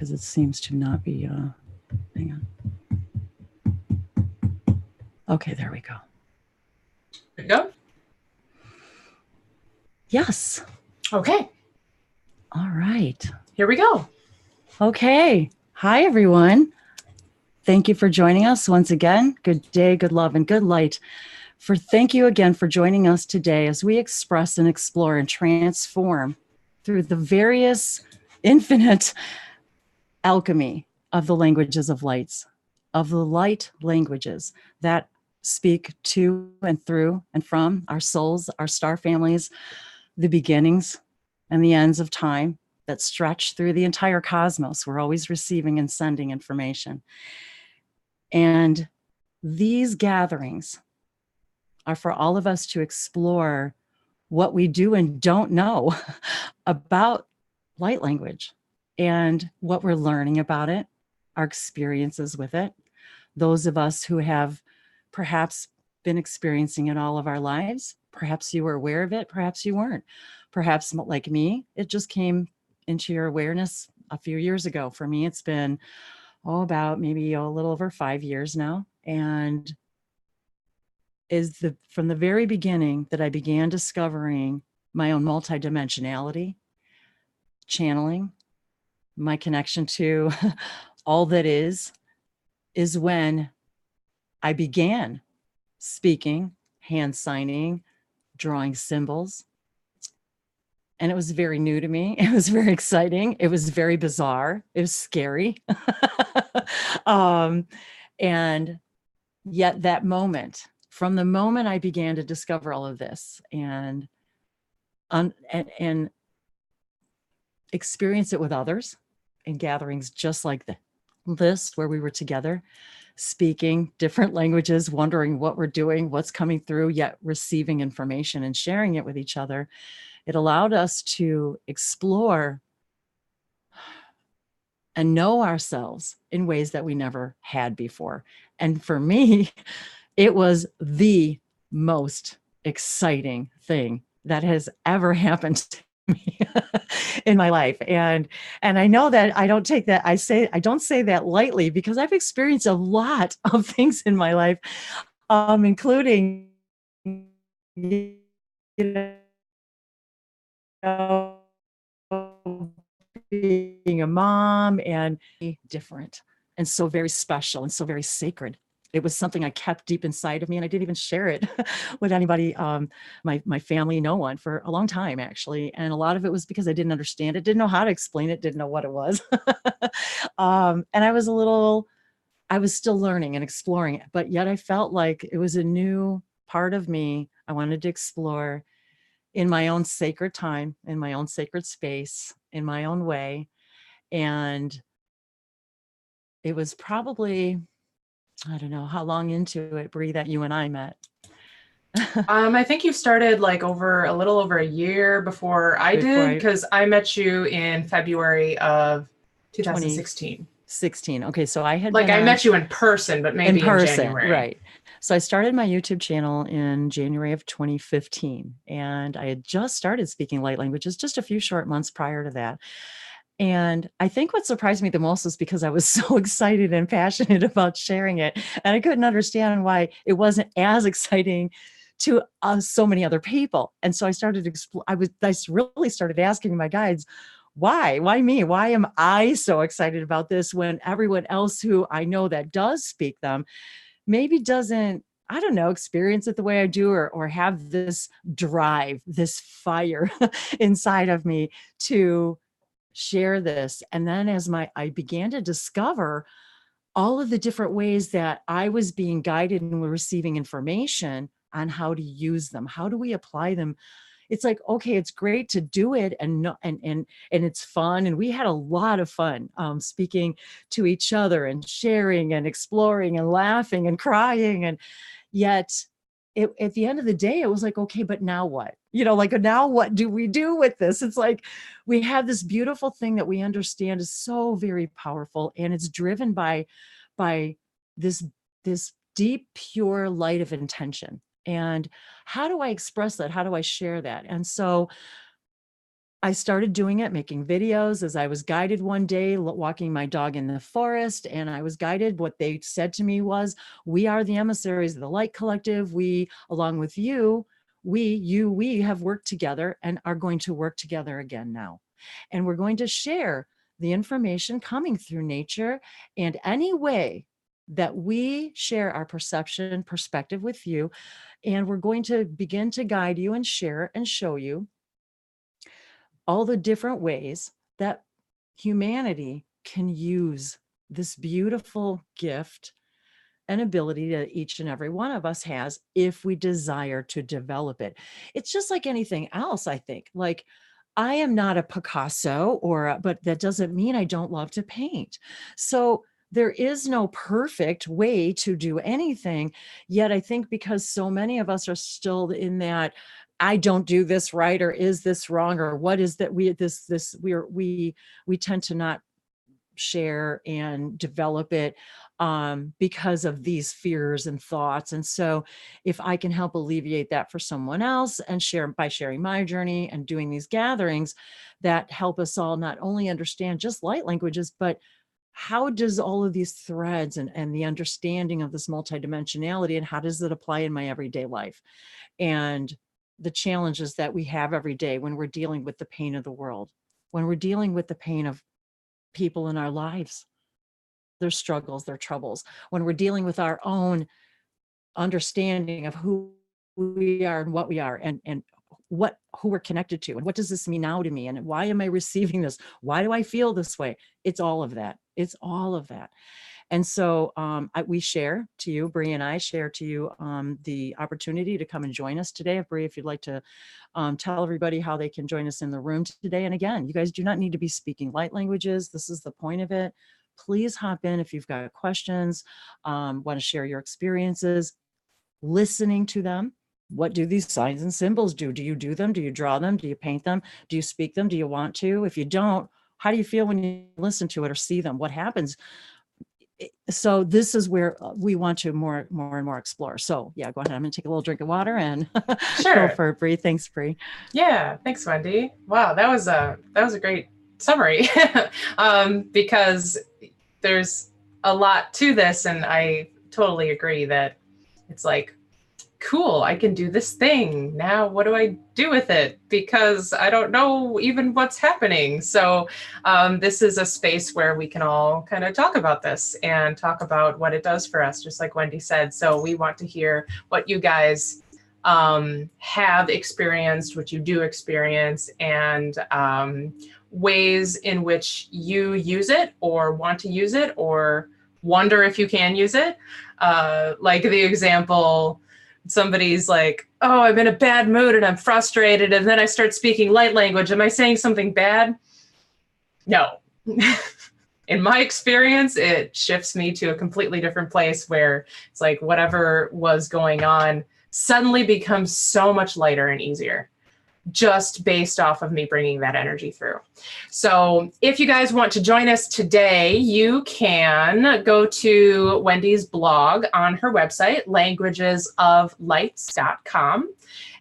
because it seems to not be, hang on. Okay, there we go. Good to go? Yes. Okay. All right. Here we go. Okay. Hi, everyone. Thank you for joining us once again. Good day, good love, and good light. Thank you again for joining us today as we express and explore and transform through the various infinite alchemy of the languages of lights, of the light languages that speak to and through and from our souls, our star families, the beginnings and the ends of time that stretch through the entire cosmos. We're always receiving and sending information. And these gatherings are for all of us to explore what we do and don't know about light language and what we're learning about it, our experiences with it. Those of us who have perhaps been experiencing it all of our lives, perhaps you were aware of it, perhaps you weren't. Perhaps like me, it just came into your awareness a few years ago. For me, it's been about maybe a little over 5 years now. And from the very beginning that I began discovering my own multidimensionality, channeling, my connection to all that is when I began speaking, hand signing, drawing symbols. And it was very new to me. It was very exciting. It was very bizarre. It was scary. And yet that moment, from the moment I began to discover all of this and experience it with others in gatherings just like this, where we were together, speaking different languages, wondering what we're doing, what's coming through, yet receiving information and sharing it with each other. It allowed us to explore and know ourselves in ways that we never had before. And for me, it was the most exciting thing that has ever happened to me in my life. And I know that I don't take that, I don't say that lightly, because I've experienced a lot of things in my life, including, you know, being a mom, and different, and so very special and so very sacred. It was something I kept deep inside of me, and I didn't even share it with anybody, my family, no one, for a long time, actually. And a lot of it was because I didn't understand it, didn't know how to explain it, didn't know what it was. And I was still learning and exploring it, but yet I felt like it was a new part of me I wanted to explore in my own sacred time, in my own sacred space, in my own way. And it was probably, I don't know how long into it, Bree, that you and I met. I think you started like a little over a year before I did, because I met you in February of 2016. 16. Okay, so I had I met you in person, but maybe in January. Right. So I started my YouTube channel in January of 2015, and I had just started speaking light languages just a few short months prior to that. And I think what surprised me the most is because I was so excited and passionate about sharing it, and I couldn't understand why it wasn't as exciting to so many other people. And so I started I really started asking my guides, why me? Why am I so excited about this when everyone else who I know that does speak them maybe doesn't, I don't know, experience it the way I do, or have this drive, this fire inside of me to share this. And then as I began to discover all of the different ways that I was being guided and were receiving information on how to use them, how do we apply them? It's like, okay, it's great to do it, and it's fun. And we had a lot of fun speaking to each other and sharing and exploring and laughing and crying. And yet at the end of the day, it was like, okay, but now what? Now what do we do with this? It's like we have this beautiful thing that we understand is so very powerful, and it's driven by this deep, pure light of intention. And how do I express that? How do I share that? And so I started doing it, making videos as I was guided one day, walking my dog in the forest. And I was guided. What they said to me was, we are the emissaries of the Light Collective. We, along with you, we have worked together and are going to work together again now. And we're going to share the information coming through nature, and any way that we share our perspective with you. And we're going to begin to guide you and share and show you all the different ways that humanity can use this beautiful gift and ability that each and every one of us has if we desire to develop it. It's just like anything else, I think. Like, I am not a Picasso but that doesn't mean I don't love to paint. So there is no perfect way to do anything. Yet I think because so many of us are still in that, I don't do this right, or is this wrong, or what is that we tend to not share and develop it because of these fears and thoughts. And so if I can help alleviate that for someone else and share by sharing my journey and doing these gatherings that help us all not only understand just light languages, but how does all of these threads and the understanding of this multidimensionality, and how does it apply in my everyday life? And the challenges that we have every day when we're dealing with the pain of the world, when we're dealing with the pain of people in our lives, their struggles, their troubles, when we're dealing with our own understanding of who we are and what we are, and who we're connected to, and what does this mean now to me, and why am I receiving this? Why do I feel this way? It's all of that. It's all of that. And so we share to you, Bree and I share to you the opportunity to come and join us today. Bree, if you'd like to tell everybody how they can join us in the room today. And again, you guys do not need to be speaking light languages. This is the point of it. Please hop in if you've got questions, want to share your experiences, listening to them. What do these signs and symbols do? Do you do them? Do you draw them? Do you paint them? Do you speak them? Do you want to? If you don't, how do you feel when you listen to it or see them? What happens? So this is where we want to more and more explore. So yeah, go ahead. I'm gonna take a little drink of water and Sure. Go for it, Bree. Thanks, Bree. Yeah, thanks, Wendy. Wow, that was a great summary because there's a lot to this, and I totally agree that it's like, cool, I can do this thing. Now what do I do with it? Because I don't know even what's happening. So this is a space where we can all kind of talk about this and talk about what it does for us, just like Wendy said. So we want to hear what you guys have experienced, what you do experience, and ways in which you use it or want to use it or wonder if you can use it. Like the example, somebody's like, oh, I'm in a bad mood and I'm frustrated, and then I start speaking light language. Am I saying something bad? No. In my experience, it shifts me to a completely different place where it's like whatever was going on suddenly becomes so much lighter and easier, just based off of me bringing that energy through. So if you guys want to join us today, you can go to Wendy's blog on her website, languagesoflights.com.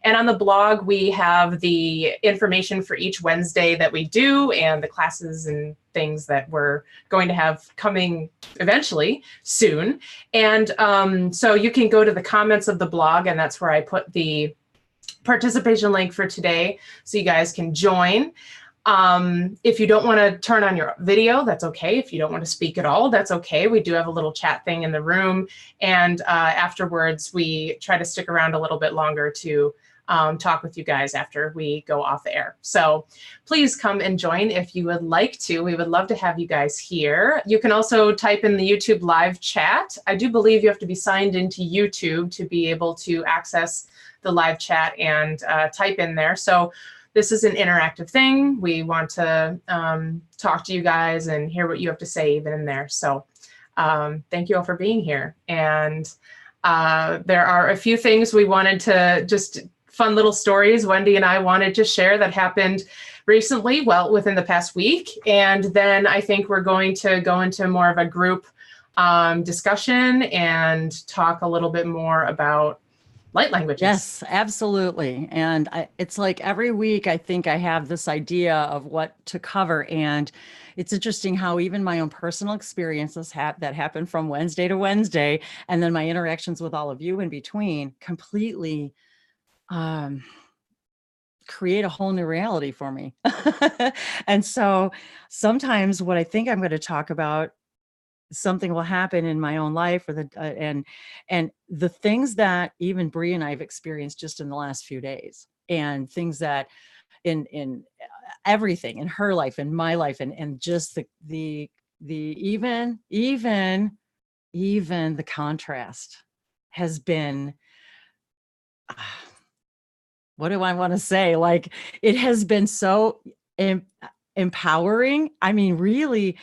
And on the blog, we have the information for each Wednesday that we do and the classes and things that we're going to have coming eventually soon. And so you can go to the comments of the blog, and that's where I put the participation link for today so you guys can join. If you don't want to turn on your video, that's okay. If you don't want to speak at all, that's okay. We do have a little chat thing in the room. And afterwards, we try to stick around a little bit longer to talk with you guys after we go off the air. So please come and join if you would like to. We would love to have you guys here. You can also type in the YouTube live chat. I do believe you have to be signed into YouTube to be able to access the live chat and type in there. So this is an interactive thing. We want to talk to you guys and hear what you have to say even in there. So thank you all for being here. And there are a few things we wanted to just fun little stories Wendy and I wanted to share that happened recently, well, within the past week. And then I think we're going to go into more of a group discussion and talk a little bit more about light languages. Yes, absolutely. And it's like every week I think I have this idea of what to cover. And it's interesting how even my own personal experiences that happen from Wednesday to Wednesday, and then my interactions with all of you in between completely um, create a whole new reality for me. And so sometimes what I think I'm going to talk about, something will happen in my own life, or and the things that even Bree and I've experienced just in the last few days, and things that in everything in her life, in my life, and just the even the contrast has been, what do I want to say? Like, it has been so em- empowering. I mean, really,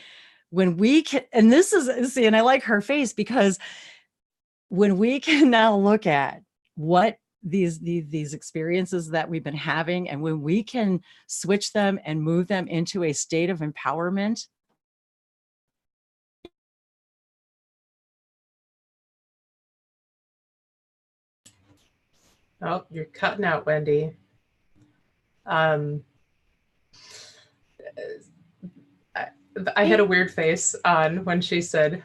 when we can, and this is, see, and I like her face, because when we can now look at what these experiences that we've been having, and when we can switch them and move them into a state of empowerment. Oh, you're cutting out, Wendy. Um, I, I had a weird face on when she said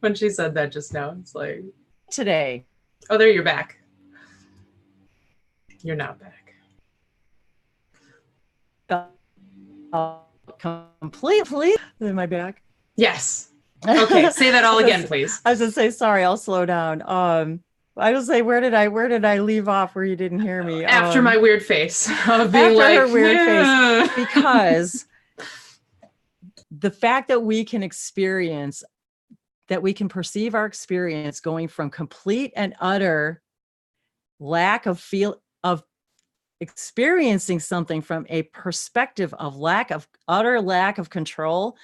that just now. It's like, Today, oh, there, you're back. You're not back. completely in my back. Yes. Okay, say that all again, please. I was gonna say, sorry, I'll slow down. I was say, where did I leave off where you didn't hear me? After my weird face of being After like, her weird yeah. face, because the fact that we can experience, that we can perceive our experience going from complete and utter lack of experiencing something from a perspective of utter lack of control,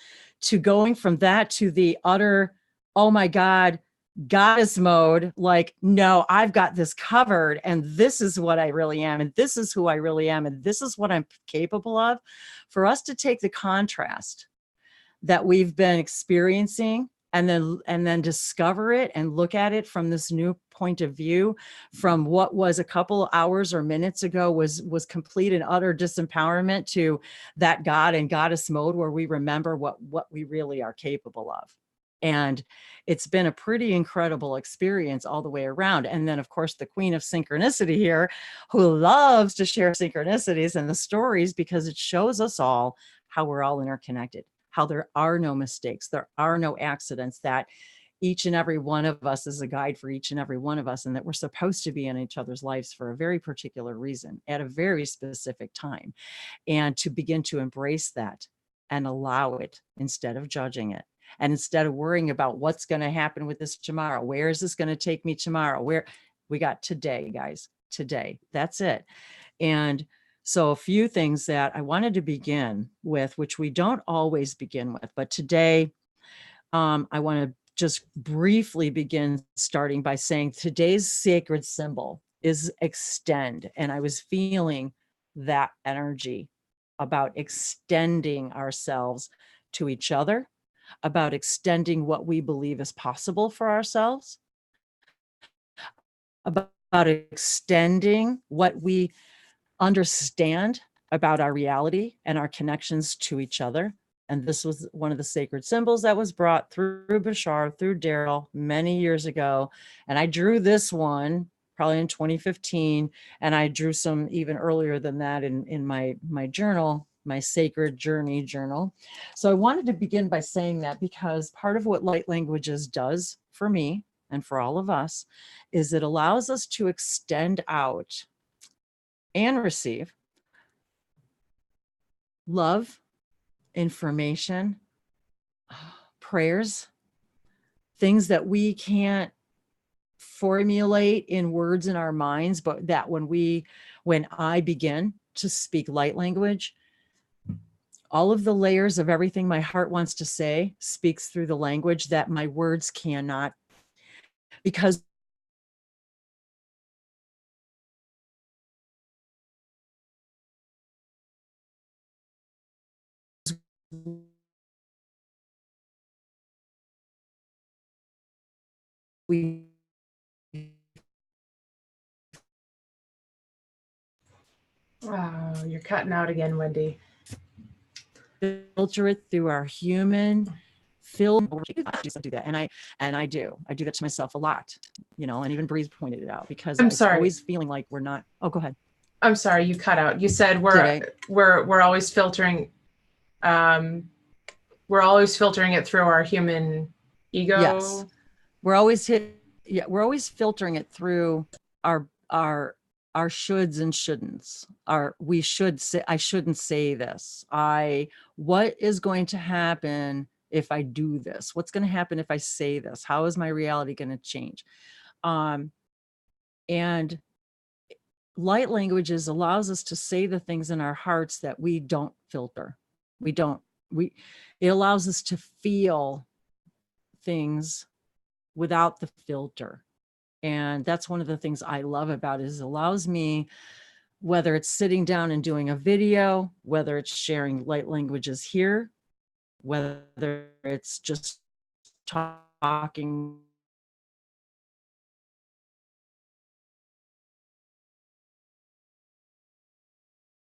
to going from that to the utter, oh my God, goddess mode. Like, no, I've got this covered, and this is what I really am, and this is who I really am, and this is what I'm capable of. For us to take the contrast that we've been experiencing, and then discover it and look at it from this new point of view, from what was a couple hours or minutes ago was complete and utter disempowerment, to that God and goddess mode where we remember what we really are capable of. And it's been a pretty incredible experience all the way around. And then, of course, the queen of synchronicity here, who loves to share synchronicities and the stories, because it shows us all how we're all interconnected, how there are no mistakes, there are no accidents, that each and every one of us is a guide for each and every one of us, and that we're supposed to be in each other's lives for a very particular reason at a very specific time. And to begin to embrace that and allow it, instead of judging it, and instead of worrying about what's going to happen with this tomorrow, where is this going to take me tomorrow, where we got today, guys, today, that's it. And so a few things that I wanted to begin with, which we don't always begin with, but today I want to just briefly begin, starting by saying today's sacred symbol is extend. And I was feeling that energy about extending ourselves to each other, about extending what we believe is possible for ourselves, about extending what we understand about our reality and our connections to each other. And this was one of the sacred symbols that was brought through Bashar, through Daryl, many years ago. And I drew this one probably in 2015. And I drew some even earlier than that in my journal, my sacred journey journal. So I wanted to begin by saying that, because part of what light languages does for me and for all of us is it allows us to extend out and receive love, information, prayers, things that we can't formulate in words in our minds, but that when I begin to speak light language, all of the layers of everything my heart wants to say speaks through the language that my words cannot, because we Oh, you're cutting out again, Wendy. Filter it through our human film. Do that, and I do that to myself a lot, and even Bree's pointed it out, because I'm it's sorry. always feeling like we're not. Oh, go ahead. I'm sorry, you cut out. You said Did I? we're always filtering. We're always filtering it through our human ego. Yes, we're always we're always filtering it through our shoulds and shouldn'ts. We should say, I shouldn't say this. What is going to happen if I do this? What's going to happen if I say this? How is my reality going to change? And light languages allows us to say the things in our hearts that we don't filter. It allows us to feel things without the filter. And that's one of the things I love about it, is it allows me, whether it's sitting down and doing a video, whether it's sharing light languages here, whether it's just talking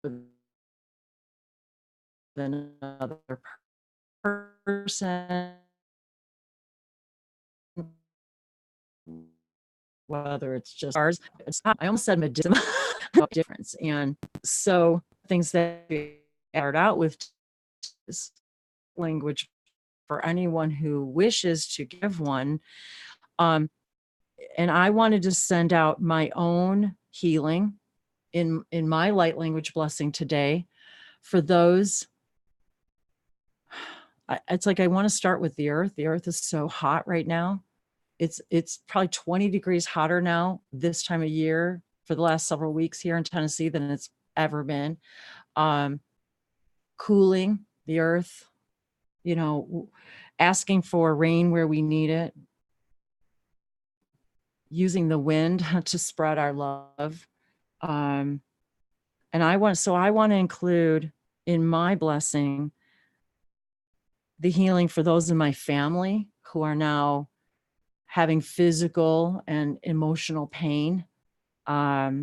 with another person, whether it's just ours. I almost said medicinal difference. And so things that we start out with is language for anyone who wishes to give one. And I wanted to send out my own healing in my light language blessing today for those. It's like, I want to start with the earth. The earth is so hot right now. It's probably 20 degrees hotter now this time of year for the last several weeks here in Tennessee than it's ever been. Cooling the earth, asking for rain where we need it, using the wind to spread our love. And I want to include in my blessing the healing for those in my family who are now having physical and emotional pain. I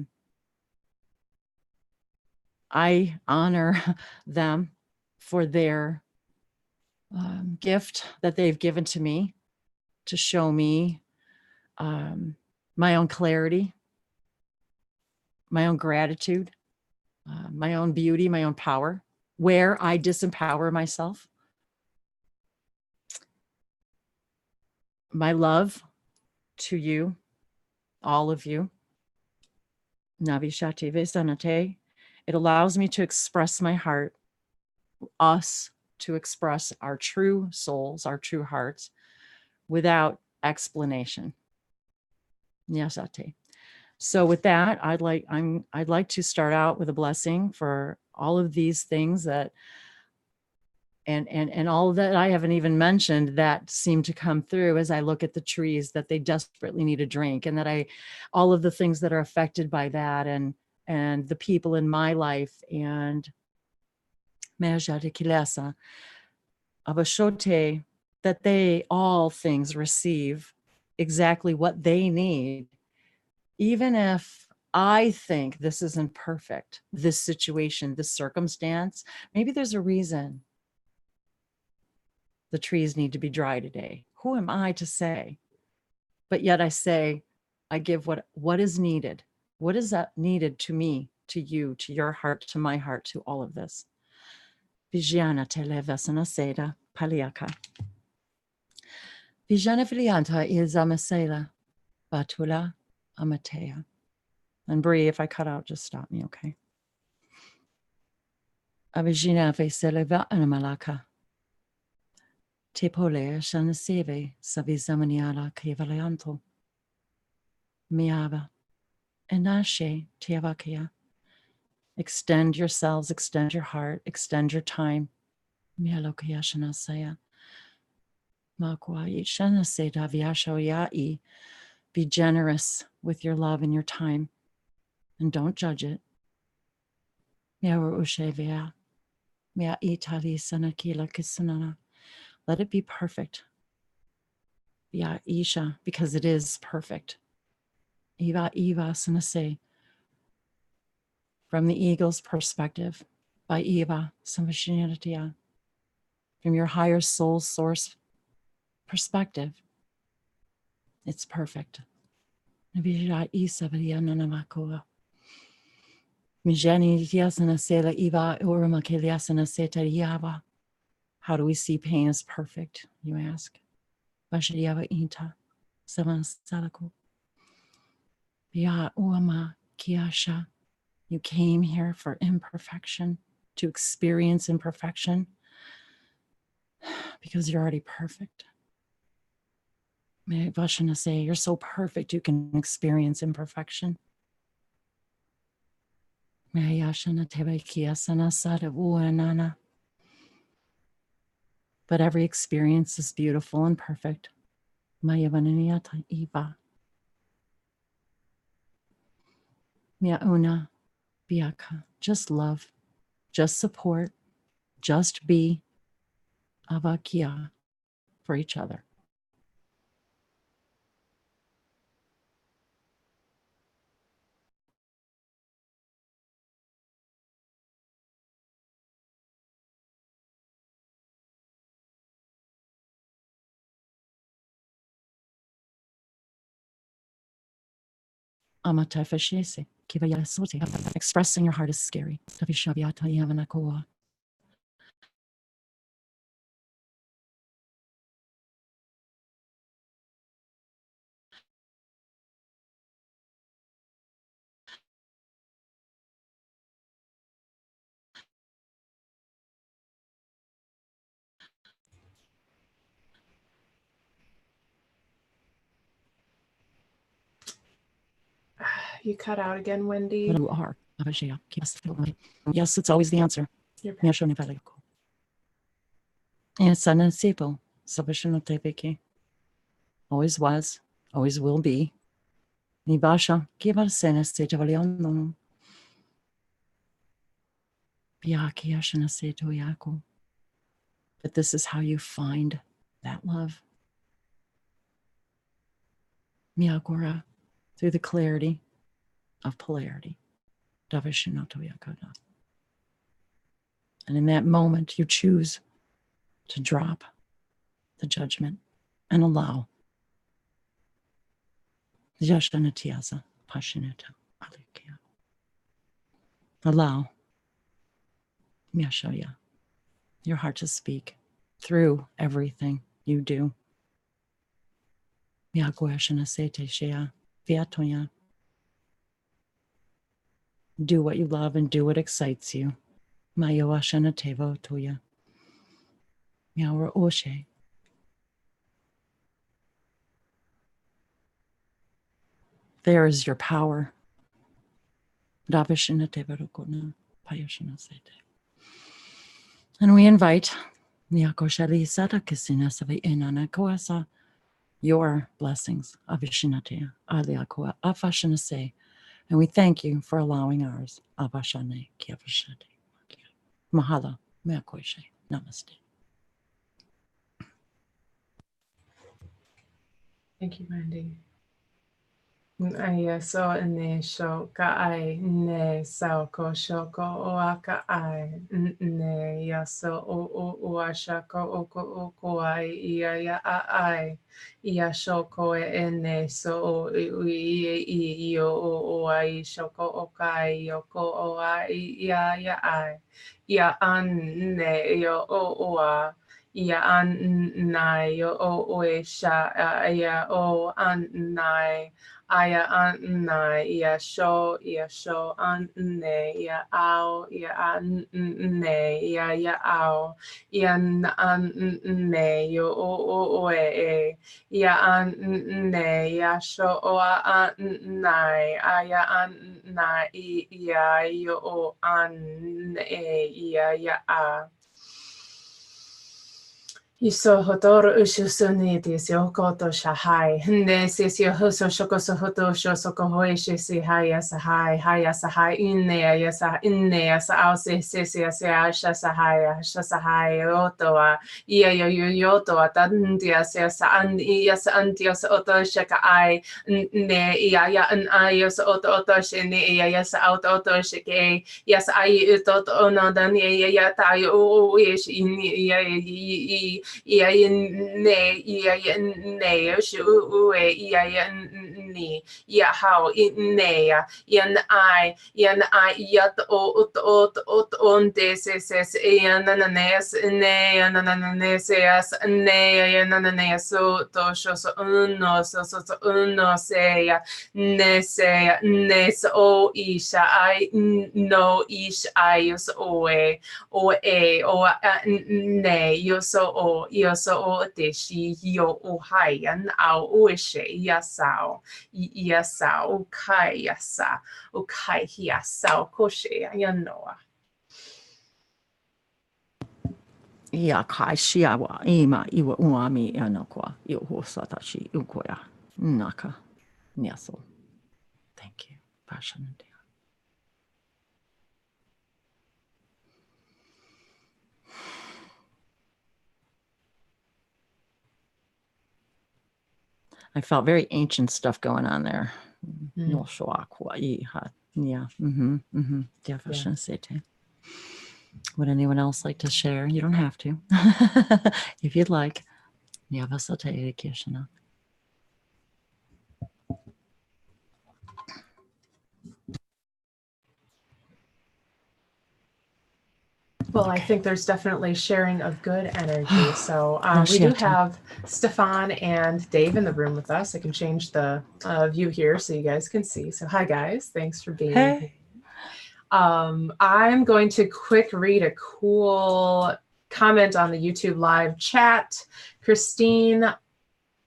honor them for their gift that they've given to me to show me my own clarity, my own gratitude, my own beauty, my own power, where I disempower myself. My love to you, all of you. Navishate Vesanate. It allows me to express my heart, us to express our true souls, our true hearts, without explanation. Nyasate. So with that, I'd like to start out with a blessing for all of these things that and all that I haven't even mentioned that seem to come through as I look at the trees that they desperately need a drink, and that all of the things that are affected by that, and the people in my life, and Kilesa, Abashote, that they all things receive exactly what they need, even if I think this isn't perfect, this situation, this circumstance. Maybe there's a reason the trees need to be dry today. Who am I to say? But yet I say, I give what is needed. What is that needed to me, to you, to your heart, to my heart, to all of this? Vijana televasana seda paliaka. Vijana filianta is amasela, batula amatea. And Bree, if I cut out, just stop me, okay? Avijina veseleva anamalaka. Tepole shanaseve savizamaniala kevalianto. Miava. Enashe tiavakia. Extend yourselves, extend your heart, extend your time. Mialokia shanasaya. Makwai shanase daviashoyai. Be generous with your love and your time, and don't judge it. Miawa ushevia. Mia itali sanakila kisanana. Let it be perfect. Via Isha, because it is perfect. Eva sanase. from the eagle's perspective, by Eva Samvashinatya, from your higher soul source perspective, it's perfect. How do we see pain as perfect, you ask? You came here for imperfection, to experience imperfection, because you're already perfect. May Vashana say, you're so perfect you can experience imperfection. But every experience is beautiful and perfect. Just love, just support, just be avakia for each other. Expressing your heart is scary. You cut out again, Wendy. You are. Yes, it's always the answer. Always was, always will be. But this is how you find that love. Through the clarity of polarity. And in that moment, you choose to drop the judgment and allow. Allow your heart to speak through everything you do. Do what you love and do what excites you. There is your power. And we invite your blessings. And we thank you for allowing ours. Mahalo. Namaste. Thank you, Wendy. Aya so ne sho ka ai ne sao ko sho ko o aka ai ne ya so o asha ko o ai ia a ai ia sho ko e ne so i o ai sho ko o kai o ko o ai ia ai ia an ne yo o a ia an nai o e sha ia o an nai Aya an na ia sho an ne ia ao ia an ne ia ao ia an ne yo o e ia an ne ia sho o an nai aya an na ia yo o an e ia a Iso hotoro ushu suniti si okoto shahai. Ne si si hoso shoko so hoto sho soko hoi shi si haya sahai inne yasa inne yasa au si asha sahai otoa ia yo yotoa tandia si asa an yasa antios oto shaka ai ne ia ya an ayos oto shi ne ia yasa auto shike yasa ai uto ono dan ia tayo o ish in ia ne shu ni how ne yat on this is nanes ne seas ne so to show so uno so uno ne so isha I no ish I o ne yo so o te shi yo o hayan au o she yasao o kai yasa o kai hiasao koshe yanoa Ia kai shia wa ima iwa uami anakwa iho satashi ukoya naka nyaso. Thank you. Passion. I felt very ancient stuff going on there. No shoakwa iha. Yeah. Yeah. Would anyone else like to share? You don't have to. If you'd like. Well, I think there's definitely sharing of good energy. So we do have Stefan and Dave in the room with us. I can change the view here so you guys can see. So hi, guys. Thanks for being here. I'm going to quick read a cool comment on the YouTube live chat. Christine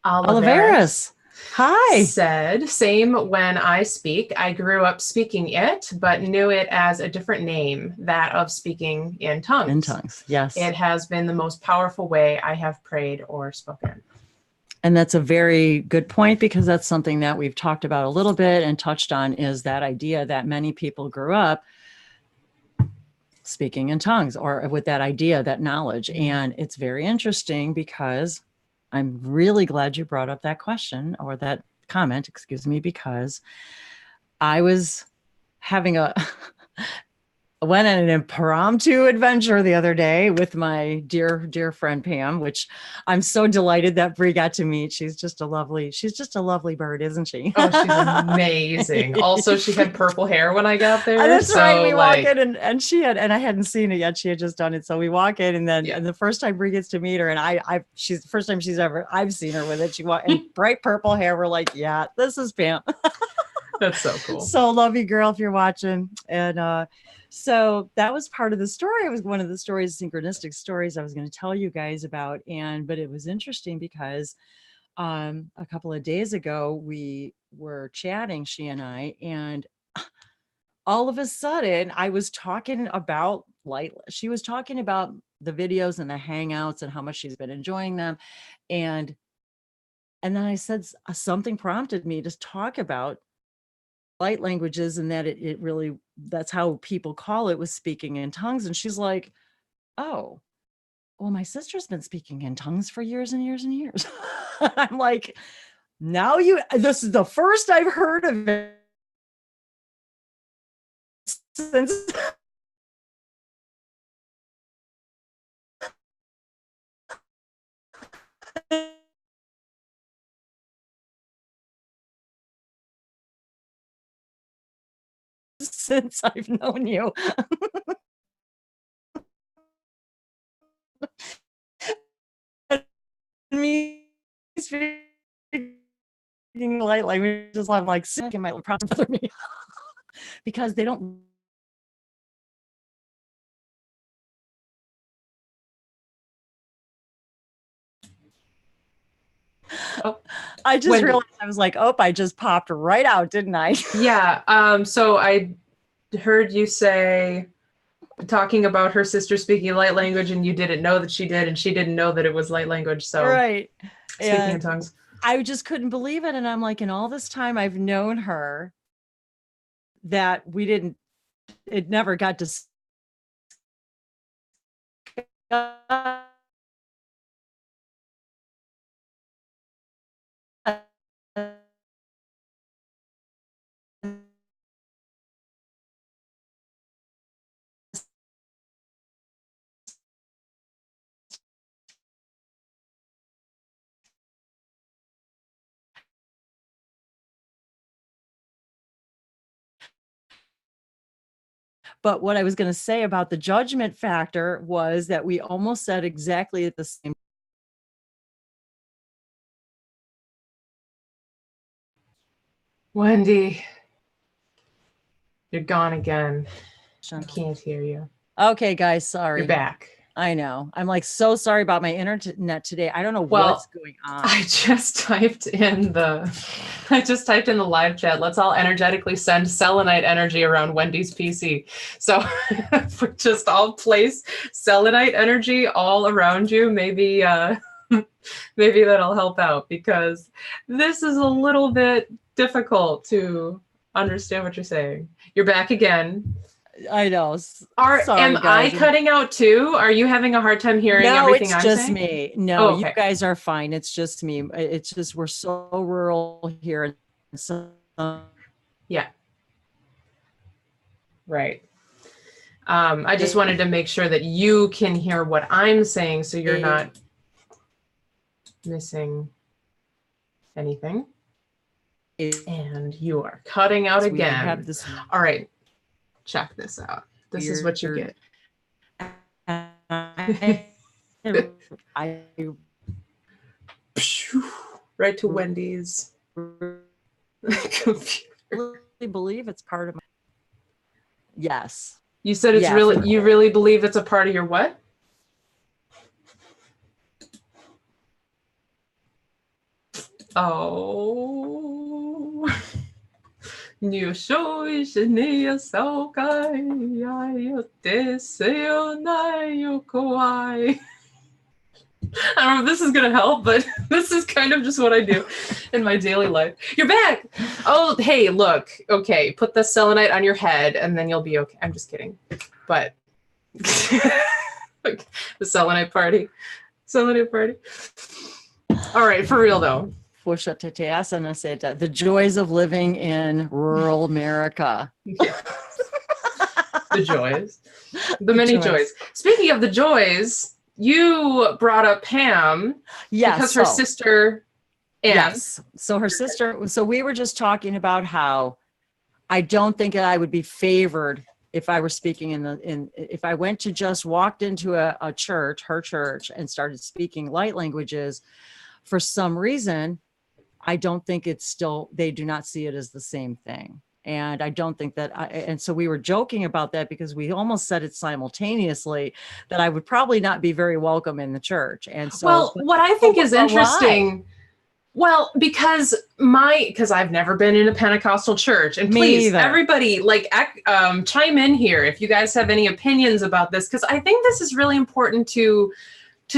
Oliveras. Hi. Said, same when I speak. I grew up speaking it, but knew it as a different name, that of speaking in tongues. In tongues, yes. It has been the most powerful way I have prayed or spoken. And that's a very good point, because that's something that we've talked about a little bit and touched on, is that idea that many people grew up speaking in tongues, or with that idea, that knowledge. And it's very interesting, because I'm really glad you brought up that question, or that comment, excuse me, because I was having went on an impromptu adventure the other day with my dear friend Pam, which I'm so delighted that Bree got to meet. She's just a lovely bird, isn't she? Oh, she's amazing. Also, she had purple hair when I got there. That's so, right. We walk in and she had, and I hadn't seen it yet. She had just done it. So we walk in, and then and the first time Bree gets to meet her, and she's the first time I've seen her with it. She walked in bright purple hair. We're like, yeah, this is Pam. That's so cool. So love you, girl, if you're watching. And so that was part of the story. It was one of the synchronistic stories I was going to tell you guys about. But it was interesting, because a couple of days ago we were chatting, she and I, and all of a sudden I was talking about she was talking about the videos and the hangouts and how much she's been enjoying them. And then I said, something prompted me to talk about light languages, and that it really, that's how people call it, was speaking in tongues. And she's like, oh, well, my sister's been speaking in tongues for years and years and years. I'm like, this is the first I've heard of it since I've known you. Me speaking light languages, I'm like, it might problem for me, because they don't. Oh, I just realized, I was like, oh, I just popped right out, didn't I? Yeah. So I heard you say, talking about her sister speaking light language, and you didn't know that she did, and she didn't know that it was light language. So Right. speaking in And tongues. I just couldn't believe it. And I'm like, in all this time I've known her, that it never got to But what I was going to say about the judgment factor was that we almost said exactly the same. Wendy, you're gone again. I can't hear you. Okay, guys, sorry. You're back. I know. I'm like so sorry about my internet today. I don't know what's going on. I just typed in the live chat. Let's all energetically send selenite energy around Wendy's PC. So if we just all place selenite energy all around you, maybe maybe that'll help out, because this is a little bit difficult to understand what you're saying. You're back again. I know. Am I cutting out too? Are you having a hard time hearing everything I'm saying? No, it's just me. No, you guys are fine. It's just me. It's just we're so rural here. So yeah. Right. I just wanted to make sure that you can hear what I'm saying, so you're not missing anything. And you are cutting out again. All right. Check this out. This is what you get. Right to Wendy's computer. I believe it's part of my. Yes. You said it's really, you really believe it's a part of your what? Oh. New show is near so kai yo deseo na yo kawaii. I don't know if this is gonna help, but this is kind of just what I do in my daily life. You're back. Oh, hey, look. Okay, put the selenite on your head, and then you'll be okay. I'm just kidding, but the selenite party. All right, for real though. The joys of living in rural America. Yeah. The joys. The many joys. Speaking of the joys, you brought up Pam. Yes. Because her sister. Yes. So her sister. So we were just talking about how I don't think that I would be favored if I were speaking if I went to just walked into a church, her church, and started speaking light languages. For some reason, I don't think they do not see it as the same thing. And I don't think that, and so we were joking about that because we almost said it simultaneously, that I would probably not be very welcome in the church. And so, what I think is interesting, because I've never been in a Pentecostal church, and please, everybody, chime in here if you guys have any opinions about this, because I think this is really important to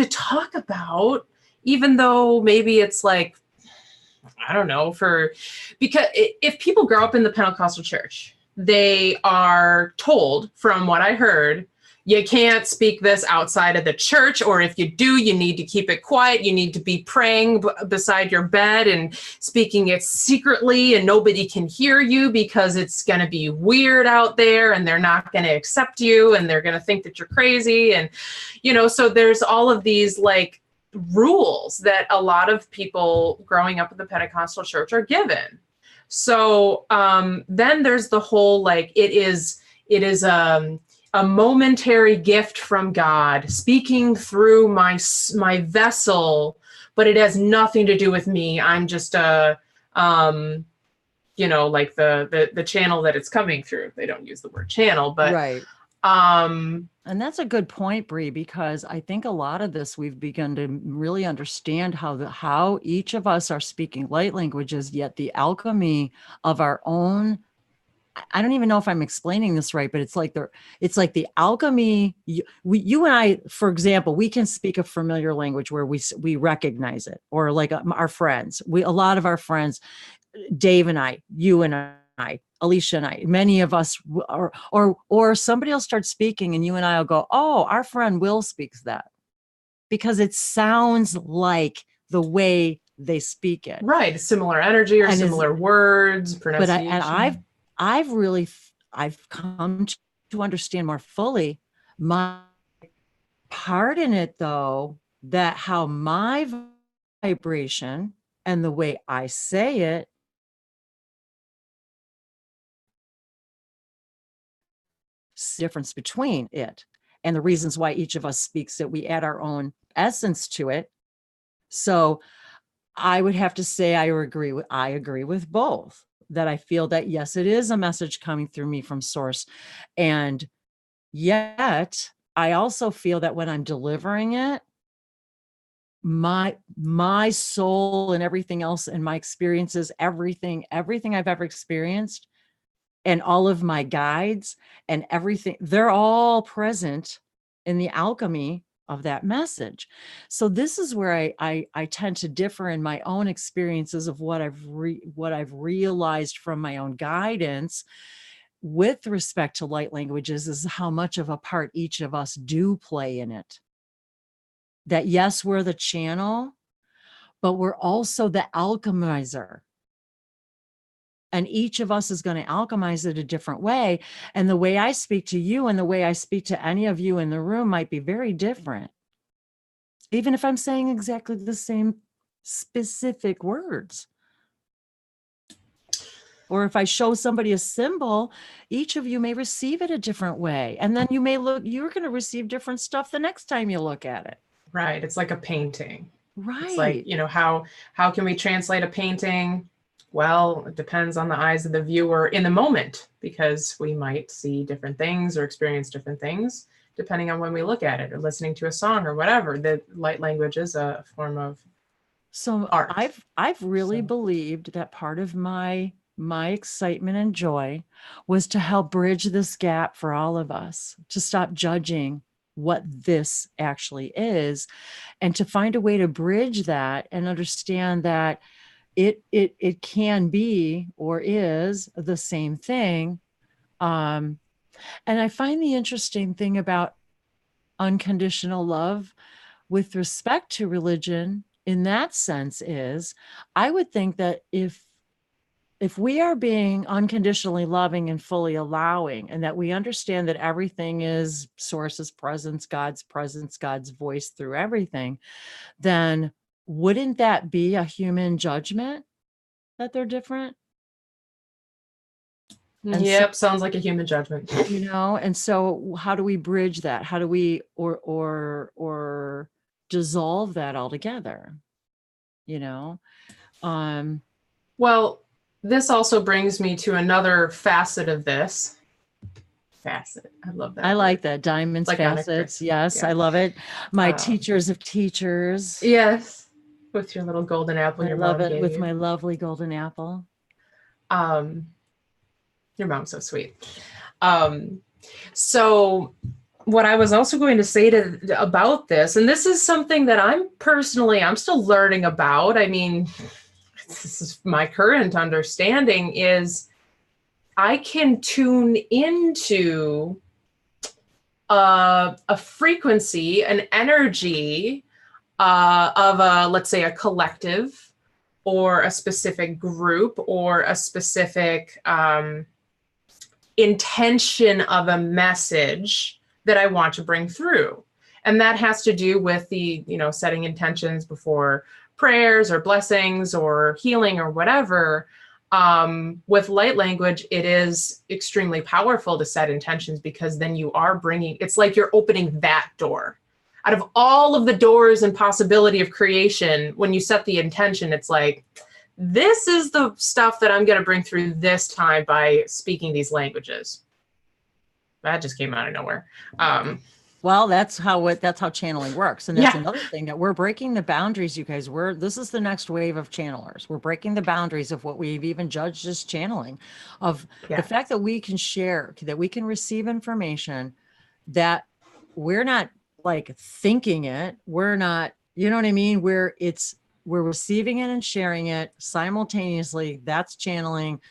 talk about, even though maybe it's like, I don't know, because if people grow up in the Pentecostal church, they are told, from what I heard, you can't speak this outside of the church, or if you do, you need to keep it quiet. You need to be praying beside your bed and speaking it secretly, and nobody can hear you because it's going to be weird out there, and they're not going to accept you, and they're going to think that you're crazy. And, so there's all of these rules that a lot of people growing up in the Pentecostal church are given. So then there's the whole, it is a momentary gift from God speaking through my vessel, but it has nothing to do with me. I'm just the channel that it's coming through. They don't use the word channel, but right. And that's a good point, Bree, because I think a lot of this we've begun to really understand how each of us are speaking light languages, yet the alchemy of our own I don't even know if I'm explaining this right, but it's like the alchemy. You and I, for example, we can speak a familiar language where we recognize it, or like our friends. A lot of our friends, Dave and I, you and I, Alicia and I, many of us, or somebody will start speaking, and you and I will go, "Oh, our friend Will speaks that," because it sounds like the way they speak it, Right. Similar energy or and is similar words, but pronunciation. I've really I've come to understand more fully my part in it, though, that how my vibration and the way I say it, difference between it, and the reasons why each of us speaks it. We add our own essence to it. So I would have to say I agree with both. That I feel that yes, it is a message coming through me from source. And yet I also feel that when I'm delivering it, my soul and everything else and my experiences, everything I've ever experienced, and all of my guides and everything, they're all present in the alchemy of that message. So this is where I tend to differ in my own experiences of what I've realized from my own guidance with respect to light languages, is how much of a part each of us do play in it. That yes, we're the channel, but we're also the alchemizer. And each of us is going to alchemize it a different way. And the way I speak to you and the way I speak to any of you in the room might be very different, even if I'm saying exactly the same specific words. Or if I show somebody a symbol, each of you may receive it a different way. And then you're going to receive different stuff the next time you look at it. Right. It's like a painting. Right. It's like, how can we translate a painting? Well, it depends on the eyes of the viewer in the moment, because we might see different things or experience different things depending on when we look at it or listening to a song or whatever. The light language is a form of art. I've really believed that part of my excitement and joy was to help bridge this gap for all of us, to stop judging what this actually is, and to find a way to bridge that and understand that it can be or is the same thing. And I find the interesting thing about unconditional love with respect to religion in that sense is, I would think that if we are being unconditionally loving and fully allowing, and that we understand that everything is source's presence, God's voice through everything, then wouldn't that be a human judgment that they're different? Yep, sounds like a human judgment. And so how do we bridge that? How do we or dissolve that altogether? Well, this also brings me to another facet of this. Facet. I love that. I like that. Diamonds, like facets. Yes, yeah. I love it. My teachers of teachers. Yes. With your little golden apple. I love it with my lovely golden apple. Your mom's so sweet. So what I was also going to say about this, and this is something that I'm still learning about. I mean, this is my current understanding, is I can tune into a frequency, an energy of let's say a collective or a specific group or a specific intention of a message that I want to bring through. And that has to do with the, setting intentions before prayers or blessings or healing or whatever. With light language, it is extremely powerful to set intentions, because then you are it's like you're opening that door. Out of all of the doors and possibility of creation, when you set the intention, it's like, this is the stuff that I'm going to bring through this time by speaking these languages. That just came out of nowhere. Well, that's how channeling works. And that's Yeah. another thing, that we're breaking the boundaries, you guys. This is the next wave of channelers. We're breaking the boundaries of what we've even judged as channeling, of the Yeah. fact that we can share, that we can receive information, that we're not like thinking it. We're not, you know what I mean? We're receiving it and sharing it simultaneously. That's channeling.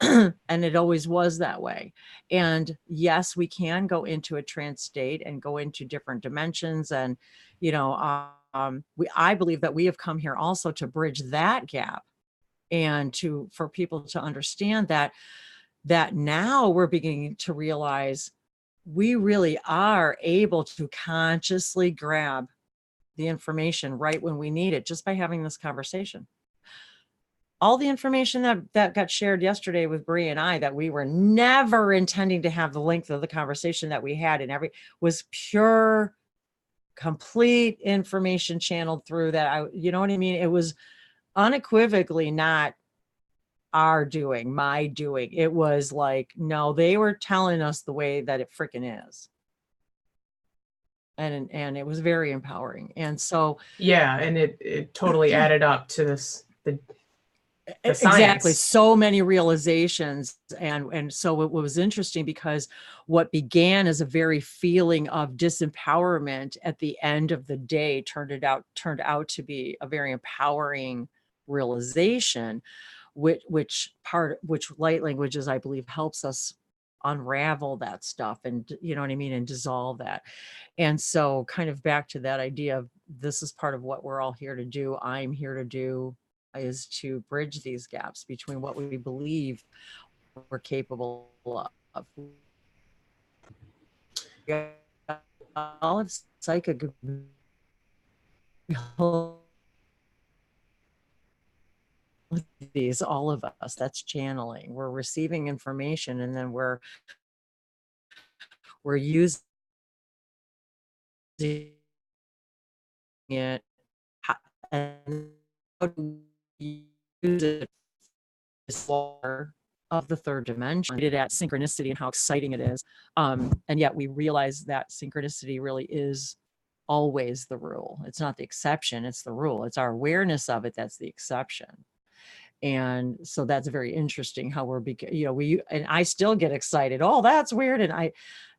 And it always was that way. And yes, we can go into a trance state and go into different dimensions. And, I believe that we have come here also to bridge that gap, and for people to understand that now we're beginning to realize we really are able to consciously grab the information right when we need it, just by having this conversation. All the information that got shared yesterday with Bree and I, that we were never intending to have the length of the conversation that we had, and was pure, complete information channeled through that. You know what I mean? It was unequivocally not my doing. It was like, no, they were telling us the way that it freaking is. And it was very empowering. And so, Yeah, and it totally added up to the exactly, science. so many realizations. And so it was interesting, because what began as a very feeling of disempowerment at the end of the day turned out to be a very empowering realization, which light languages, I believe, helps us unravel that stuff, and you know what I mean, and dissolve that. And so, kind of back to that idea of, this is part of what we're all here to do, I'm here to do, is to bridge these gaps between what we believe we're capable of. All of psychic abilities, all of us, that's channeling. We're receiving information, and then we're using it, and how to use it of the third dimension. It at synchronicity and how exciting it is. And yet we realize that synchronicity really is always the rule. It's not the exception, it's the rule. It's our awareness of it that's the exception. And so that's very interesting how and I still get excited. Oh, that's weird. And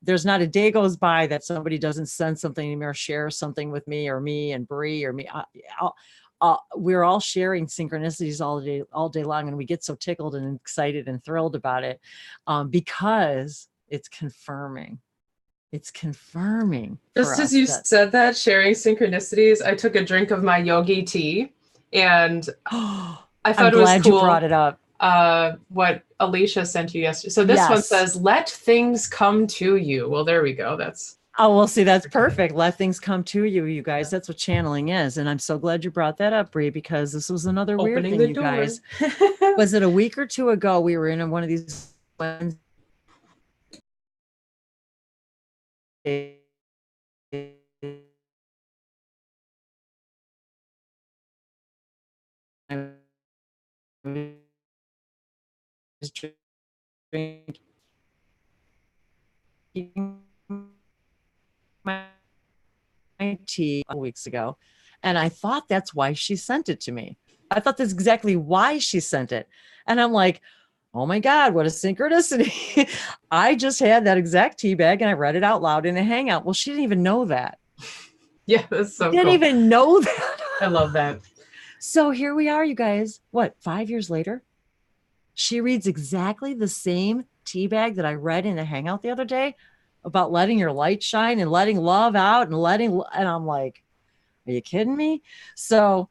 there's not a day goes by that somebody doesn't send something to me or share something with me, or me and Bree, or me. We're all sharing synchronicities all day long, and we get so tickled and excited and thrilled about it, because it's confirming. It's confirming. Just as you said that, sharing synchronicities, I took a drink of my yogi tea, and I thought it was cool. You brought it up. What Alicia sent you yesterday. So this one says, "Let things come to you." Well, there we go. Well, see, that's perfect. Let things come to you, you guys. That's what channeling is. And I'm so glad you brought that up, Bree, because this was another weird thing, you guys. Was it a week or two ago? We were in one of these drinking my tea a couple weeks ago, and I thought that's why she sent it to me. I thought that's exactly why she sent it. And I'm like, oh my God, what a synchronicity. I just had that exact tea bag and I read it out loud in a hangout. Well, she didn't even know that. Yeah, that's so cool. Didn't even know that. I love that. So here we are, you guys. What, 5 years later? She reads exactly the same tea bag that I read in a hangout the other day about letting your light shine and letting love out, and I'm like, are you kidding me? So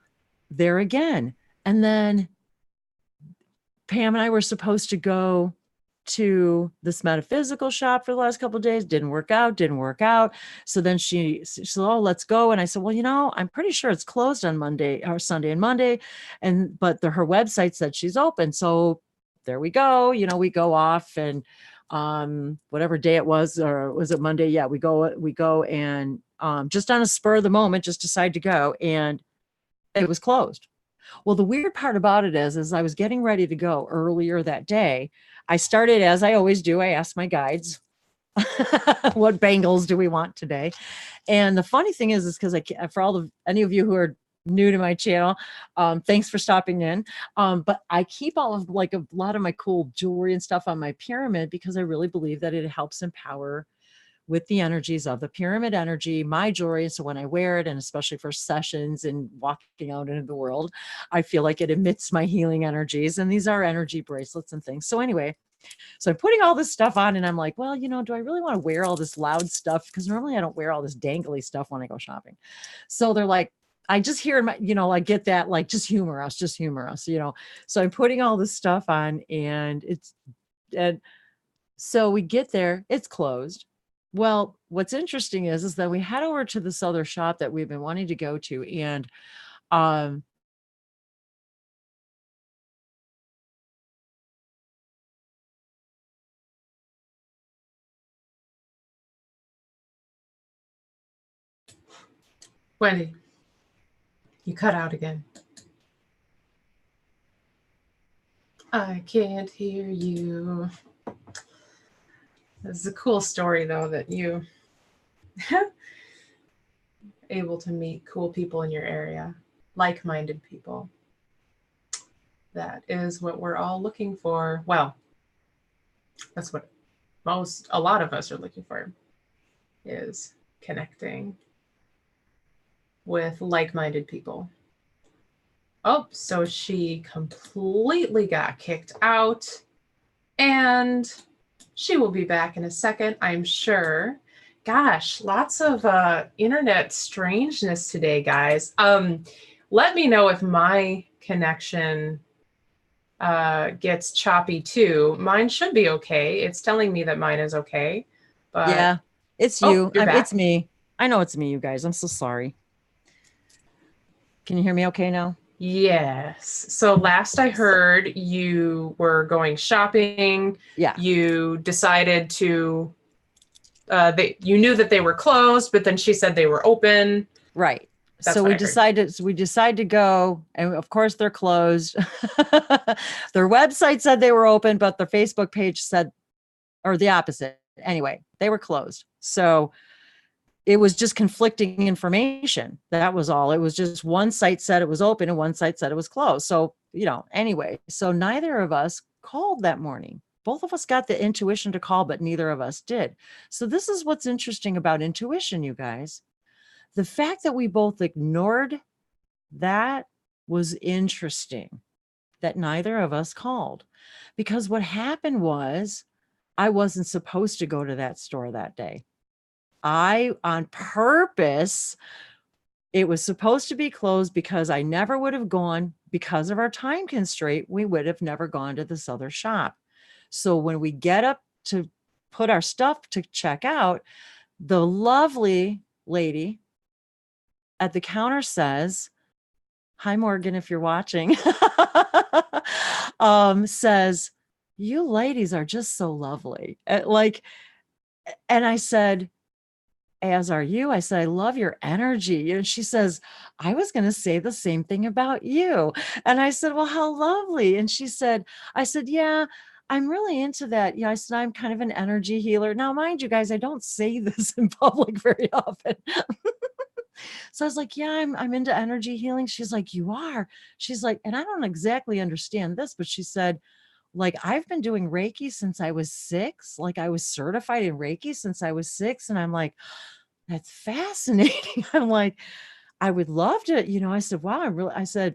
there again. And then Pam and I were supposed to go to this metaphysical shop for the last couple of days. Didn't work out. So then she said, oh, let's go. And I said, well, I'm pretty sure it's closed on Monday or Sunday and Monday. But her website said she's open. So there we go. We go off, and whatever day it was, or was it Monday? Yeah, we go and just on a spur of the moment, just decide to go, and it was closed. Well, the weird part about it is I was getting ready to go earlier that day. I started, as I always do, I asked my guides, What bangles do we want today? And the funny thing is because for any of you who are new to my channel, thanks for stopping in. But I keep all of like a lot of my cool jewelry and stuff on my pyramid because I really believe that it helps empower with the energies of the pyramid energy, my jewelry. So when I wear it, and especially for sessions and walking out into the world, I feel like it emits my healing energies. And these are energy bracelets and things. So anyway, so I'm putting all this stuff on and I'm like, well, do I really want to wear all this loud stuff? Because normally I don't wear all this dangly stuff when I go shopping. So they're like, I just hear my, I get that, like, just humor us, So I'm putting all this stuff on and so we get there, it's closed. Well, what's interesting is that we head over to this other shop that we've been wanting to go to. And um, Wendy, you cut out again. I can't hear you. This is a cool story, though, that you able to meet cool people in your area, like-minded people. That is what we're all looking for. Well, that's what a lot of us are looking for, is connecting with like-minded people. Oh, so she completely got kicked out, and she will be back in a second, I'm sure. Gosh, lots of internet strangeness today, guys. Let me know if my connection gets choppy too. Mine should be okay. It's telling me that mine is okay. But yeah, it's you. you're back. It's me. I know it's me, you guys. I'm so sorry. Can you hear me okay now? Yes. So last I heard, you were going shopping. Yeah. You decided to, you knew that they were closed, but then she said they were open. Right. That's So what we I heard. decided to go, and of course they're closed. Their website said they were open, but their Facebook page said, or the opposite. Anyway, they were closed. So it was just conflicting information. That was all. It was just one site said it was open and one site said it was closed. So, anyway, so neither of us called that morning. Both of us got the intuition to call, but neither of us did. So this is what's interesting about intuition, you guys. The fact that we both ignored that was interesting, that neither of us called. Because what happened was I wasn't supposed to go to that store that day. On purpose, it was supposed to be closed because I never would have gone, because of our time constraint, we would have never gone to this other shop. So when we get up to put our stuff to check out, the lovely lady at the counter says, hi, Morgan, if you're watching, says, you ladies are just so lovely. And I said, as are you. I said, I love your energy. And she says, I was going to say the same thing about you. And I said, well, how lovely. And she said, I said, yeah, I'm really into that. I said, I'm kind of an energy healer. Now, mind you guys, I don't say this in public very often. So I was like, yeah, I'm into energy healing. She's like, you are? She's like, and I don't exactly understand this, but she said, like, I've been doing Reiki since I was 6. Like, I was certified in Reiki since I was 6. And I'm like, that's fascinating. I'm like, I would love to, I said, wow, I said,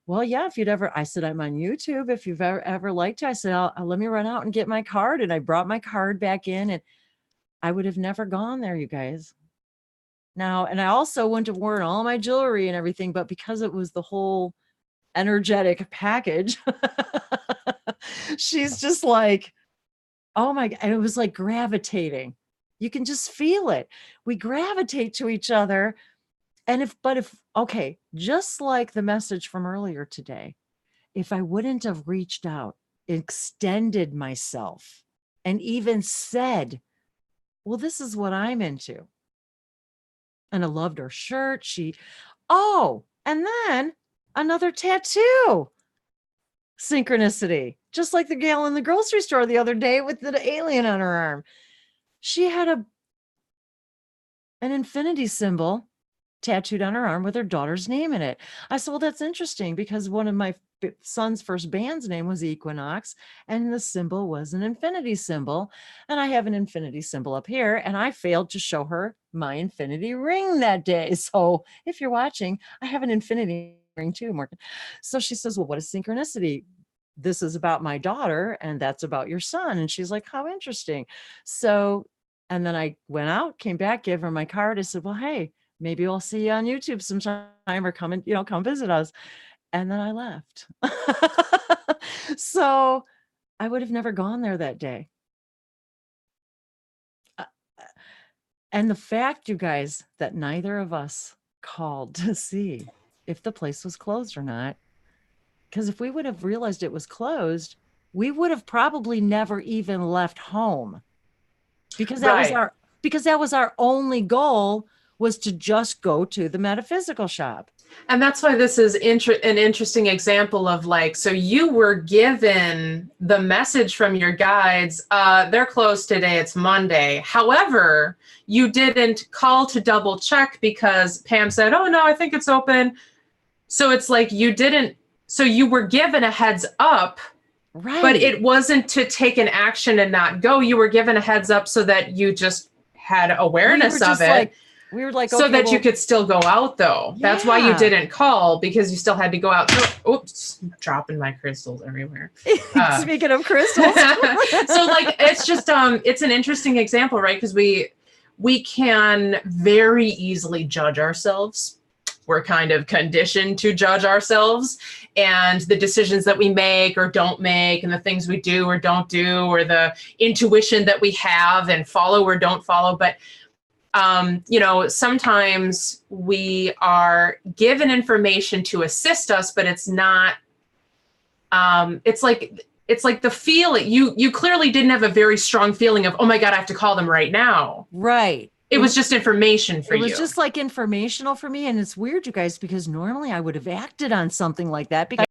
well, yeah, if you'd ever, I said, I'm on YouTube. If you've ever liked to, I said, let me run out and get my card. And I brought my card back in, and I would have never gone there, you guys. Now, and I also wouldn't have worn all my jewelry and everything, but because it was the whole energetic package, she's just like, oh my God. And it was like gravitating. You can just feel it. We gravitate to each other. And okay, just like the message from earlier today, if I wouldn't have reached out, extended myself, and even said, well, this is what I'm into. And I loved her shirt. And then another tattoo. Synchronicity, just like the gal in the grocery store the other day with the alien on her arm. she had an infinity symbol tattooed on her arm with her daughter's name in it. I said, well, that's interesting because one of my son's first band's name was Equinox, and the symbol was an infinity symbol. And I have an infinity symbol up here, and I failed to show her my infinity ring that day. So if you're watching, I have an infinity ring too, Morgan. So she says, well, what is synchronicity? This is about my daughter, and that's about your son. And she's like, how interesting. So, and then I went out, came back, gave her my card. I said, well, hey, maybe I'll see you on YouTube sometime or come and, come visit us. And then I left. So I would have never gone there that day. And the fact, you guys, that neither of us called to see if the place was closed or not, because if we would have realized it was closed, we would have probably never even left home, because that was our only goal, was to just go to the metaphysical shop. And that's why this is an interesting example of like, so you were given the message from your guides, they're closed today, it's Monday. However, you didn't call to double check because Pam said, oh no, I think it's open. So it's like so you were given a heads up, right? But it wasn't to take an action and not go. You were given a heads up so that you just had awareness of it. We were like, so okay, that you could still go out though. Yeah. That's why you didn't call, because you still had to go out. So, oops, dropping my crystals everywhere. Speaking of crystals. So like, it's just, it's an interesting example, right? Because we can very easily judge ourselves. We're kind of conditioned to judge ourselves and the decisions that we make or don't make, and the things we do or don't do, or the intuition that we have and follow or don't follow. But sometimes we are given information to assist us, but it's not, it's like the feeling, you clearly didn't have a very strong feeling of, oh my God, I have to call them right now. Right. It was just information for you. It was just like informational for me. And it's weird, you guys, because normally I would have acted on something like that, because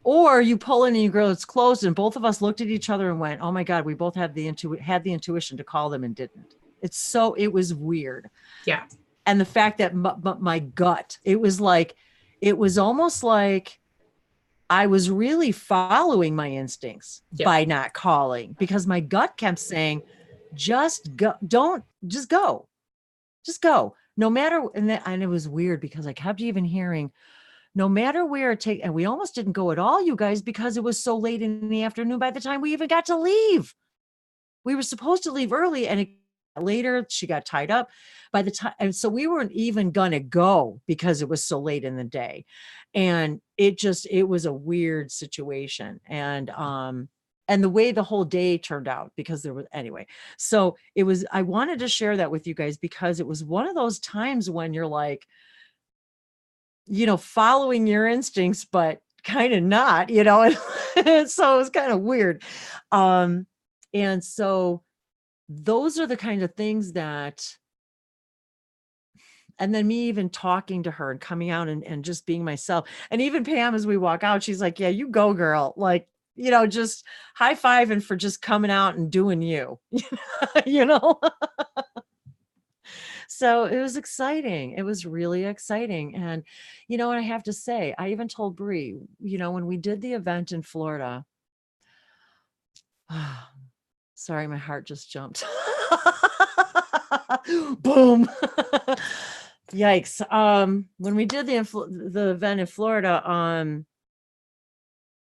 or you pull in and you go, it's closed. And both of us looked at each other and went, oh my God, we both had the intuition to call them and didn't. It was weird. Yeah. And the fact that my gut, it was almost like I was really following my instincts by not calling, because my gut kept saying, just go, just go. No matter, and it was weird because I kept even hearing, no matter where it takes, and we almost didn't go at all, you guys, because it was so late in the afternoon by the time we even got to leave. We were supposed to leave early, and later she got tied up by the time, and so we weren't even gonna go because it was so late in the day. And it was a weird situation. And the way the whole day turned out, because there was, anyway, so I wanted to share that with you guys, because it was one of those times when you're like, following your instincts, but kind of not, and so it was kind of weird. And so those are the kind of things that, and then me even talking to her and coming out and just being myself. And even Pam, as we walk out, she's like, yeah, you go, girl. Like, just high-fiving for just coming out and doing you, So it was exciting. It was really exciting. And, and I have to say, I even told Bree, when we did the event in Florida, sorry, my heart just jumped. Boom. Yikes. When we did the event in Florida,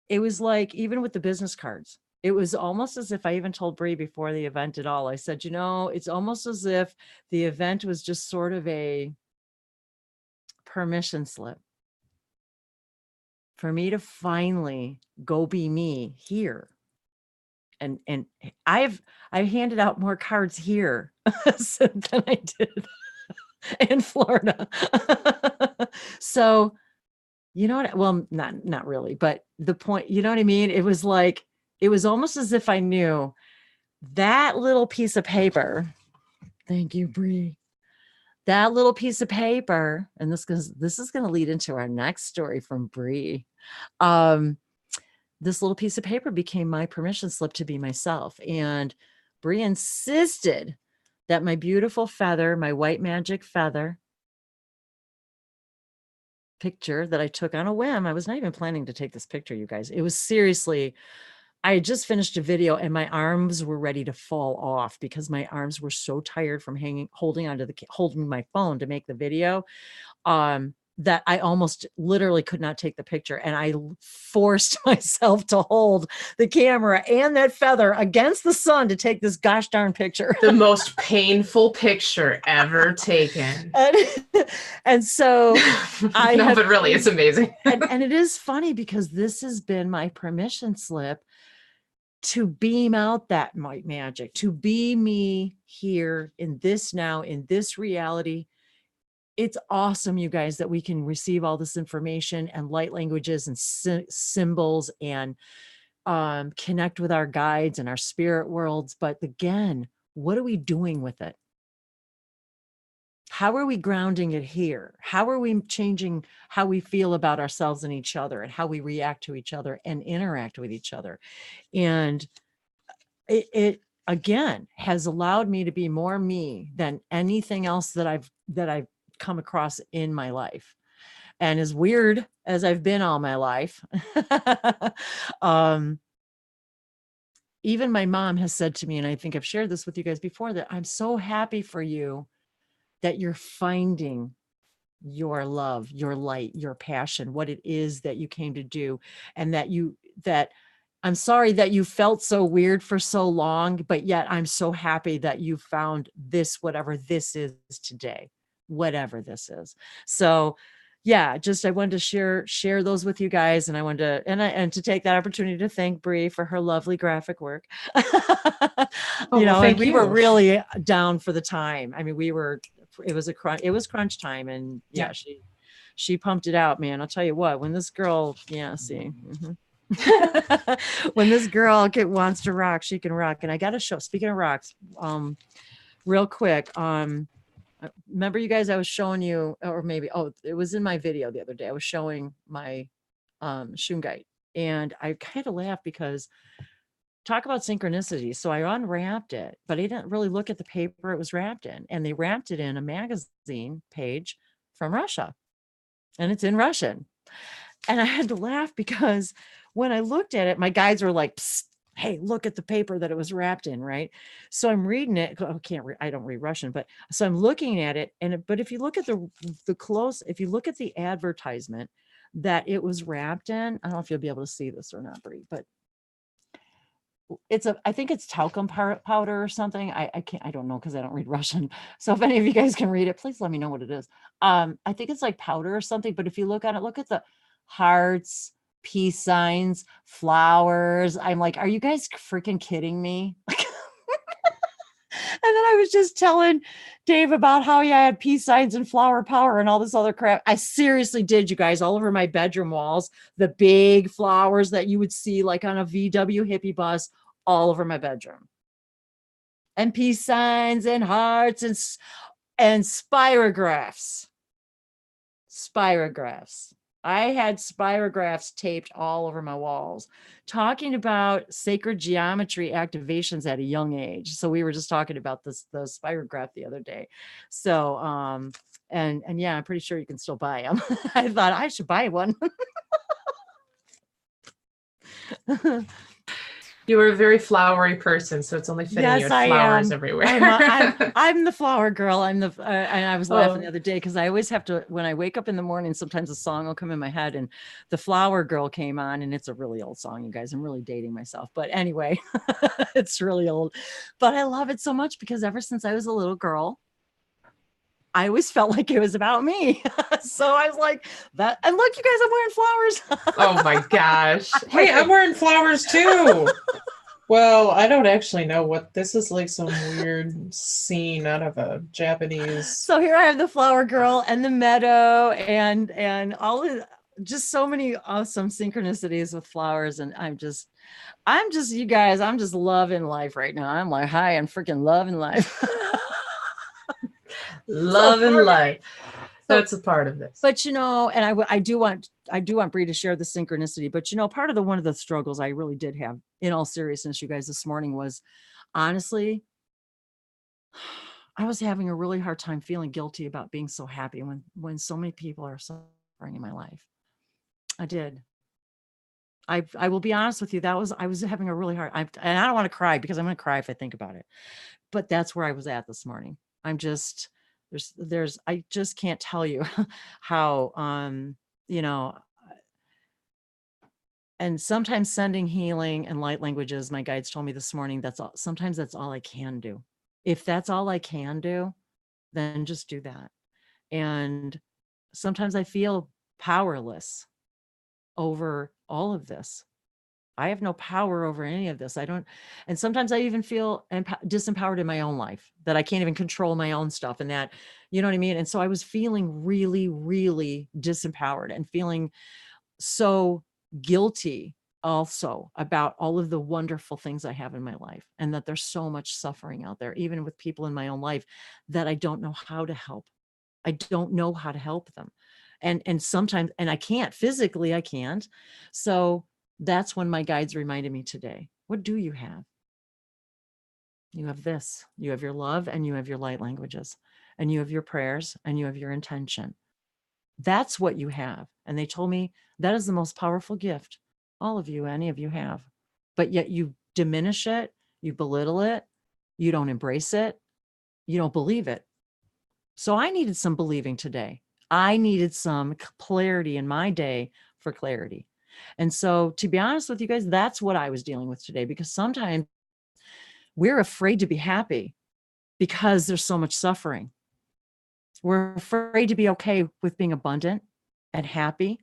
it was like, even with the business cards, it was almost as if I even told Bree before the event at all, I said, it's almost as if the event was just sort of a permission slip for me to finally go be me here. And I handed out more cards here than I did in Florida. So, what? Well, not really, but the point, you know what I mean? It was like, it was almost as if I knew that little piece of paper. Thank you, Bree. That little piece of paper, and this is going to lead into our next story from Bree. This little piece of paper became my permission slip to be myself. And Bree insisted that my beautiful feather, my white magic feather picture that I took on a whim. I was not even planning to take this picture, you guys. It was seriously, I had just finished a video and my arms were ready to fall off because my arms were so tired from holding my phone to make the video. That I almost literally could not take the picture. And I forced myself to hold the camera and that feather against the sun to take this gosh darn picture. The most painful picture ever taken. And so but really, it's amazing. and it is funny because this has been my permission slip to beam out that white magic, to be me here in this now, in this reality. It's awesome, you guys, that we can receive all this information and light languages and symbols and connect with our guides and our spirit worlds. But again, what are we doing with it? How are we grounding it here? How are we changing how we feel about ourselves and each other and how we react to each other and interact with each other? And it again has allowed me to be more me than anything else that I've come across in my life. And as weird as I've been all my life, even my mom has said to me, and I think I've shared this with you guys before, that I'm so happy for you that you're finding your love, your light, your passion, what it is that you came to do. And that I'm sorry that you felt so weird for so long, but yet I'm so happy that you found this, whatever this is today, whatever this is. So yeah, just, I wanted to share those with you guys. And I wanted to, and to take that opportunity to thank Bree for her lovely graphic work. And we were really down for the time. I mean, it was crunch time, and yeah, she pumped it out, man. I'll tell you what, when this girl, when this girl wants to rock, she can rock. And I got to show, speaking of rocks, real quick, remember you guys, I was showing you, or maybe, it was in my video the other day. I was showing my shungite, and I kind of laughed because talk about synchronicity. So I unwrapped it, but I didn't really look at the paper it was wrapped in, and they wrapped it in a magazine page from Russia, and it's in Russian. And I had to laugh because when I looked at it, my guides were like, psst, hey, look at the paper that it was wrapped in, right? So I'm reading it. I don't read Russian, but so I'm looking at it. But if you look at if you look at the advertisement that it was wrapped in, I don't know if you'll be able to see this or not, Bree, but I think it's talcum powder or something. I don't know, because I don't read Russian. So if any of you guys can read it, please let me know what it is. I think it's like powder or something, but if you look at it, look at the hearts, peace signs, flowers. I'm like, are you guys freaking kidding me? And then I was just telling Dave about how I had peace signs and flower power and all this other crap. I seriously did, you guys, all over my bedroom walls, the big flowers that you would see like on a VW hippie bus, all over my bedroom. And peace signs and hearts and spirographs. I had spirographs taped all over my walls, talking about sacred geometry activations at a young age. So we were just talking about the spirograph the other day. So, and yeah, I'm pretty sure you can still buy them. I thought I should buy one. You were a very flowery person, so it's only fitting you had flowers everywhere. I'm the flower girl. And I was laughing the other day because I always have to, when I wake up in the morning, sometimes a song will come in my head, and the Flower Girl came on, and it's a really old song, you guys. I'm really dating myself, but anyway, it's really old, but I love it so much because ever since I was a little girl, I always felt like it was about me. So I was like that. And look, you guys, I'm wearing flowers. Oh my gosh. Hey, I'm wearing flowers too. Well, I don't actually know what this is, like some weird scene out of a Japanese. So here I have the Flower Girl and the meadow and all of, just so many awesome synchronicities with flowers. And I'm just, you guys, I'm just loving life right now. I'm like, hi, I'm freaking loving life. Loving life. That's a part of this. But and I do want Bree to share the synchronicity. But part of one of the struggles I really did have, in all seriousness, you guys, this morning was honestly, I was having a really hard time feeling guilty about being so happy when so many people are suffering in my life. I did. I will be honest with you. I was having a really hard, and I don't want to cry because I'm going to cry if I think about it, but that's where I was at this morning. I'm just, I just can't tell you how, you know, and sometimes sending healing and light languages, my guides told me this morning, sometimes that's all I can do. If that's all I can do, then just do that. And sometimes I feel powerless over all of this. I have no power over any of this. I don't, and sometimes I even feel disempowered in my own life, that I can't even control my own stuff, and that, you know what I mean? And so I was feeling really, really disempowered and feeling so guilty also about all of the wonderful things I have in my life, and that there's so much suffering out there, even with people in my own life that I don't know how to help. I don't know how to help them. And sometimes, and I can't physically, I can't. So that's when my guides reminded me today, what do you have? You have this, you have your love, and you have your light languages, and you have your prayers, and you have your intention. That's what you have. And they told me that is the most powerful gift all of you, any of you have. But yet you diminish it, you belittle it, you don't embrace it, you don't believe it. So I needed some believing today. I needed some clarity in my day for clarity. And so, to be honest with you guys, that's what I was dealing with today, because sometimes we're afraid to be happy because there's so much suffering. We're afraid to be okay with being abundant and happy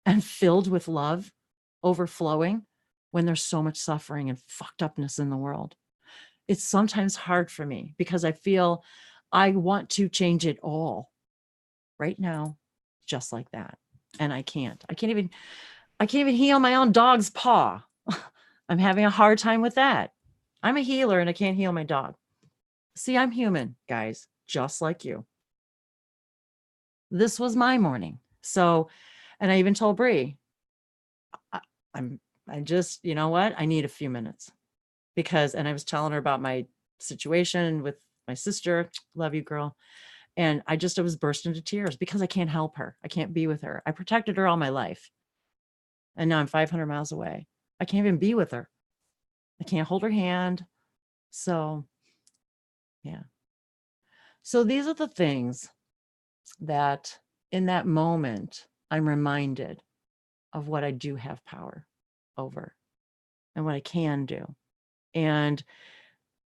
and filled with love, overflowing, when there's so much suffering and fucked upness in the world. It's sometimes hard for me because I feel I want to change it all right now, just like that. And I can't. I can't even heal my own dog's paw. I'm having a hard time with that. I'm a healer and I can't heal my dog. See, I'm human, guys, just like you. This was my morning. So, and I even told Bree, I just, you know what? I need a few minutes because, and I was telling her about my situation with my sister. Love you, girl. And I was burst into tears because I can't help her. I can't be with her. I protected her all my life. And now I'm 500 miles away. I can't even be with her. I can't hold her hand. So, yeah. So these are the things that in that moment, I'm reminded of what I do have power over and what I can do. And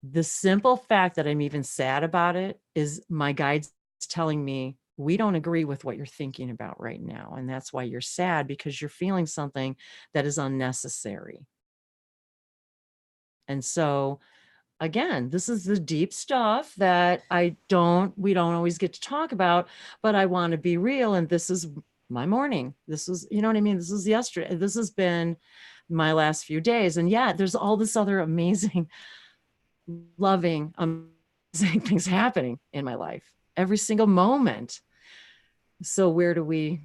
the simple fact that I'm even sad about it is my guides telling me, we don't agree with what you're thinking about right now. And that's why you're sad, because you're feeling something that is unnecessary. And so, again, this is the deep stuff that we don't always get to talk about, but I want to be real. And this is my morning. This is, you know what I mean? This is yesterday. This has been my last few days. And yeah, there's all this other amazing, loving, amazing things happening in my life every single moment. So where do we,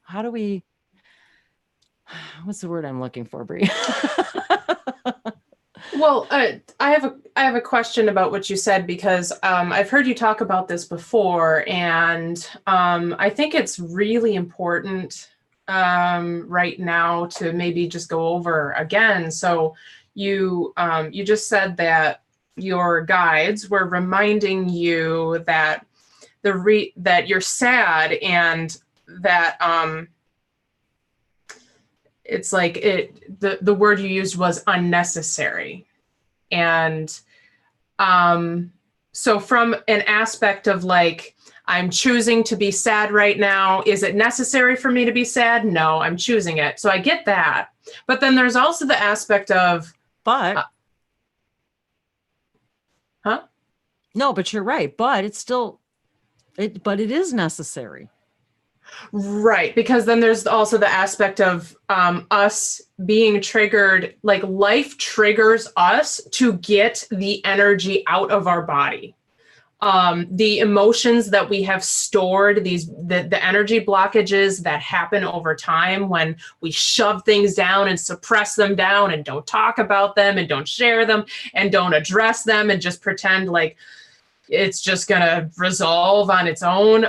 how do we, what's the word I'm looking for, Bree? Well, I have a question about what you said, because I've heard you talk about this before, and I think it's really important right now to maybe just go over again. So you just said that your guides were reminding you that that you're sad, and that it's like the word you used was unnecessary. And so from an aspect of like, I'm choosing to be sad right now. Is it necessary for me to be sad? No, I'm choosing it. So I get that. But then there's also the aspect of, but no, but you're right. But it's still, but it is necessary. Right, because then there's also the aspect of us being triggered, like life triggers us to get the energy out of our body. the emotions that we have stored, the energy blockages that happen over time when we shove things down and suppress them down and don't talk about them and don't share them and don't address them and just pretend like it's just going to resolve on its own.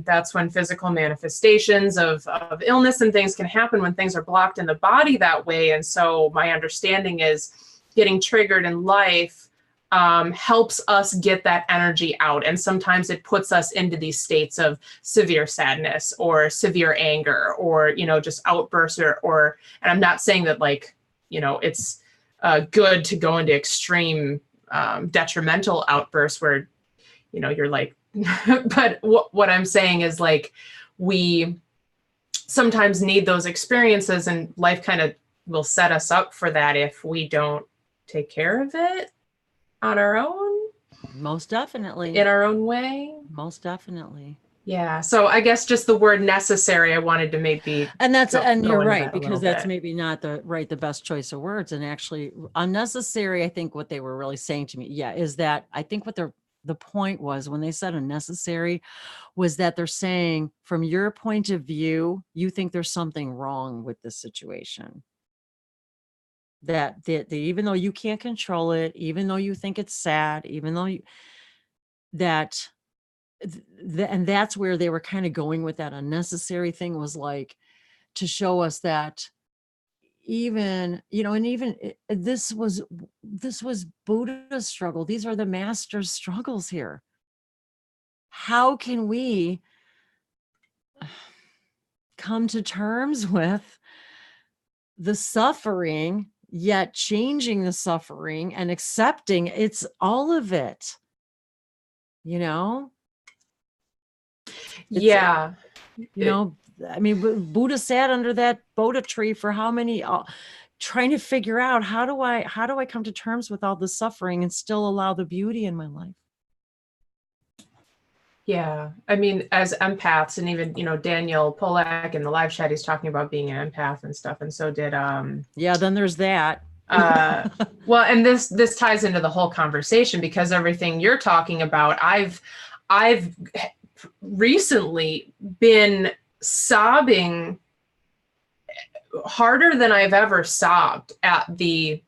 That's when physical manifestations of illness and things can happen, when things are blocked in the body that way. And so my understanding is getting triggered in life helps us get that energy out. And sometimes it puts us into these states of severe sadness or severe anger or, you know, just outbursts and I'm not saying that, like, you know, it's good to go into extreme detrimental outbursts where, you know, you're like, but what I'm saying is, like, we sometimes need those experiences, and life kind of will set us up for that if we don't take care of it on our own. Most definitely. In our own way. Most definitely. Yeah. So I guess just the word necessary, I wanted to maybe. And that's, and you're right, that because that's maybe not the best choice of words. And actually unnecessary, I think what they were really saying to me, is that I think what the point was when they said unnecessary was that they're saying, from your point of view, you think there's something wrong with this situation. That even though you can't control it, even though you think it's sad, even though and that's where they were kind of going with that unnecessary thing, was like to show us that even, you know, and even this was Buddha's struggle. These are the master's struggles here. How can we come to terms with the suffering, yet changing the suffering and accepting it's all of it, you know? Yeah. You know, I mean, Buddha sat under that Bodhi tree for how many, trying to figure out how do I come to terms with all the suffering and still allow the beauty in my life? Yeah. I mean, as empaths, and even, you know, Daniel Polak in the live chat, he's talking about being an empath and stuff. And so did, yeah, then there's that. Well, and this ties into the whole conversation, because everything you're talking about, I've recently been sobbing harder than I've ever sobbed at the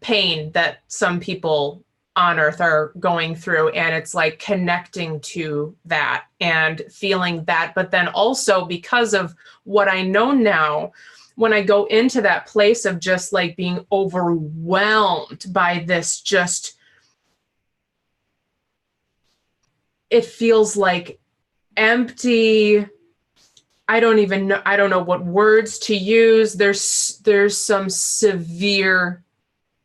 pain that some people on earth are going through. And it's like connecting to that and feeling that. But then also, because of what I know now, when I go into that place of just like being overwhelmed by this, just, it feels like empty. I don't know what words to use. There's some severe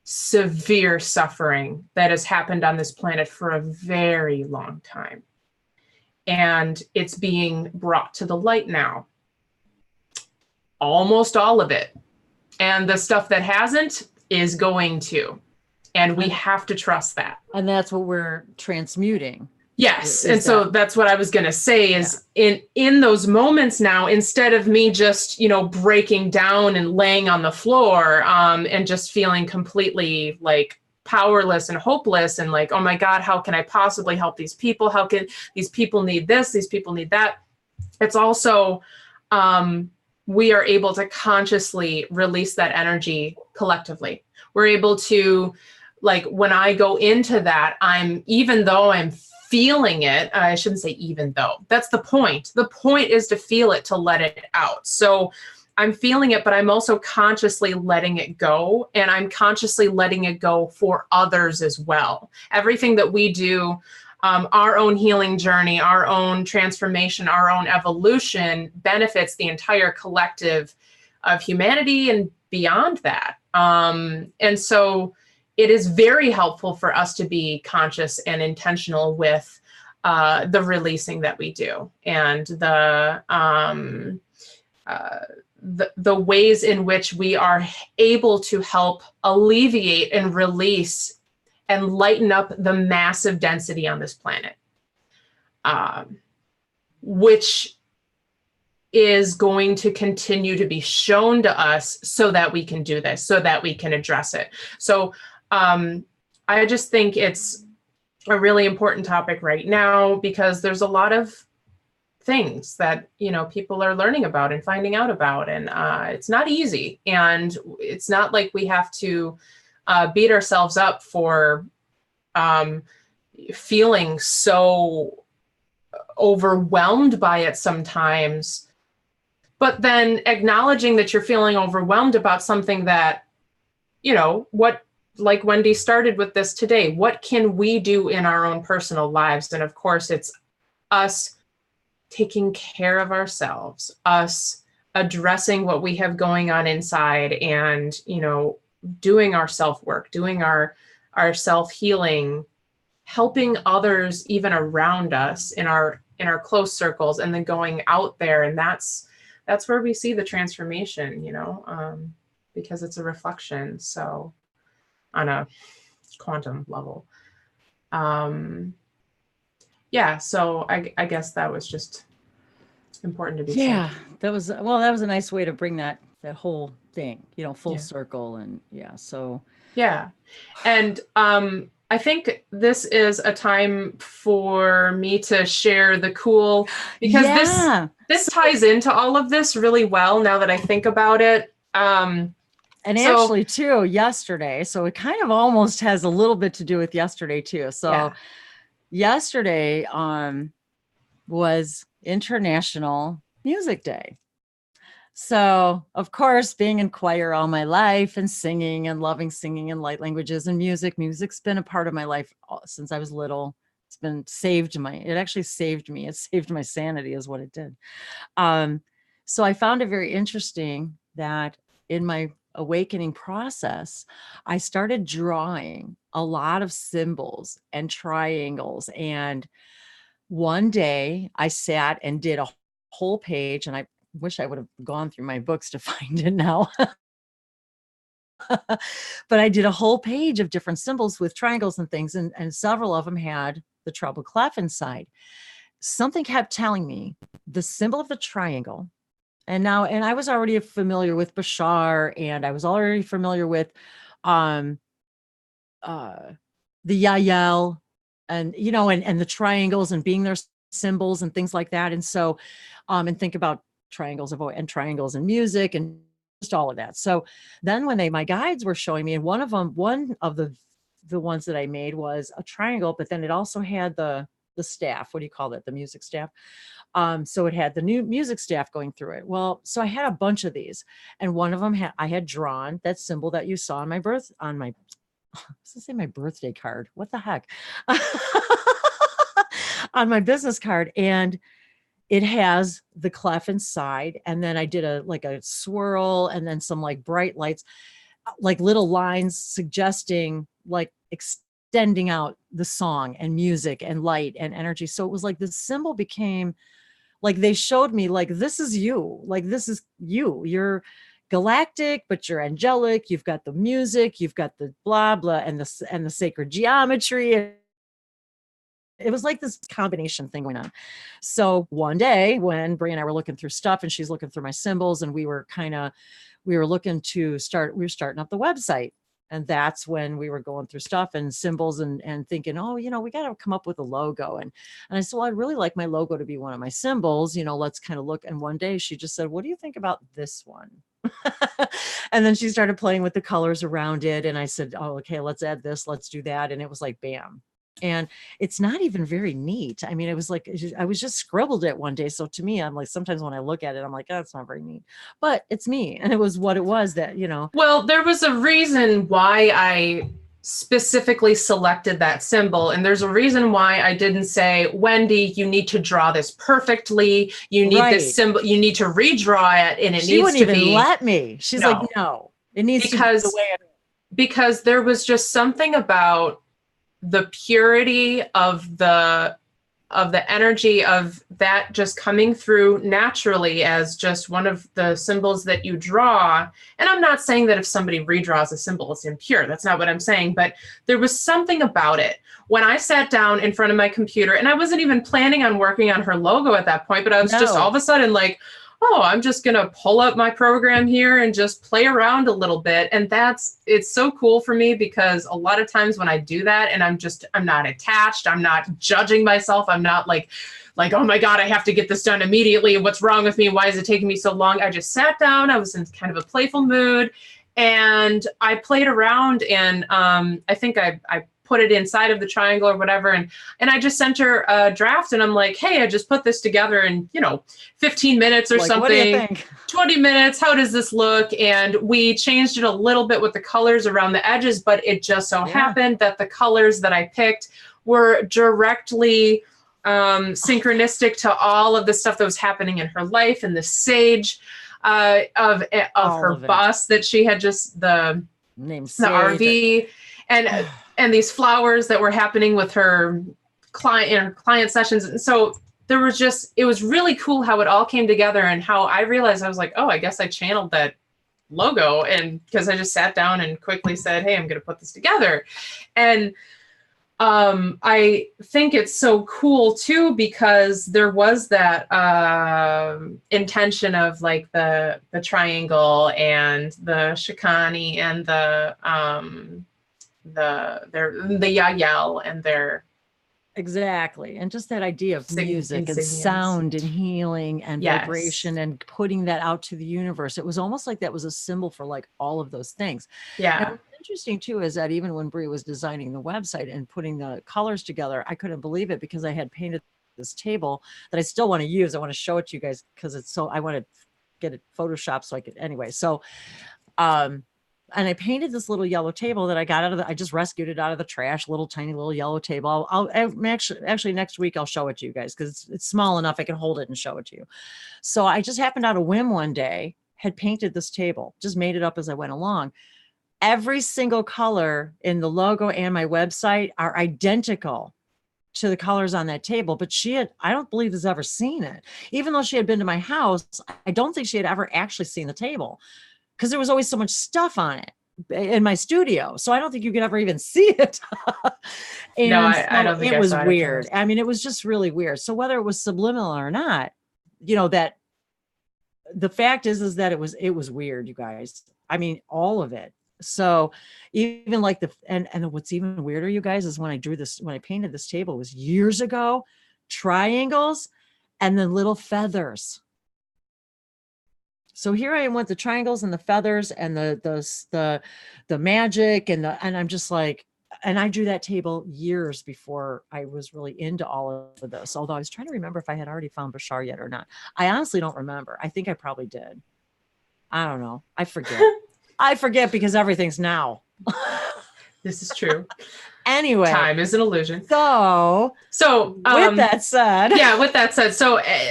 suffering that has happened on this planet for a very long time. And it's being brought to the light now. Almost all of it. And the stuff that hasn't is going to. And we have to trust that. And that's what we're transmuting. Yes. And so that's what I was going to say is, in those moments now, instead of me just, you know, breaking down and laying on the floor and just feeling completely like powerless and hopeless and like, oh my God, how can I possibly help these people? How can these people need this? These people need that. It's also, we are able to consciously release that energy collectively. We're able to, like, when I go into that, even though I'm feeling it, I shouldn't say even though, that's the point. The point is to feel it, to let it out. So I'm feeling it, but I'm also consciously letting it go, and I'm consciously letting it go for others as well. Everything that we do, our own healing journey, our own transformation, our own evolution benefits the entire collective of humanity and beyond that. And so it is very helpful for us to be conscious and intentional with the releasing that we do, and the ways in which we are able to help alleviate and release and lighten up the massive density on this planet, which is going to continue to be shown to us so that we can do this, so that we can address it. So I just think it's a really important topic right now, because there's a lot of things that, you know, people are learning about and finding out about, and it's not easy, and it's not like we have to beat ourselves up for feeling so overwhelmed by it sometimes, but then acknowledging that you're feeling overwhelmed about something that, you know, what, like Wendy started with this today, what can we do in our own personal lives? And of course, it's us taking care of ourselves, us addressing what we have going on inside, and, you know, doing our self-work, doing our self-healing, helping others even around us in our close circles, and then going out there. And that's where we see the transformation, you know, because it's a reflection. So on a quantum level. Yeah, so I guess that was just important to be Yeah, said. that was a nice way to bring that whole thing, you know, full circle. And yeah, so yeah. And I think this is a time for me to share the cool, because yeah. this ties into all of this really well now that I think about it. And So, actually too, yesterday, so it kind of almost has a little bit to do with yesterday too. So yesterday was International Music Day. So, of course, being in choir all my life and singing and loving singing in light languages and music's been a part of my life since I was little. It's been it actually saved me. It saved my sanity is what it did. So I found it very interesting that in my awakening process, I started drawing a lot of symbols and triangles. And one day I sat and did a whole page, and I wish I would have gone through my books to find it now. But I did a whole page of different symbols with triangles and things, and several of them had the treble clef inside. Something kept telling me the symbol of the triangle. And I was already familiar with Bashar, and I was already familiar with the Yael, and, you know, and the triangles and being their symbols and things like that. And so, and think about triangles and triangles in music and just all of that. So then when my guides were showing me, and one of the ones that I made was a triangle, but then it also had the staff. What do you call that? The music staff. So it had the new music staff going through it. Well, so I had a bunch of these, and one of them I had drawn that symbol that you saw on my I was gonna say my birthday card. What the heck? On my business card. And it has the clef inside. And then I did a swirl, and then some like bright lights, like little lines suggesting like extending out the song and music and light and energy. So it was like the symbol became like, they showed me like, this is you, like, this is you, you're galactic, but you're angelic. You've got the music, you've got the blah, blah, and the sacred geometry. It was like this combination thing going on. So one day when Bree and I were looking through stuff, and she's looking through my symbols, and we were looking to we were starting up the website. And that's when we were going through stuff and symbols and thinking, oh, you know, we got to come up with a logo. And I said, well, I'd really like my logo to be one of my symbols, you know, let's kind of look. And one day she just said, what do you think about this one? And then she started playing with the colors around it. And I said, oh, okay, let's add this, let's do that. And it was like, bam. And it's not even very neat. I mean, it was like, I was just scribbled it one day. So to me, I'm like, sometimes when I look at it, I'm like, oh, it's not very neat, but it's me. And it was what it was that, you know. Well, there was a reason why I specifically selected that symbol. And there's a reason why I didn't say, Wendy, you need to draw this perfectly. You need this symbol. You need to redraw it. And it she needs to be. She wouldn't even let me. She's like, no, it needs to be the way it is. Because there was just something about the purity of the energy of that just coming through naturally as just one of the symbols that you draw. And I'm not saying that if somebody redraws a symbol, it's impure. That's not what I'm saying. But there was something about it. When I sat down in front of my computer, and I wasn't even planning on working on her logo at that point, but I was just all of a sudden like, oh, I'm just going to pull up my program here and just play around a little bit. And it's so cool for me, because a lot of times when I do that and I'm not attached, I'm not judging myself, I'm not like, oh my God, I have to get this done immediately. What's wrong with me? Why is it taking me so long? I just sat down. I was in kind of a playful mood and I played around, and I think I put it inside of the triangle or whatever. And I just sent her a draft, and I'm like, hey, I just put this together in, 15 minutes or something. What do you think? 20 minutes. How does this look? And we changed it a little bit with the colors around the edges, but it just so happened that the colors that I picked were directly synchronistic to all of the stuff that was happening in her life, and the sage of her bus that she had, just the RV, and these flowers that were happening with her client sessions. And so it was really cool how it all came together, and how I realized, I was like, oh, I guess I channeled that logo, and because I just sat down and quickly said, hey, I'm going to put this together. And I think it's so cool too, because there was that intention of like the triangle and the shikani and the Yael and their exactly, and just that idea of music and sound and healing and vibration and putting that out to the universe. It was almost like that was a symbol for like all of those things. Yeah. And what's interesting too is that even when Bree was designing the website and putting the colors together, I couldn't believe it, because I had painted this table that I still want to use. I want to show it to you guys because I want to get it photoshopped so I could anyway. So and I painted this little yellow table that I got I just rescued it out of the trash, tiny little yellow table. I'll actually next week, I'll show it to you guys, because it's small enough I can hold it and show it to you. So I just happened out of whim one day, had painted this table, just made it up as I went along. Every single color in the logo and my website are identical to the colors on that table, but I don't believe has ever seen it. Even though she had been to my house, I don't think she had ever actually seen the table, because there was always so much stuff on it in my studio. So I don't think you could ever even see it. And no, I don't think it was weird. I mean, it was just really weird. So whether it was subliminal or not, that the fact is that it was weird, you guys. I mean, all of it. So even like and what's even weirder, you guys, is when I painted this table, it was years ago, triangles and then little feathers. So here I am with the triangles and the feathers and the magic and I'm just like, and I drew that table years before I was really into all of this. Although I was trying to remember if I had already found Bashar yet or not. I honestly don't remember. I think I probably did. I don't know. I forget. I forget because everything's now. This is true. Anyway, time is an illusion. So with that said,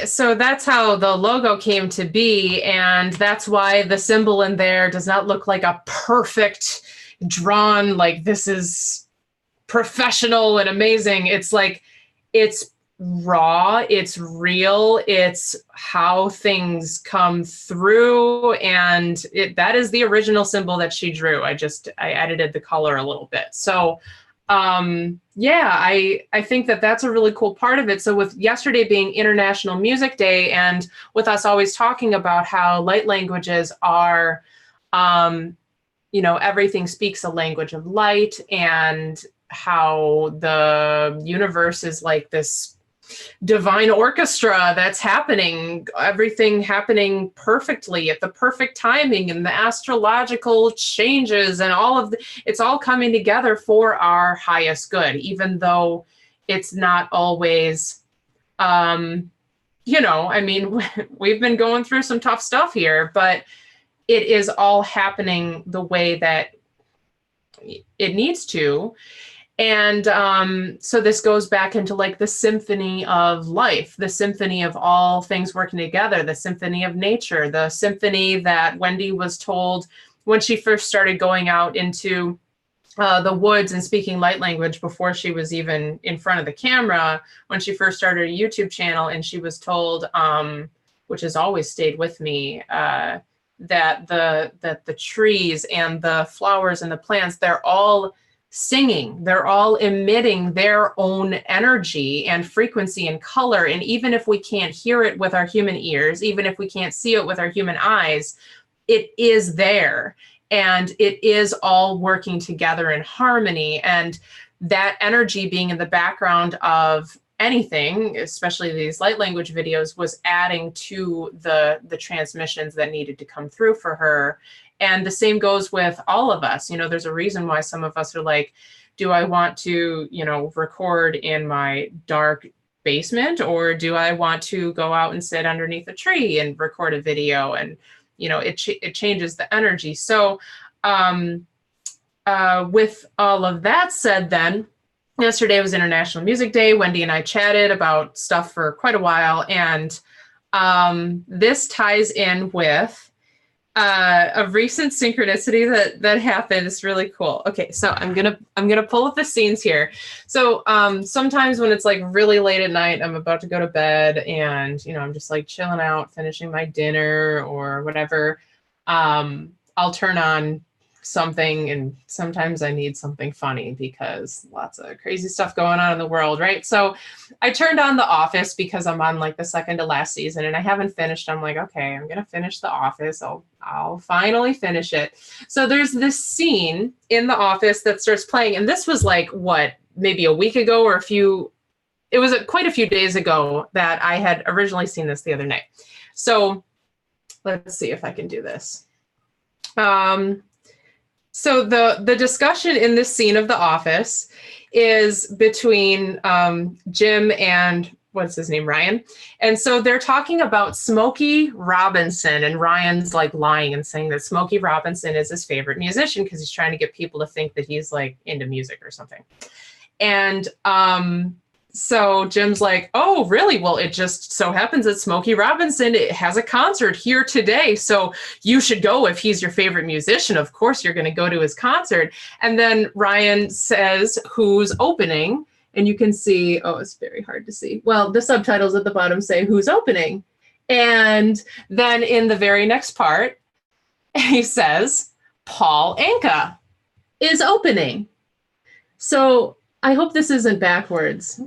so that's how the logo came to be, and that's why the symbol in there does not look like a perfect drawn, like this is professional and amazing. It's like, it's raw, it's real, it's how things come through, and that is the original symbol that she drew. I edited the color a little bit. So I think that's a really cool part of it. So with yesterday being International Music Day, and with us always talking about how light languages are, everything speaks a language of light, and how the universe is like this divine orchestra that's happening, everything happening perfectly at the perfect timing, and the astrological changes and it's all coming together for our highest good, even though it's not always, we've been going through some tough stuff here, but it is all happening the way that it needs to. And so this goes back into like the symphony of life, the symphony of all things working together, the symphony of nature, the symphony that Wendy was told when she first started going out into the woods and speaking light language, before she was even in front of the camera, when she first started a YouTube channel, and she was told, which has always stayed with me, that the trees and the flowers and the plants, they're all singing. They're all emitting their own energy and frequency and color. And even if we can't hear it with our human ears, even if we can't see it with our human eyes, it is there. And it is all working together in harmony. And that energy being in the background of anything, especially these light language videos, was adding to the transmissions that needed to come through for her. And the same goes with all of us. You know, there's a reason why some of us are like, do I want to, you know, record in my dark basement, or do I want to go out and sit underneath a tree and record a video? And, you know, it changes the energy. So with all of that said, then yesterday was International Music Day. Wendy and I chatted about stuff for quite a while. And this ties in with a recent synchronicity that happened. It's really cool. Okay, so I'm gonna pull up the scenes here. So sometimes when it's like really late at night, I'm about to go to bed, and you know, I'm just like chilling out, finishing my dinner or whatever. I'll turn on something, and sometimes I need something funny because lots of crazy stuff going on in the world, right? So I turned on The Office because I'm on like the second to last season and I haven't finished. I'm like, okay, I'm gonna finish The Office. I'll finally finish it. So there's this scene in The Office that starts playing, and this was like what, maybe a week ago or it was quite a few days ago that I had originally seen this the other night. So let's see if I can do this. So the discussion in this scene of The Office is between Jim and what's his name, Ryan. And so they're talking about Smokey Robinson, and Ryan's like lying and saying that Smokey Robinson is his favorite musician because he's trying to get people to think that he's like into music or something. And so Jim's like, oh, really? Well, it just so happens that Smokey Robinson has a concert here today. So you should go if he's your favorite musician. Of course, you're going to go to his concert. And then Ryan says, who's opening? And you can see, oh, it's very hard to see. Well, the subtitles at the bottom say who's opening. And then in the very next part, he says, Paul Anka is opening. So I hope this isn't backwards.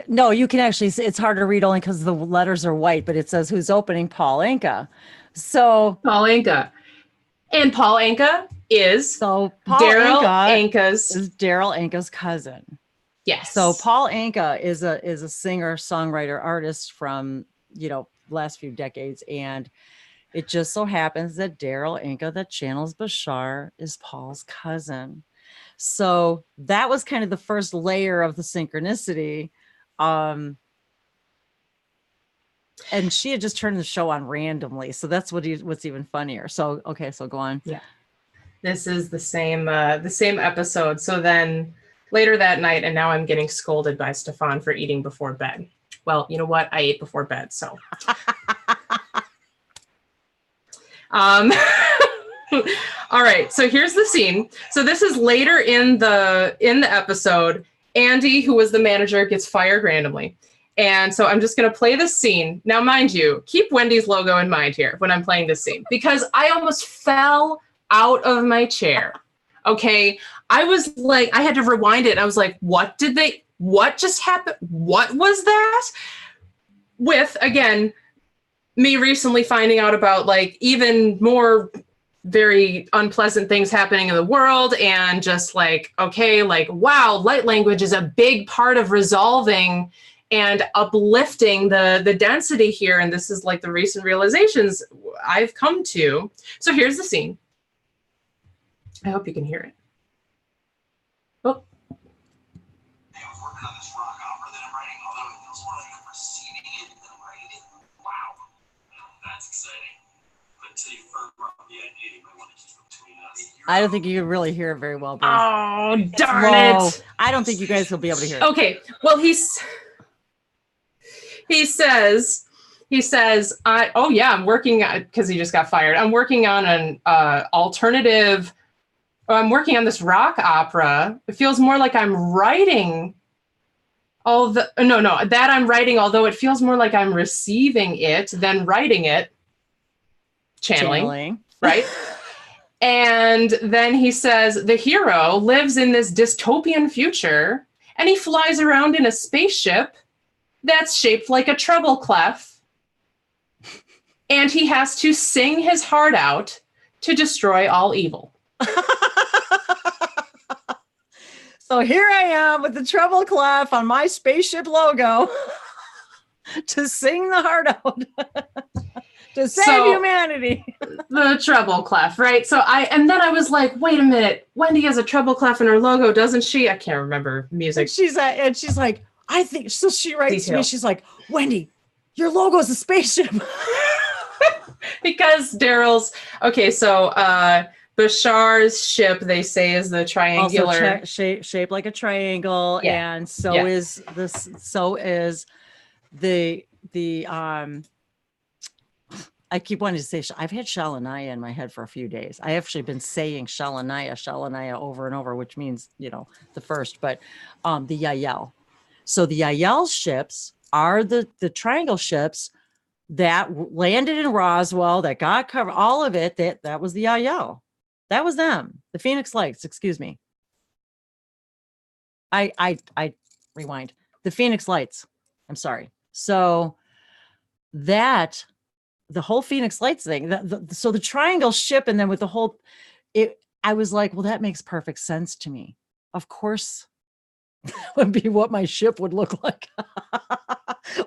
No, you can actually see. It's hard to read only because the letters are white, but it says who's opening, Paul Anka. So Paul Anka. And Paul Anka is Daryl Anka's is Daryl Anka's cousin. Yes. So Paul Anka is a singer, songwriter, artist from, you know, last few decades. And it just so happens that Daryl Anka that channels Bashar is Paul's cousin. So that was kind of the first layer of the synchronicity. And she had just turned the show on randomly. So that's what's even funnier. So, okay, so go on. Yeah. This is the same episode. So then later that night, and now I'm getting scolded by Stefan for eating before bed. Well, you know what? I ate before bed, so. All right, so here's the scene. So this is later in the episode. Andy, who was the manager, gets fired randomly. And so I'm just going to play this scene. Now, mind you, keep Wendy's logo in mind here when I'm playing this scene, because I almost fell out of my chair. Okay, I was like, I had to rewind it. I was like, what just happened? What was that? With, again, me recently finding out about like even more very unpleasant things happening in the world, and just like, okay, like, wow, light language is a big part of resolving and uplifting the density here. And this is like the recent realizations I've come to. So here's the scene. I hope you can hear it. Oh. Hey, I was working on this rock opera that I'm writing, although it feels more like I'm receiving it than writing it. Wow. That's exciting. But until you firm up the idea, you might want to keep it between us. I don't think you can really hear it very well, Bree. Oh, darn it. I don't think you guys will be able to hear it. Okay, well, he says, oh yeah, I'm working, because he just got fired. I'm working on an alternative, I'm working on this rock opera. It feels more like I'm writing that I'm writing, although it feels more like I'm receiving it than writing it. Channeling. Right? And then he says the hero lives in this dystopian future, and he flies around in a spaceship that's shaped like a treble clef. And he has to sing his heart out to destroy all evil. So here I am with the treble clef on my spaceship logo to sing the heart out to save humanity. The treble clef, right? And then I was like, wait a minute, Wendy has a treble clef in her logo, doesn't she? I can't remember music. And she's like, I think so. She writes to me, she's like, Wendy, your logo is a spaceship. Because Daryl's Bashar's ship, they say, is the triangular shaped like a triangle, and is this. So is the I keep wanting to say, I've had Shalanaya in my head for a few days. I actually been saying Shalanaya over and over, which means, the first, but the Yael. So the Yael ships are the triangle ships that landed in Roswell, that got covered, all of it, that was the Yael. That was them. The Phoenix Lights, excuse me. I rewind. The Phoenix Lights. I'm sorry. So that the whole Phoenix Lights thing, so the triangle ship, and then with the whole, I was like, well, that makes perfect sense to me. Of course, that would be what my ship would look like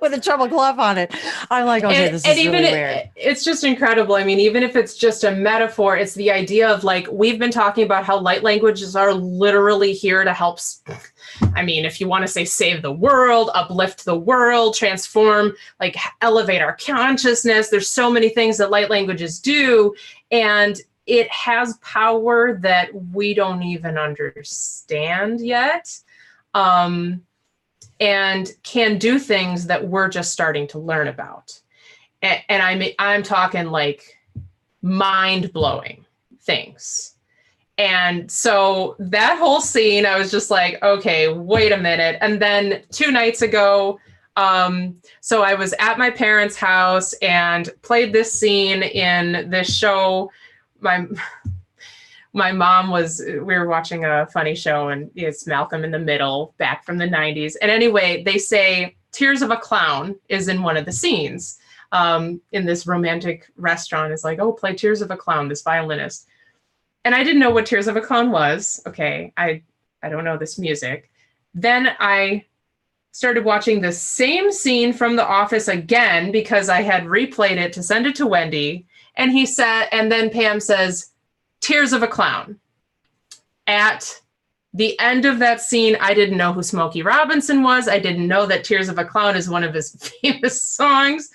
with a treble clef on it. I'm like, okay, this is really weird. It's just incredible. I mean, even if it's just a metaphor, it's the idea of, like, we've been talking about how light languages are literally here to help. I mean, if you want to say save the world, uplift the world, transform, like elevate our consciousness, there's so many things that light languages do. And it has power that we don't even understand yet. And can do things that we're just starting to learn about. And I'm talking like mind-blowing things. And so that whole scene, I was just like, okay, wait a minute. And then 2 nights ago, so I was at my parents' house and played this scene in this show. My mom we were watching a funny show, and it's Malcolm in the Middle, back from the 90s. And anyway, they say Tears of a Clown is in one of the scenes in this romantic restaurant. It's like, oh, play Tears of a Clown, this violinist. And I didn't know what Tears of a Clown was. Okay, I don't know this music. Then I started watching the same scene from The Office again because I had replayed it to send it to Wendy. And then Pam says, Tears of a Clown. At the end of that scene, I didn't know who Smokey Robinson was. I didn't know that Tears of a Clown is one of his famous songs.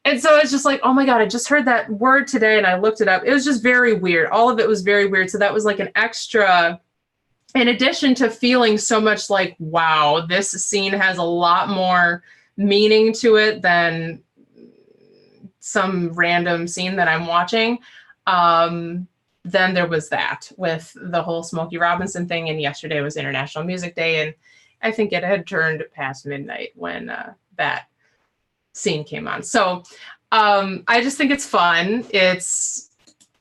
And so I was just like, oh my God, I just heard that word today, and I looked it up. It was just very weird. All of it was very weird. So that was like an extra, in addition to feeling so much like, wow, this scene has a lot more meaning to it than some random scene that I'm watching. Then there was that with the whole Smokey Robinson thing. And yesterday was International Music Day. And I think it had turned past midnight when that scene came on. So I just think it's fun. It's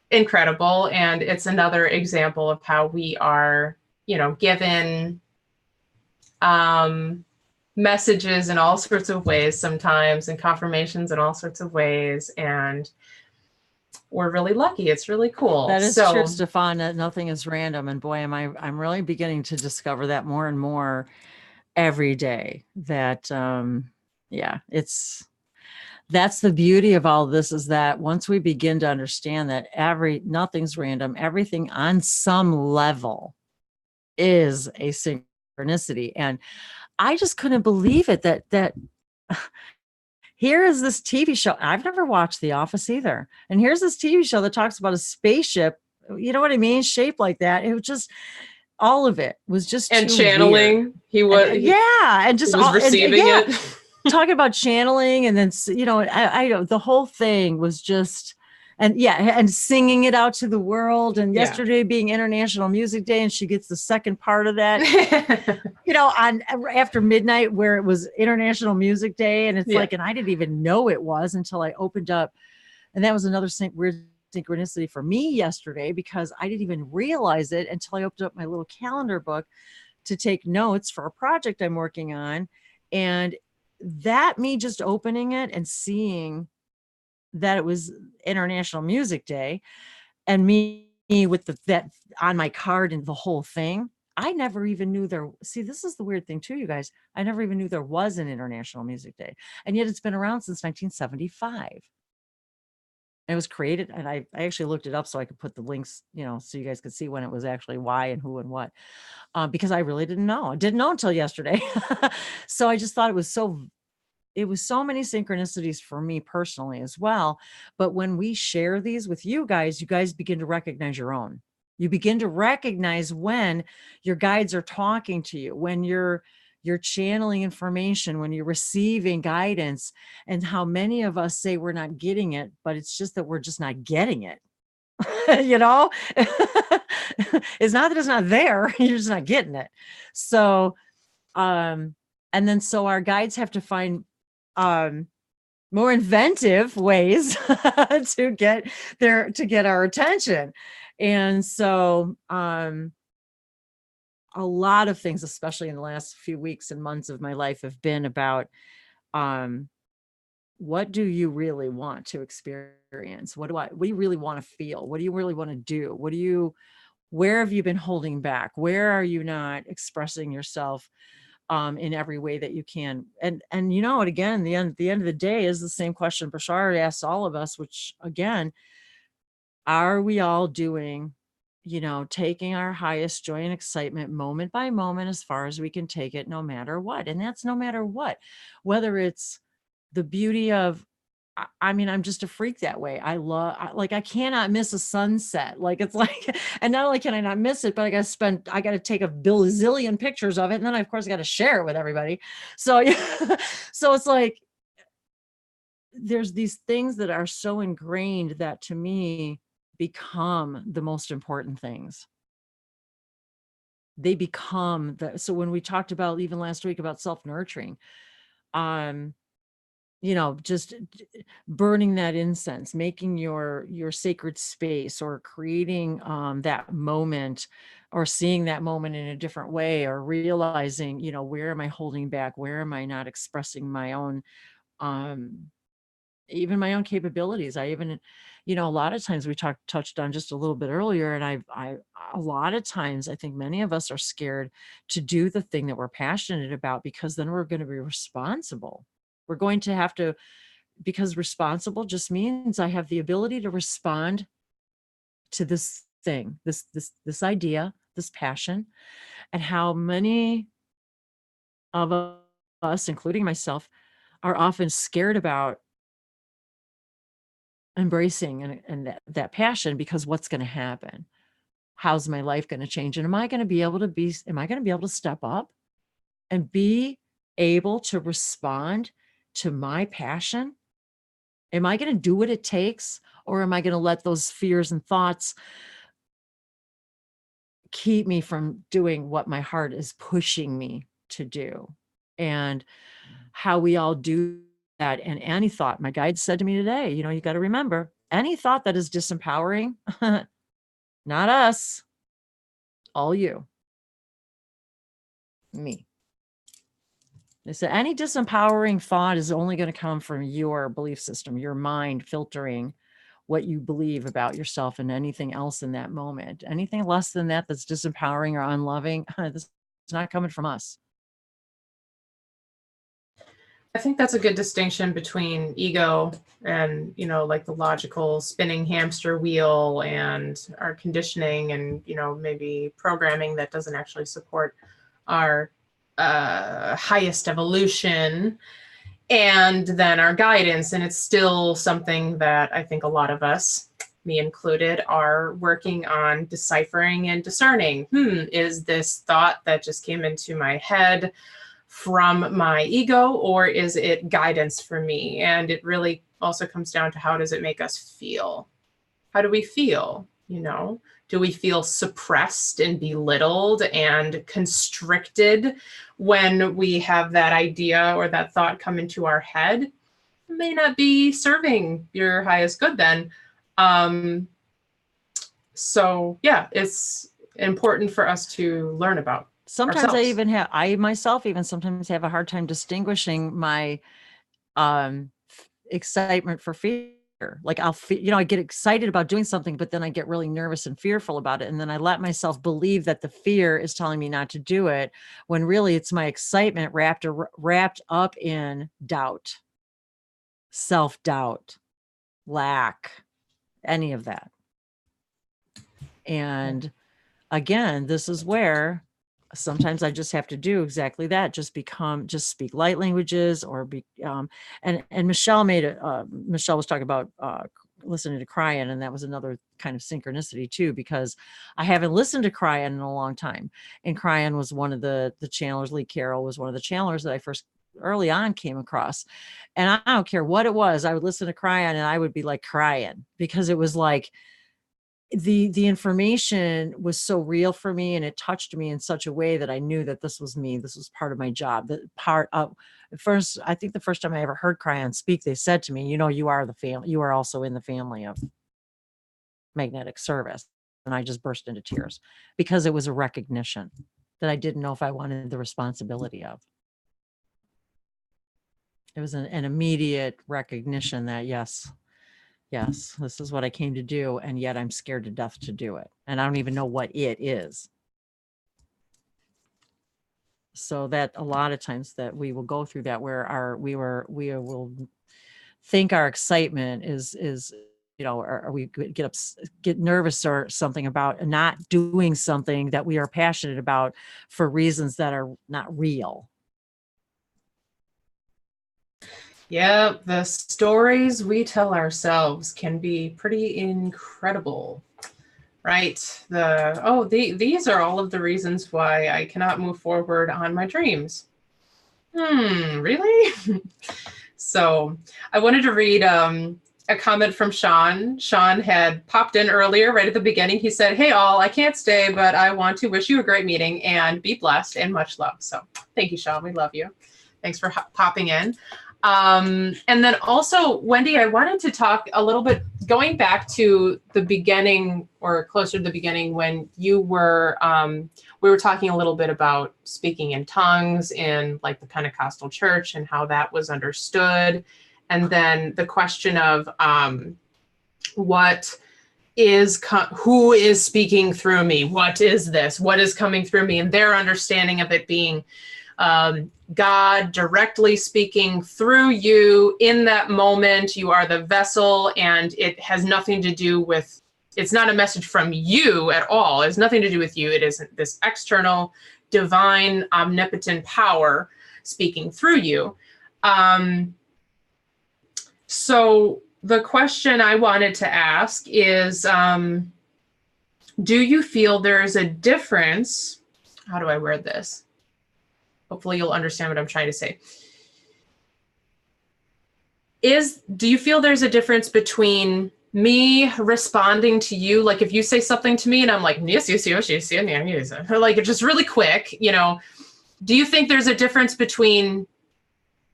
incredible. And it's another example of how we are, given messages in all sorts of ways sometimes, and confirmations in all sorts of ways. And we're really lucky. It's really cool. That is true, Stefan, that nothing is random. And boy, I'm really beginning to discover that more and more every day. That, that's the beauty of all this, is that once we begin to understand that nothing's random, everything on some level is a synchronicity. And I just couldn't believe it that here is this TV show. I've never watched The Office either. And here's this TV show that talks about a spaceship, you know what I mean? Shaped like that. It was just, all of it was just and channeling. Weird. He was, and just he was receiving it. Talking about channeling, and then, I the whole thing was just, and singing it out to the world. And yesterday being International Music Day, and she gets the second part of that, on after midnight, where it was International Music Day. And it's like, and I didn't even know it was until I opened up. And that was another weird synchronicity for me yesterday because I didn't even realize it until I opened up my little calendar book to take notes for a project I'm working on. And that me just opening it and seeing that it was International Music Day and me with that on my card and the whole thing. I never even knew see, this is the weird thing too, you guys. I never even knew there was an International Music Day. And yet it's been around since 1975. It was created, and I actually looked it up so I could put the links, so you guys could see when it was actually, why and who and what, because I really didn't know. I didn't know until yesterday. So I just thought it was so many synchronicities for me personally as well. But when we share these with you guys begin to recognize your own. You begin to recognize when your guides are talking to you, when you're channeling information, when you're receiving guidance, and how many of us say we're not getting it, but it's just that we're just not getting it. It's not that it's not there, you're just not getting it. So, and then so our guides have to find more inventive ways to get our attention. And so, a lot of things, especially in the last few weeks and months of my life, have been about, what do you really want to experience? What do you really want to feel? What do you really want to do? Where have you been holding back? Where are you not expressing yourself in every way that you can? And you know what, again, the end of the day is the same question Bashar asks all of us, which again, are we all doing, taking our highest joy and excitement moment by moment as far as we can take it, no matter what? And that's no matter what, whether it's the beauty of, I mean, I'm just a freak that way. I cannot miss a sunset. It's like, and not only can I not miss it, but I got to take a bazillion pictures of it. And then of course I got to share it with everybody. So, yeah. So it's like, there's these things that are so ingrained that to me become the most important things. They become so when we talked about, even last week, about self-nurturing, just burning that incense, making your sacred space, or creating that moment, or seeing that moment in a different way, or realizing, where am I holding back? Where am I not expressing my own, even my own capabilities? I even, a lot of times we touched on just a little bit earlier, and I a lot of times I think many of us are scared to do the thing that we're passionate about, because then we're going to be responsible. We're going to have to, because responsible just means I have the ability to respond to this thing, this idea, this passion. And how many of us, including myself, are often scared about embracing that passion, because what's going to happen? How's my life going to change? And am I going to be able to step up and be able to respond to my passion? Am I going to do what it takes? Or am I going to let those fears and thoughts keep me from doing what my heart is pushing me to do? And how we all do that. And any thought, my guide said to me today, you got to remember, any thought that is disempowering, not us, all you, me. They said any disempowering thought is only going to come from your belief system, your mind filtering what you believe about yourself and anything else in that moment. Anything less than that that's disempowering or unloving, this is not coming from us. I think that's a good distinction between ego and, like the logical spinning hamster wheel, and our conditioning, and, maybe programming that doesn't actually support our highest evolution, and then our guidance. And it's still something that I think a lot of us, me included, are working on deciphering and discerning. Is this thought that just came into my head from my ego, or is it guidance for me? And it really also comes down to, how does it make us feel? How do we feel? Do we feel suppressed and belittled and constricted when we have that idea or that thought come into our head? It may not be serving your highest good then. So yeah, it's important for us to learn about Sometimes ourselves. I myself even sometimes have a hard time distinguishing my excitement for fear. Like I get excited about doing something, but then I get really nervous and fearful about it. And then I let myself believe that the fear is telling me not to do it, when really it's my excitement wrapped up in doubt, self-doubt, lack, any of that. And again, this is where sometimes I just have to do exactly that. Just speak light languages, or and Michelle Michelle was talking about listening to Cryan, and that was another kind of synchronicity too, because I haven't listened to Cryan in a long time. And Cryan was one of the channelers. Lee Carroll was one of the channelers that I first early on came across. And I don't care what it was, I would listen to Cryan and I would be like crying, because it was like, the information was so real for me, and it touched me in such a way that I knew that this was me. This was part of my job. That part of first, I think the first time I ever heard Cryan speak, they said to me, you are the family, you are also in the family of magnetic service. And I just burst into tears, because it was a recognition that I didn't know if I wanted the responsibility of. It was an immediate recognition that yes, this is what I came to do, and yet I'm scared to death to do it. And I don't even know what it is. So that a lot of times that we will go through that, where we will think our excitement is or we get nervous or something about not doing something that we are passionate about for reasons that are not real. Yeah, the stories we tell ourselves can be pretty incredible, right? These are all of the reasons why I cannot move forward on my dreams. Really? So I wanted to read a comment from Sean. Sean had popped in earlier, right at the beginning. He said, "Hey all, I can't stay, but I want to wish you a great meeting and be blessed and much love." So thank you, Sean. We love you. Thanks for popping in. And then also, Wendy, I wanted to talk a little bit, going back to the beginning, or closer to the beginning, when you were, we were talking a little bit about speaking in tongues in like the Pentecostal church and how that was understood. And then the question of who is speaking through me? What is this? What is coming through me? And their understanding of it being God directly speaking through you in that moment. You are the vessel, and it has nothing to do with, it's not a message from you at all. It has nothing to do with you. It is this external, divine, omnipotent power speaking through you. So the question I wanted to ask is, do you feel there is a difference? How do I word this? Hopefully you'll understand what I'm trying to say. Do you feel there's a difference between me responding to you? Like if you say something to me and I'm like, yes, like just really quick, do you think there's a difference between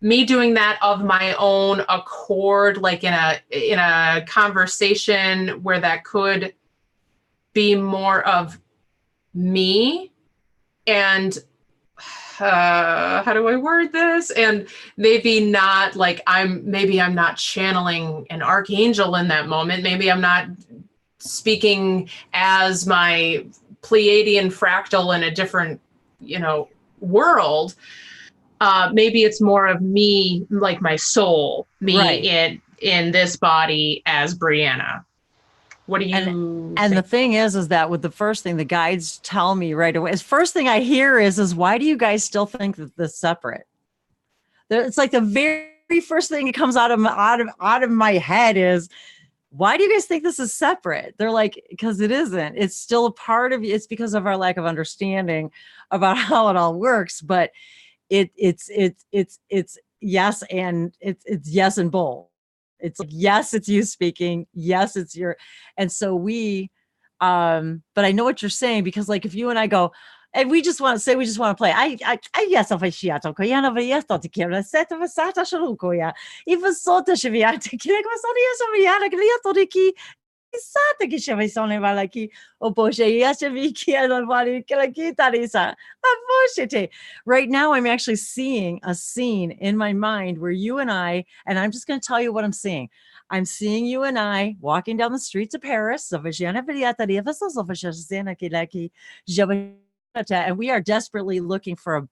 me doing that of my own accord, like in a conversation where that could be more of me, and how do I word this? And maybe not like maybe I'm not channeling an archangel in that moment. Maybe I'm not speaking as my Pleiadian fractal in a different, world. Maybe it's more of me, like my soul, me right in this body as Brianna. What do you think? And the thing is that with the first thing the guides tell me right away, is first thing I hear is why do you guys still think that this is separate? It's like the very first thing that comes out of my head is, why do you guys think this is separate? They're like, because it isn't. It's still a part of you. It's because of our lack of understanding about how it all works. But it's yes, and it's yes and both. It's like, yes, it's you speaking. Yes, it's your. And so but I know what you're saying, because like if you and I go, and we just want to play. I yes, of a shiato koyana vayesto to kira set of a sata sharukoya. Even so to shiviata kirek was on yes of yana gliatoriki. Sata que chama isso vala aqui o poxa ia chavi que ela vale que ela guitarista. Right now I'm actually seeing a scene in my mind where you and I'm just going to tell you what I'm seeing. I'm seeing you and I walking down the streets of Paris. And we are desperately looking for a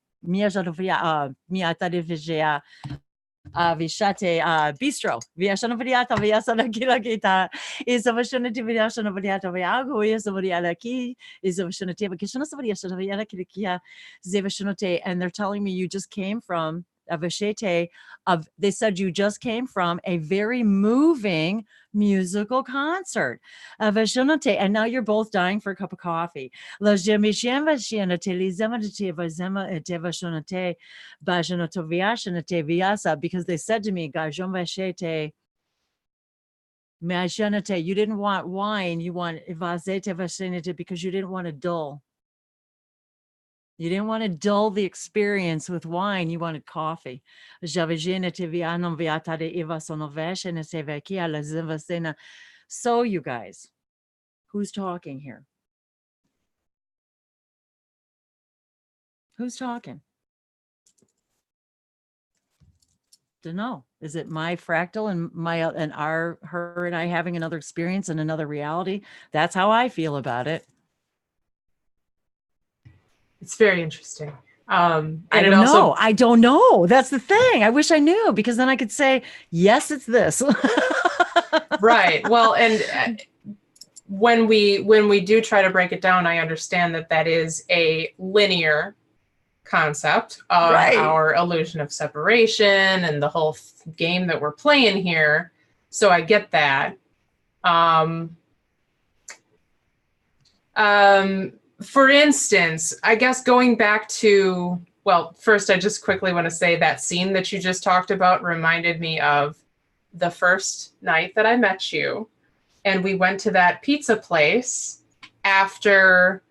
Vishate bistro. Viashana Variata, Viasana Kilakita is a Vashana Diviashana Variata Viago, is a Varialaki, is a Vashanate, Kishana Variashana Vialakikia, Zevashanote, and they're telling me you just came from a Vashete of they said you just came from a very moving musical concert of Vashanote, and now you're both dying for a cup of coffee. Because they said to me, you didn't want wine, you want because you didn't want to dull. You didn't want to dull the experience with wine. You wanted coffee. So you guys, who's talking here? Who's talking? Don't know. Is it my fractal and her and I having another experience in another reality? That's how I feel about it. It's very interesting. I don't know. That's the thing. I wish I knew, because then I could say, yes, it's this. Right. Well, and when we do try to break it down, I understand that is a linear concept of our illusion of separation and the whole game that we're playing here. So I get that. For instance, I guess going back to, well, first I just quickly want to say that scene that you just talked about reminded me of the first night that I met you, and we went to that pizza place after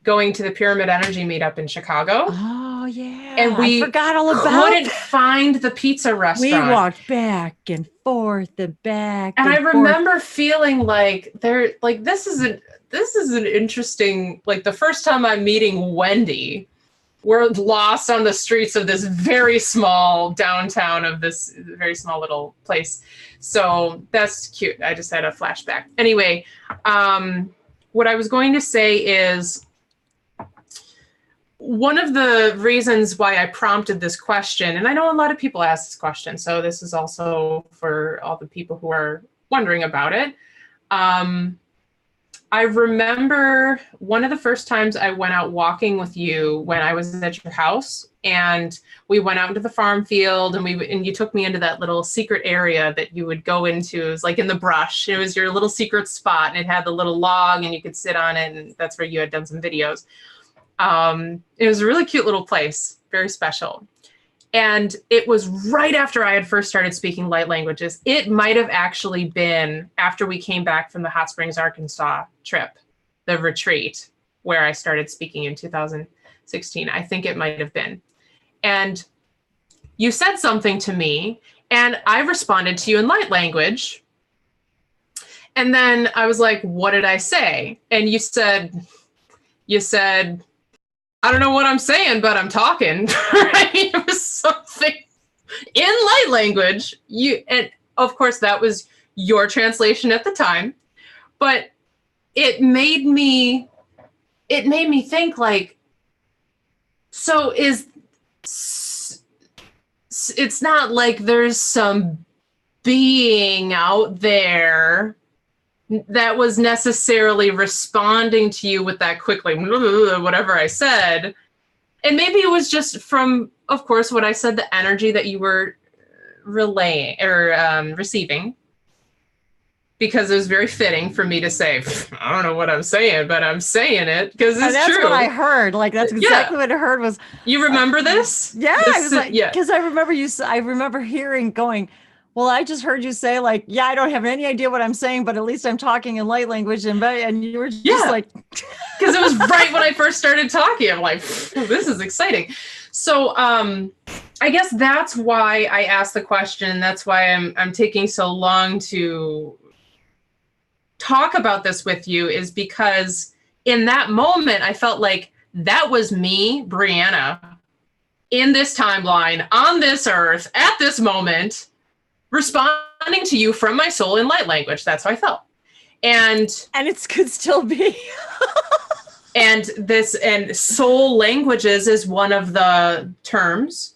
going to the Pyramid Energy meetup in Chicago. Oh yeah. And we forgot all about couldn't find the pizza restaurant. We walked back and forth and back. And I remember feeling like this is an interesting, like the first time I'm meeting Wendy, we're lost on the streets of this very small downtown of this very small little place. So that's cute. I just had a flashback. Anyway, what I was going to say is, one of the reasons why I prompted this question, and I know a lot of people ask this question, so this is also for all the people who are wondering about it. I remember one of the first times I went out walking with you when I was at your house, and we went out into the farm field, and you took me into that little secret area that you would go into. It was like in the brush. It was your little secret spot, and it had the little log, and you could sit on it, and that's where you had done some videos. It was a really cute little place, very special. And it was right after I had first started speaking light languages. It might have actually been after we came back from the Hot Springs, Arkansas trip, the retreat, where I started speaking in 2016. I think it might have been. And you said something to me, and I responded to you in light language. And then I was like, what did I say? And you said, I don't know what I'm saying, but I'm talking. Right? It was something in light language. And of course that was your translation at the time, but it made me think, like, so it's not like there's some being out there that was necessarily responding to you with that quickly, whatever I said. And maybe it was just from, of course, what I said, the energy that you were relaying or receiving, because it was very fitting for me to say, I don't know what I'm saying, but I'm saying it because it's that's true. That's what I heard. Like, that's exactly what I heard was. You remember this? Yeah. I was like, because I remember hearing going, well, I just heard you say, like, yeah, I don't have any idea what I'm saying, but at least I'm talking in light language. And you were just like, because it was right when I first started talking. I'm like, this is exciting. So I guess that's why I asked the question. That's why I'm taking so long to talk about this with you is because in that moment, I felt like that was me, Brianna, in this timeline, on this earth, at this moment, responding to you from my soul in light language. That's how I felt. And it could still be. and soul languages is one of the terms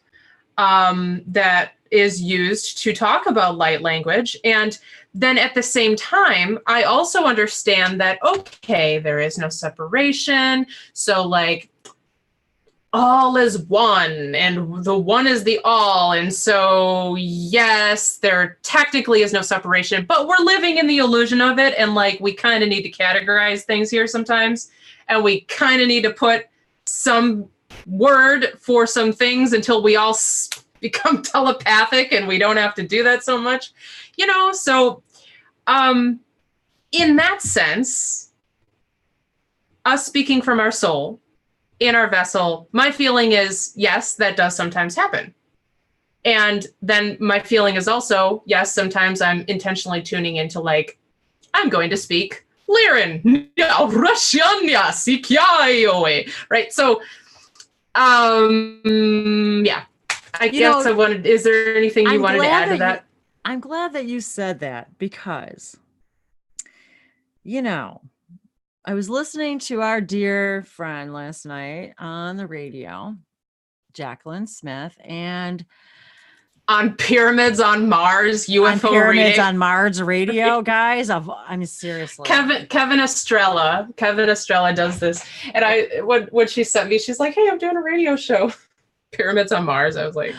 that is used to talk about light language. And then at the same time, I also understand that, okay, there is no separation. So like all is one and the one is the all. And so, yes, there technically is no separation, but we're living in the illusion of it. And like, we kind of need to categorize things here sometimes. And we kind of need to put some word for some things until we all become telepathic and we don't have to do that so much, so in that sense, us speaking from our soul in our vessel, my feeling is, yes, that does sometimes happen. And then my feeling is also, yes, sometimes I'm intentionally tuning into like, I'm going to speak Lyran, right? So, yeah, I guess I wanted, is there anything you wanted to add to that? I'm glad that you said that because, I was listening to our dear friend last night on the radio, Jacqueline Smith, and on Pyramids on Mars, UFO on Pyramids reading. on Mars radio, guys. Seriously. Kevin Estrella does this. And when she sent me, she's like, hey, I'm doing a radio show. Pyramids on Mars. I was like,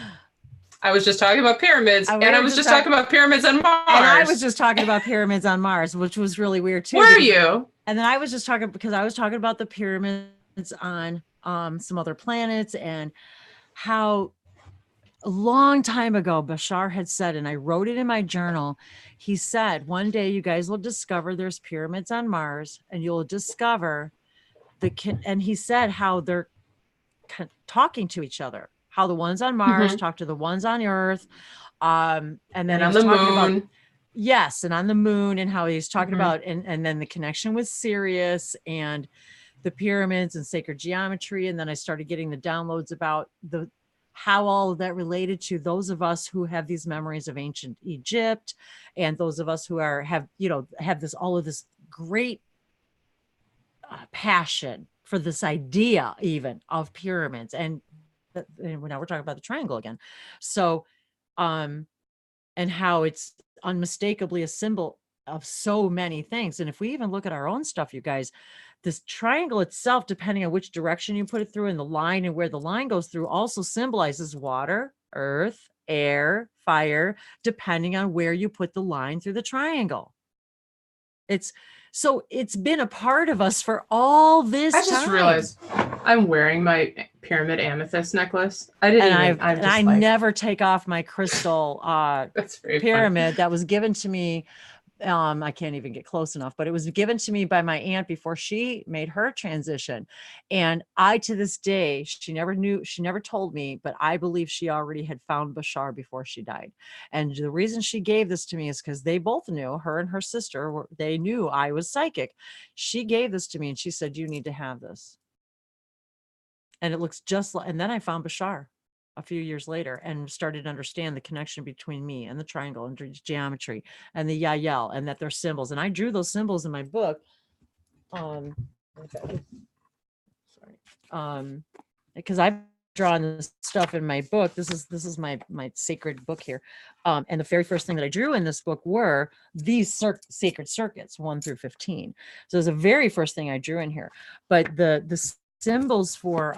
I was just talking about pyramids, and I was just talking about pyramids on Mars. And I was just talking about pyramids on Mars, which was really weird too. Were you? And then I was just talking because I was talking about the pyramids on some other planets and how a long time ago Bashar had said, and I wrote it in my journal, he said, one day you guys will discover there's pyramids on Mars and you'll discover and he said how they're talking to each other, how the ones on Mars talk to the ones on Earth. And then on the moon. And on the moon, and how he's talking about, and then the connection with Sirius and the pyramids and sacred geometry. And then I started getting the downloads about how all of that related to those of us who have these memories of ancient Egypt, and those of us who have all of this great passion for this idea even of pyramids. And now we're talking about the triangle again. So, and how it's unmistakably a symbol of so many things. And if we even look at our own stuff, you guys, this triangle itself, depending on which direction you put it through, and the line and where the line goes through, also symbolizes water, earth, air, fire, depending on where you put the line through the triangle. It's been a part of us for all this time. I just realized I'm wearing my pyramid amethyst necklace. I never take off my crystal pyramid that was given to me. I can't even get close enough, but it was given to me by my aunt before she made her transition. And I, to this day, she never told me, but I believe she already had found Bashar before she died. And the reason she gave this to me is because they both knew, her and her sister, they knew I was psychic. She gave this to me and she said, you need to have this. And it looks just like, and then I found Bashar a few years later and started to understand the connection between me and the triangle and geometry and the Yael, and that they're symbols. And I drew those symbols in my book. Because I've drawn this stuff in my book. This is my sacred book here. And the very first thing that I drew in this book were these sacred circuits 1 through 15. So it was the very first thing I drew in here. But the symbols for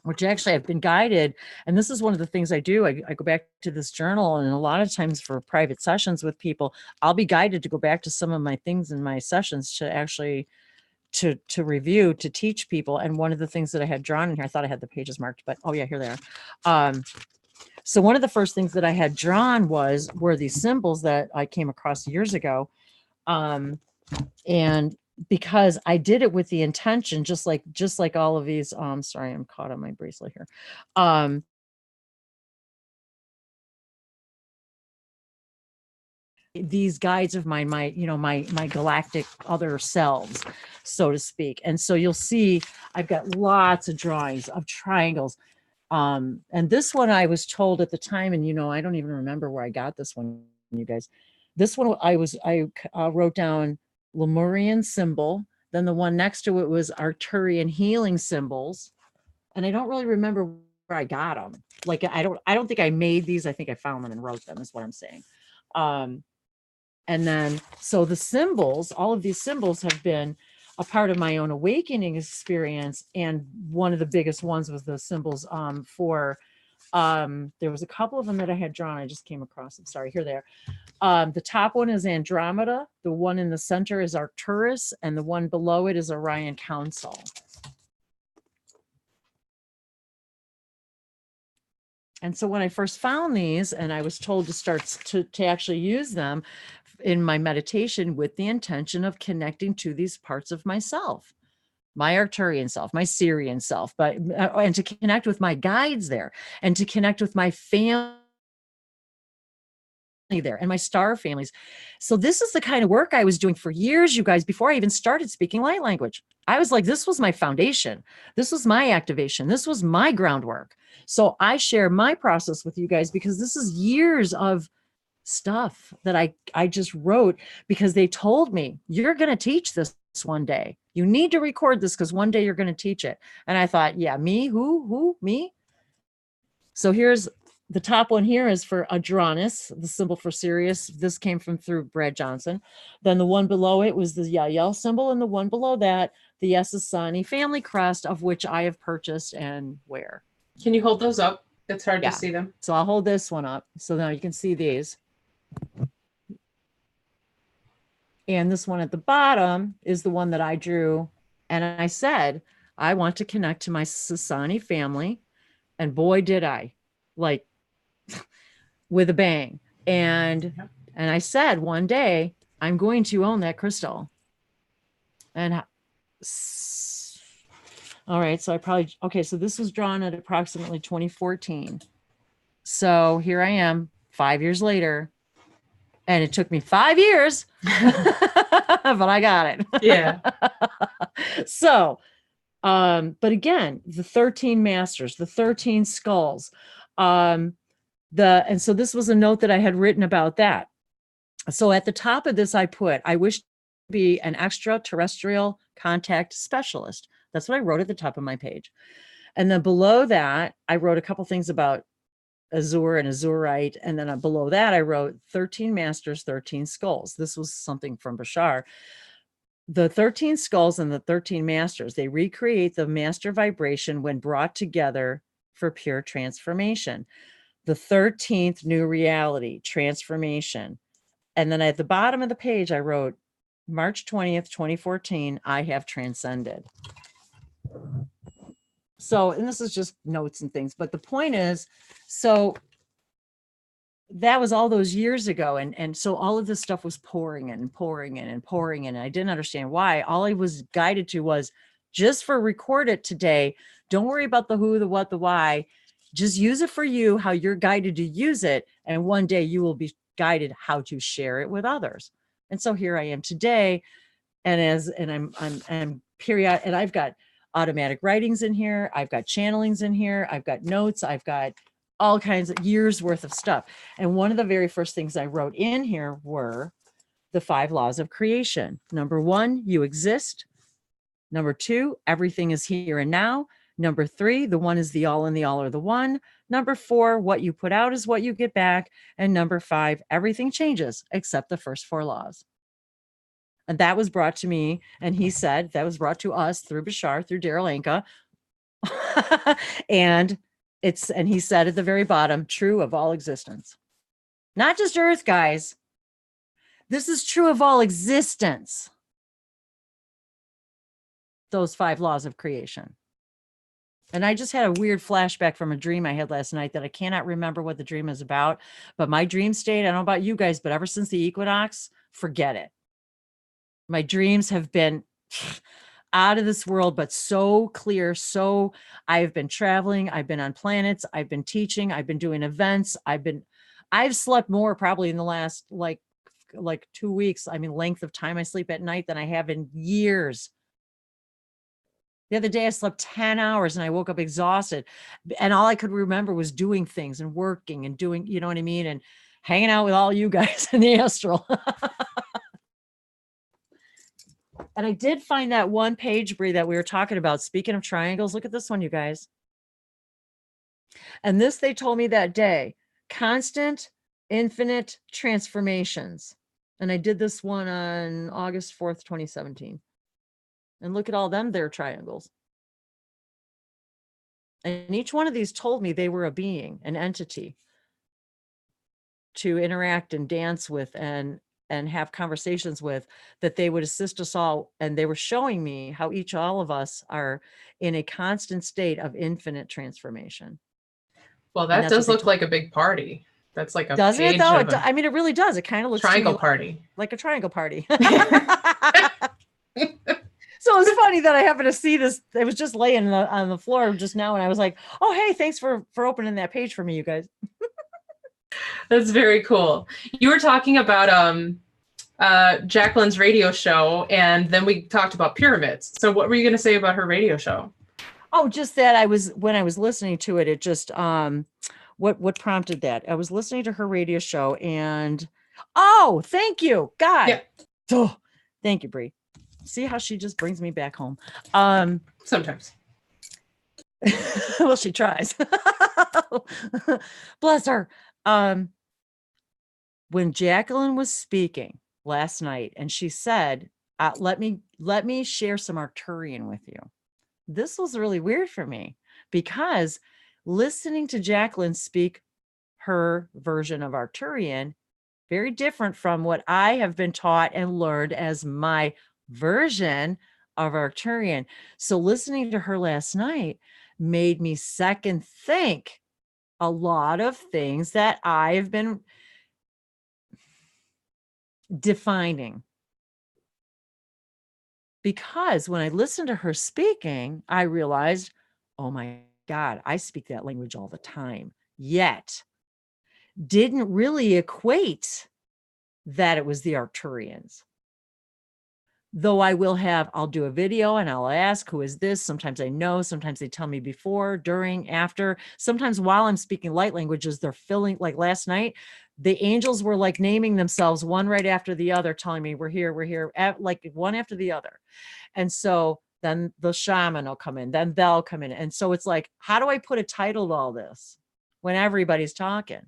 which actually I've been guided. And this is one of the things I do. I go back to this journal, and a lot of times for private sessions with people, I'll be guided to go back to some of my things in my sessions to actually to review, to teach people. And one of the things that I had drawn in here, I thought I had the pages marked, but oh yeah, here they are. So one of the first things that I had drawn were these symbols that I came across years ago. And because I did it with the intention, just like all of these, sorry, I'm caught on my bracelet here. these guides of mine, my galactic other selves, so to speak. And so you'll see I've got lots of drawings of triangles. And this one I was told at the time, and I don't even remember where I got this one, you guys. This one I wrote down Lemurian symbol. Then the one next to it was Arcturian healing symbols. And I don't really remember where I got them. Like, I don't think I made these. I think I found them and wrote them, is what I'm saying. And then, so the symbols, all of these symbols have been a part of my own awakening experience. And one of the biggest ones was the symbols for, there was a couple of them that I had drawn. I just came across them. Sorry, here they are. The top one is Andromeda. The one in the center is Arcturus. And the one below it is Orion Council. And so when I first found these, and I was told to start to actually use them in my meditation with the intention of connecting to these parts of myself, my Arcturian self, my Syrian self, and to connect with my guides there, and to connect with my family there and my star families. So this is the kind of work I was doing for years, you guys, before I even started speaking light language. I was like, this was my foundation. This was my activation. This was my groundwork. So I share my process with you guys because this is years of stuff that I just wrote because they told me, you're going to teach this one day. You need to record this because one day you're going to teach it. And I thought, yeah, me, who, me? So here's the top one here is for Adronis, the symbol for Sirius. This came from through Brad Johnson. Then the one below it was the Yael symbol. And the one below that, the Esasani family crest, of which I have purchased and wear. Can you hold those up? It's hard to see them. So I'll hold this one up. So now you can see these. And this one at the bottom is the one that I drew. And I said, I want to connect to my Sasani family. And boy, did I, like with a bang. And I said, one day I'm going to own that crystal. And all right, so so this was drawn at approximately 2014. So here I am 5 years later, and it took me 5 years, but I got it. Yeah. So, but again, the 13 masters, the 13 skulls, and so this was a note that I had written about that. So at the top of this, I wish to be an extraterrestrial contact specialist. That's what I wrote at the top of my page. And then below that, I wrote a couple things about Azure and Azurite. And then below that, I wrote 13 masters, 13 skulls. This was something from Bashar. The 13 skulls and the 13 masters, they recreate the master vibration when brought together for pure transformation. The 13th new reality, transformation. And then at the bottom of the page, I wrote, March 20th, 2014, I have transcended. So, and this is just notes and things, but the point is, so that was all those years ago. And so all of this stuff was pouring in and pouring in and pouring in. And I didn't understand why. All I was guided to was just for record it today. Don't worry about the who, the what, the why. Just use it for you, how you're guided to use it. And one day you will be guided how to share it with others. And so here I am today. And I'm period. And I've got automatic writings in here. I've got channelings in here. I've got notes. I've got all kinds of years worth of stuff. And one of the very first things I wrote in here were the 5 laws of creation. Number 1, you exist. Number 2, everything is here and now. Number 3, the one is the all and the all are the one. Number 4, what you put out is what you get back. And number 5, everything changes except the first 4 laws. And that was brought to me. And he said that was brought to us through Bashar, through Daryl Anka. and he said at the very bottom, true of all existence. Not just Earth, guys. This is true of all existence. Those 5 laws of creation. And I just had a weird flashback from a dream I had last night that I cannot remember what the dream is about. But my dream state, I don't know about you guys, but ever since the equinox, forget it. My dreams have been out of this world, but so clear. So I've been traveling. I've been on planets. I've been teaching. I've been doing events. I've slept more probably in the last like 2 weeks. I mean, length of time I sleep at night than I have in years. The other day I slept 10 hours and I woke up exhausted, and all I could remember was doing things and working and doing, you know what I mean? And hanging out with all you guys in the astral. And I did find that one page, Bree, that we were talking about. Speaking of triangles, look at this one, you guys. And this, they told me that day, constant, infinite transformations. And I did this one on August 4th, 2017. And look at all them, they're triangles. And each one of these told me they were a being, an entity to interact and dance with and have conversations with, that they would assist us all. And they were showing me how all of us are in a constant state of infinite transformation. Well, that does look like a big party. That's like a doesn't it though? I mean, it really does. It kind of looks triangle party, like a triangle party. So it's funny that I happened to see this. It was just laying on the floor just now, and I was like, "Oh, hey, thanks for opening that page for me, you guys." That's very cool. You were talking about Jacqueline's radio show, and then we talked about pyramids. So what were you going to say about her radio show? Oh, just that when I was listening to it, it just what prompted that? I was listening to her radio show, and oh, thank you, God. Yeah. Oh, thank you, Bree. See how she just brings me back home. Sometimes. Well, she tries. Bless her. When Jacqueline was speaking last night, and she said, let me share some Arcturian with you. This was really weird for me, because listening to Jacqueline speak her version of Arcturian, very different from what I have been taught and learned as my version of Arcturian. So listening to her last night made me second think a lot of things that I've been defining. Because when I listened to her speaking, I realized, oh my God, I speak that language all the time, yet didn't really equate that it was the Arcturians. Though I'll do a video and I'll ask, who is this? Sometimes I know, sometimes they tell me before, during, after. Sometimes while I'm speaking light languages, they're filling, like last night, the angels were like naming themselves one right after the other, telling me we're here, like one after the other. And so then the shaman will come in, then they'll come in. And so it's like, how do I put a title to all this when everybody's talking?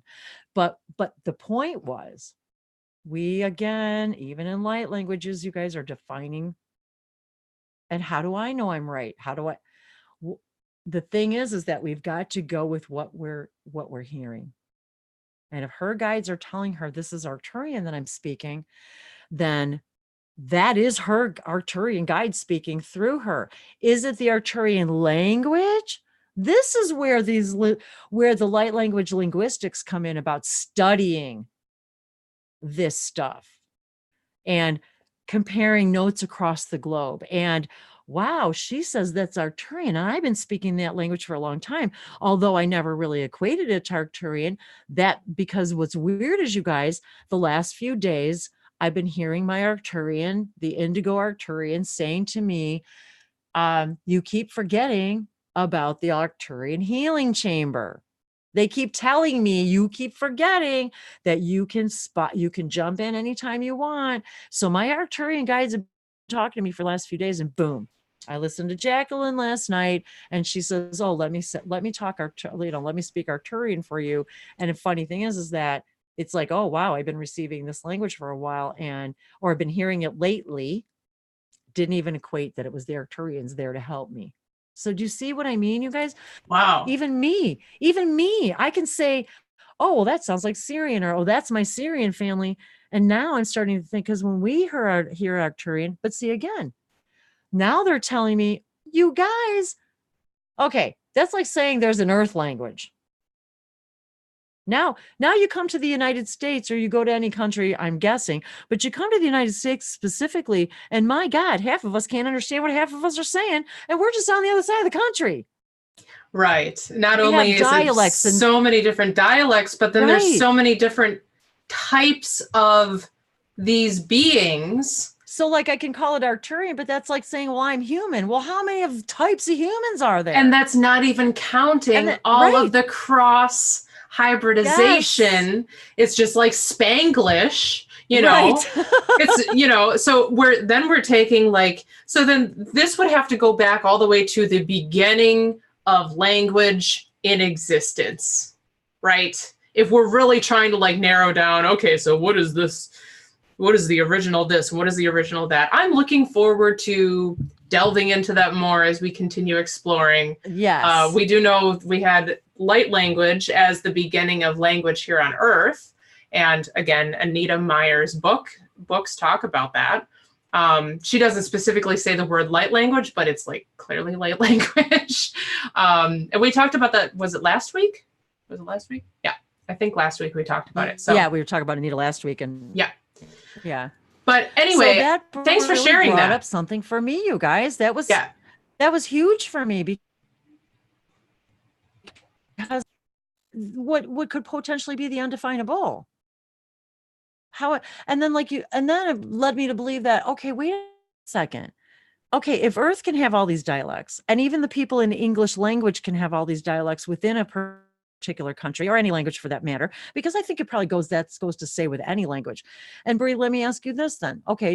But the point was, we, again, even in light languages, you guys are defining. And how do I know I'm right? The thing is that we've got to go with what we're hearing. And if her guides are telling her this is Arcturian that I'm speaking, then that is her Arcturian guide speaking through her. Is it the Arcturian language? This is where where the light language linguistics come in, about studying this stuff and comparing notes across the globe. And wow, she says that's Arcturian. And I've been speaking that language for a long time, although I never really equated it to Arcturian. Because what's weird is, you guys, the last few days, I've been hearing my Arcturian, the indigo Arcturian, saying to me, you keep forgetting about the Arcturian healing chamber. They keep telling me, you keep forgetting that you can jump in anytime you want. So my Arcturian guides have been talking to me for the last few days, and boom, I listened to Jacqueline last night, and she says, oh, let me talk, let me speak Arcturian for you. And the funny thing is that it's like, oh, wow, I've been receiving this language for a while, or I've been hearing it lately. Didn't even equate that it was the Arcturians there to help me. So do you see what I mean, you guys? Wow. Even me, I can say, oh, well, that sounds like Syrian, or, oh, that's my Syrian family. And now I'm starting to think, because when we hear Arcturian, but see, again, now they're telling me, you guys, okay, that's like saying there's an earth language. Now you come to the United States, or you go to any country, I'm guessing, but you come to the United States specifically, and my God, half of us can't understand what half of us are saying, and we're just on the other side of the country. Right. Not only is it so many different dialects, but then there's so many different types of these beings. So like I can call it Arcturian, but that's like saying, well, I'm human. Well, how many of types of humans are there? And that's not even counting all of the cross hybridization. Yes. It's just like Spanglish, you know, it's, you know, so we're taking like, so then this would have to go back all the way to the beginning of language in existence, right? If we're really trying to like narrow down, okay, so what is this? What is the original this? What is the original that? I'm looking forward to delving into that more as we continue exploring. Yes. We do know we had light language as the beginning of language here on Earth. And again, Anita Meyer's books talk about that. She doesn't specifically say the word light language, but it's like clearly light language. And we talked about that. Was it last week? Was it last week? Yeah, I think last week we talked about it. So yeah, we were talking about Anita last week, and yeah. But anyway, so that thanks for really sharing brought that. up something for me, you guys. That was huge for me because what could potentially be the undefinable. And then it led me to believe that, okay, wait a second. Okay, if Earth can have all these dialects, and even the people in the English language can have all these dialects within a particular country, or any language for that matter, because I think it probably goes to say with any language. And Bree, let me ask you this then. Okay,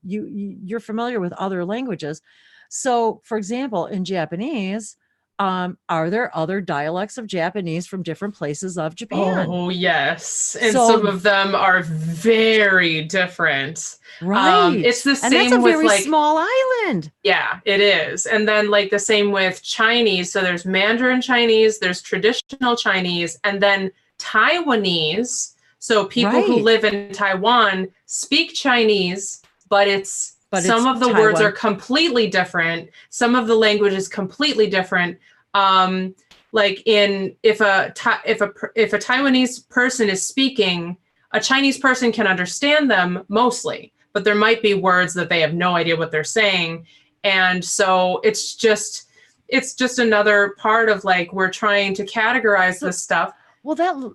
you're familiar with other languages. So for example, in Japanese, are there other dialects of Japanese from different places of Japan? Oh, yes. And some of them are very different. Right. It's the same and that's a with very like small island. Yeah, it is. And then like the same with Chinese. So there's Mandarin Chinese, there's traditional Chinese, and then Taiwanese. So people who live in Taiwan speak Chinese, but some of the words are completely different. Some of the language is completely different. Like if a Taiwanese person is speaking, a Chinese person can understand them mostly, but there might be words that they have no idea what they're saying. And so it's just another part of like, we're trying to categorize this stuff. Well,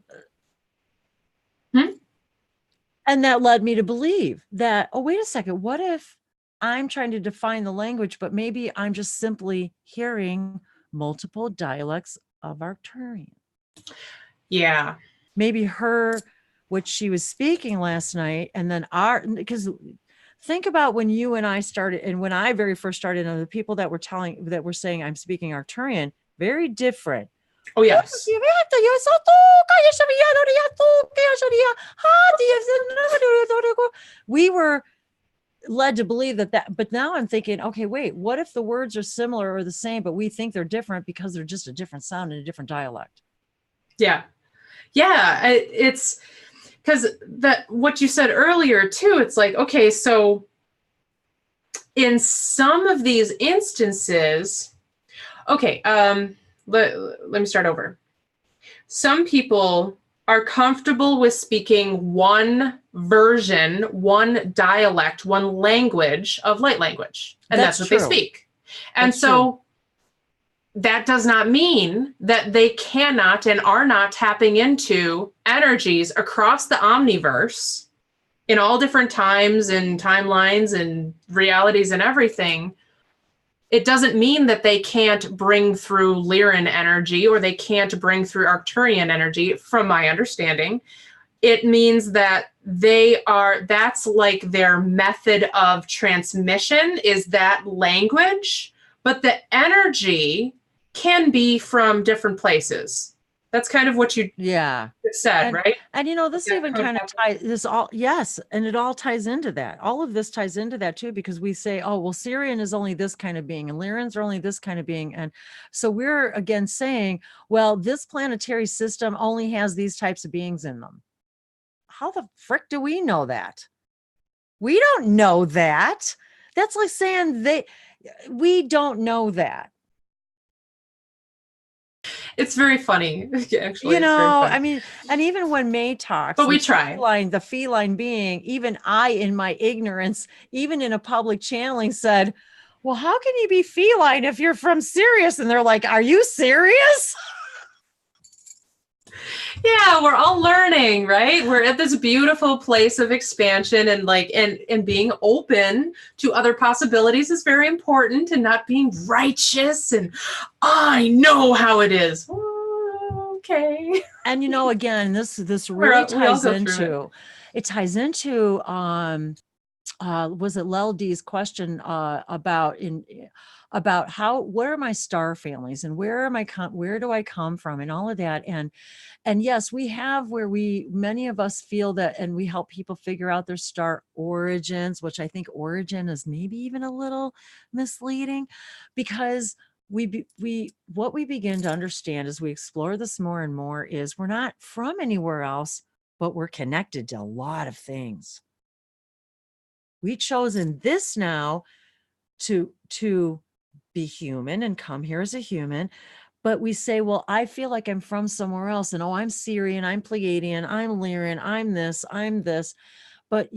and that led me to believe that, oh, wait a second, what if I'm trying to define the language, but maybe I'm just simply hearing multiple dialects of Arcturian. Yeah. Maybe what she was speaking last night, and then because think about when you and I started, and when I very first started, and the people that were saying I'm speaking Arcturian, very different. Oh, yes. We were led to believe that, but now I'm thinking, okay, wait, what if the words are similar or the same, but we think they're different because they're just a different sound and a different dialect? Yeah. Yeah. It's because what you said earlier too, it's like, okay, so in some of these instances, okay, let me start over. Some people are comfortable with speaking one version, one dialect, one language of light language. And that's what they speak. And so that does not mean that they cannot and are not tapping into energies across the omniverse in all different times and timelines and realities and everything. It doesn't mean that they can't bring through Lyran energy or they can't bring through Arcturian energy, from my understanding. It means that that's like their method of transmission is that language, but the energy can be from different places. That's kind of what you said, right? And this even kind of ties this all. Yes. And it all ties into that. All of this ties into that too, because we say, oh, well, Sirian is only this kind of being and Lyrans are only this kind of being. And so we're again saying, well, this planetary system only has these types of beings in them. How the frick do we know that? We don't know that. That's like saying we don't know that. It's very funny, actually. I mean, and even when May talks, but we try. The feline being, even I, in my ignorance, even in a public channeling, said, well, how can you be feline if you're from Sirius? And they're like, are you serious? Yeah, we're all learning, right? We're at this beautiful place of expansion, and like and being open to other possibilities is very important, and not being righteous and I know how it is. Okay. And again, this really We all ties go through it. into was it Lel D's question about where are my star families and where do I come from and all of that. And yes, we have where many of us feel that, and we help people figure out their star origins, which I think origin is maybe even a little misleading, because what we begin to understand as we explore this more and more is we're not from anywhere else, but we're connected to a lot of things. We've chosen this now to be human and come here as a human, but we say, well, I feel like I'm from somewhere else, and I'm Syrian, I'm Pleiadian, I'm Lyran, I'm this. But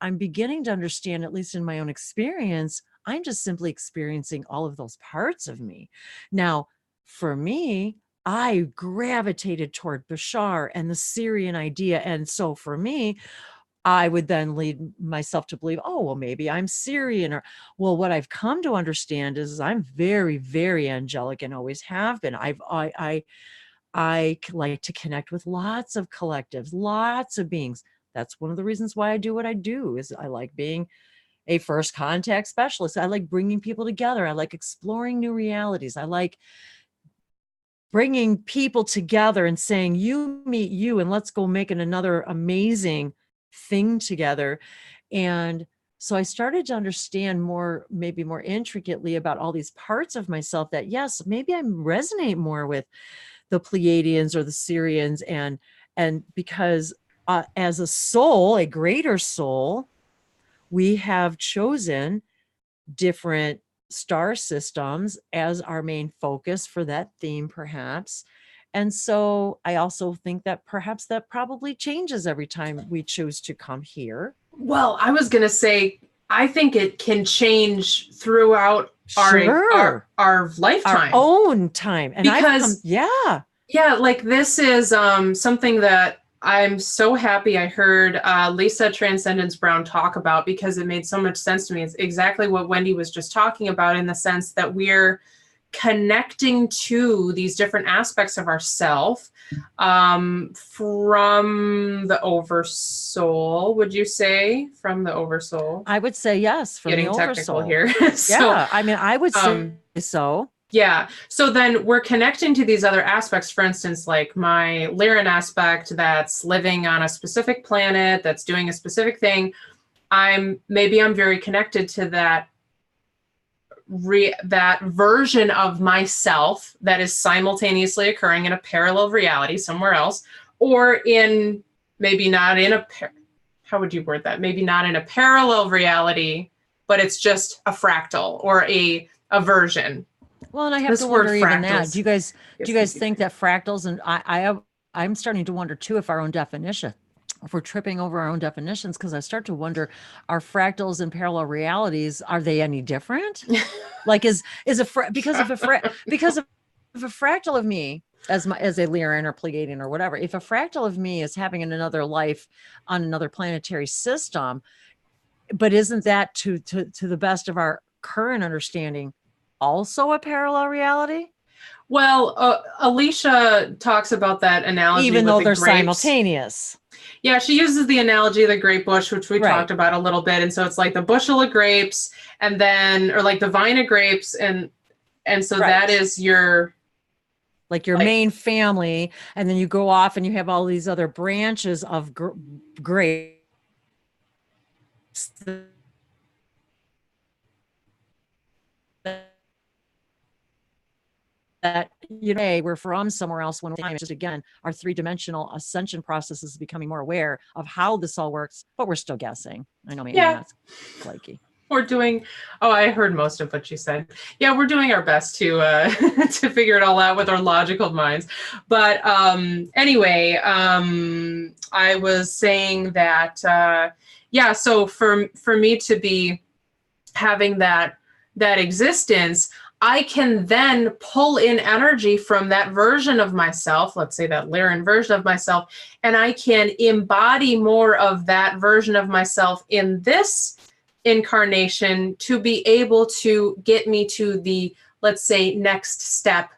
I'm beginning to understand, at least in my own experience, I'm just simply experiencing all of those parts of me. Now, for me, I gravitated toward Bashar and the Syrian idea. And so for me, I would then lead myself to believe, oh, well, maybe I'm Syrian. Or, well, what I've come to understand is I'm very, very angelic and always have been. I like to connect with lots of collectives, lots of beings. That's one of the reasons why I do what I do, is I like being a first contact specialist. I like bringing people together. I like exploring new realities. I like bringing people together and saying, you meet you and let's go make another amazing thing together. And so I started to understand maybe more intricately about all these parts of myself that, yes, maybe I resonate more with the Pleiadians or the Syrians. And because as a soul, a greater soul, we have chosen different star systems as our main focus for that theme, perhaps. And so I also think that perhaps that probably changes every time we choose to come here. Well, I was going to say, I think it can change throughout Sure. our lifetime. Our own time. And because yeah, like this is something that I'm so happy I heard Lisa Transcendence Brown talk about, because it made so much sense to me. It's exactly what Wendy was just talking about, in the sense that we're connecting to these different aspects of ourself from the oversoul. Would you say from the oversoul? I would say yes, from Getting the technical oversoul here. Yeah, I mean, I would say so. Yeah. So then we're connecting to these other aspects. For instance, like my Lyran aspect that's living on a specific planet, that's doing a specific thing. I'm very connected to that version of myself that is simultaneously occurring in a parallel reality somewhere else, or maybe not in a parallel reality, but it's just a fractal or a version. Well, and I have to wonder even that. Do you guys think that fractals, and I'm starting to wonder too, if we're tripping over our own definitions, because I start to wonder, are fractals and parallel realities, are they any different? Like because if a fractal of me as a Lyran or Pleiadian or whatever, if a fractal of me is having another life on another planetary system, but isn't that to the best of our current understanding also a parallel reality? Well, Alicia talks about that analogy, even though they're grapes. Simultaneous. Yeah, she uses the analogy of the grape bush, which we talked about a little bit. And so it's like the bushel of grapes, and then, or like the vine of grapes, and so that is your main family, and then you go off and you have all these other branches of grapes that we're from somewhere else, when just again our three-dimensional ascension process is becoming more aware of how this all works, but we're still guessing. I know maybe that's flaky. We're doing, I heard most of what you said. Yeah, we're doing our best to to figure it all out with our logical minds. But anyway, I was saying that so for me to be having that existence, I can then pull in energy from that version of myself, let's say that Lyran version of myself, and I can embody more of that version of myself in this incarnation to be able to get me to the, let's say, next step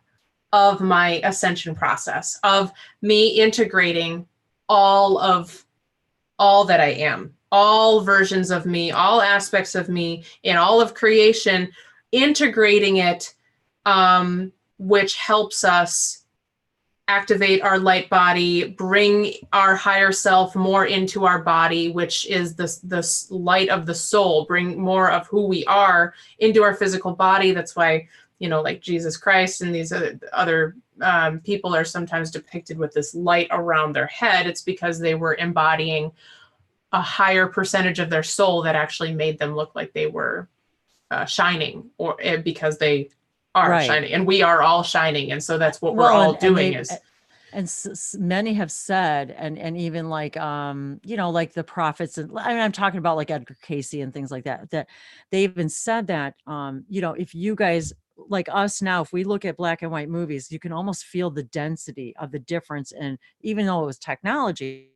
of my ascension process, of me integrating all that I am, all versions of me, all aspects of me in all of creation, integrating it, which helps us activate our light body, bring our higher self more into our body, which is the light of the soul, bring more of who we are into our physical body. That's why, like Jesus Christ and these other people are sometimes depicted with this light around their head. It's because they were embodying a higher percentage of their soul that actually made them look like they were shining, or because they are shining, and we are all shining, and so that's what we're all doing. Many have said, and even like like the prophets, and I'm talking about like Edgar Casey and things like that, that they even said that if you guys like us now, if we look at black and white movies, you can almost feel the density of the difference, and even though it was technology,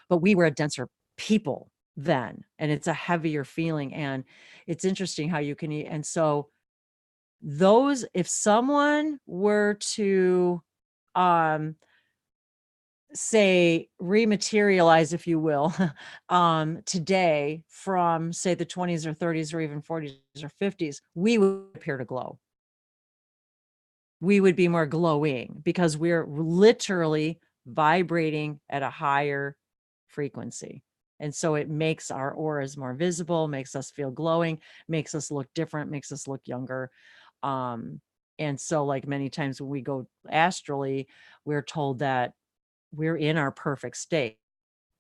but we were a denser people then, and it's a heavier feeling. And it's interesting how you can eat. And so those, if someone were to say rematerialize, if you will, today from say the 20s or 30s or even 40s or 50s, we would appear to glow. We would be more glowing because we're literally vibrating at a higher frequency. And so it makes our auras more visible, makes us feel glowing, makes us look different, makes us look younger. And so like many times when we go astrally, we're told that we're in our perfect state.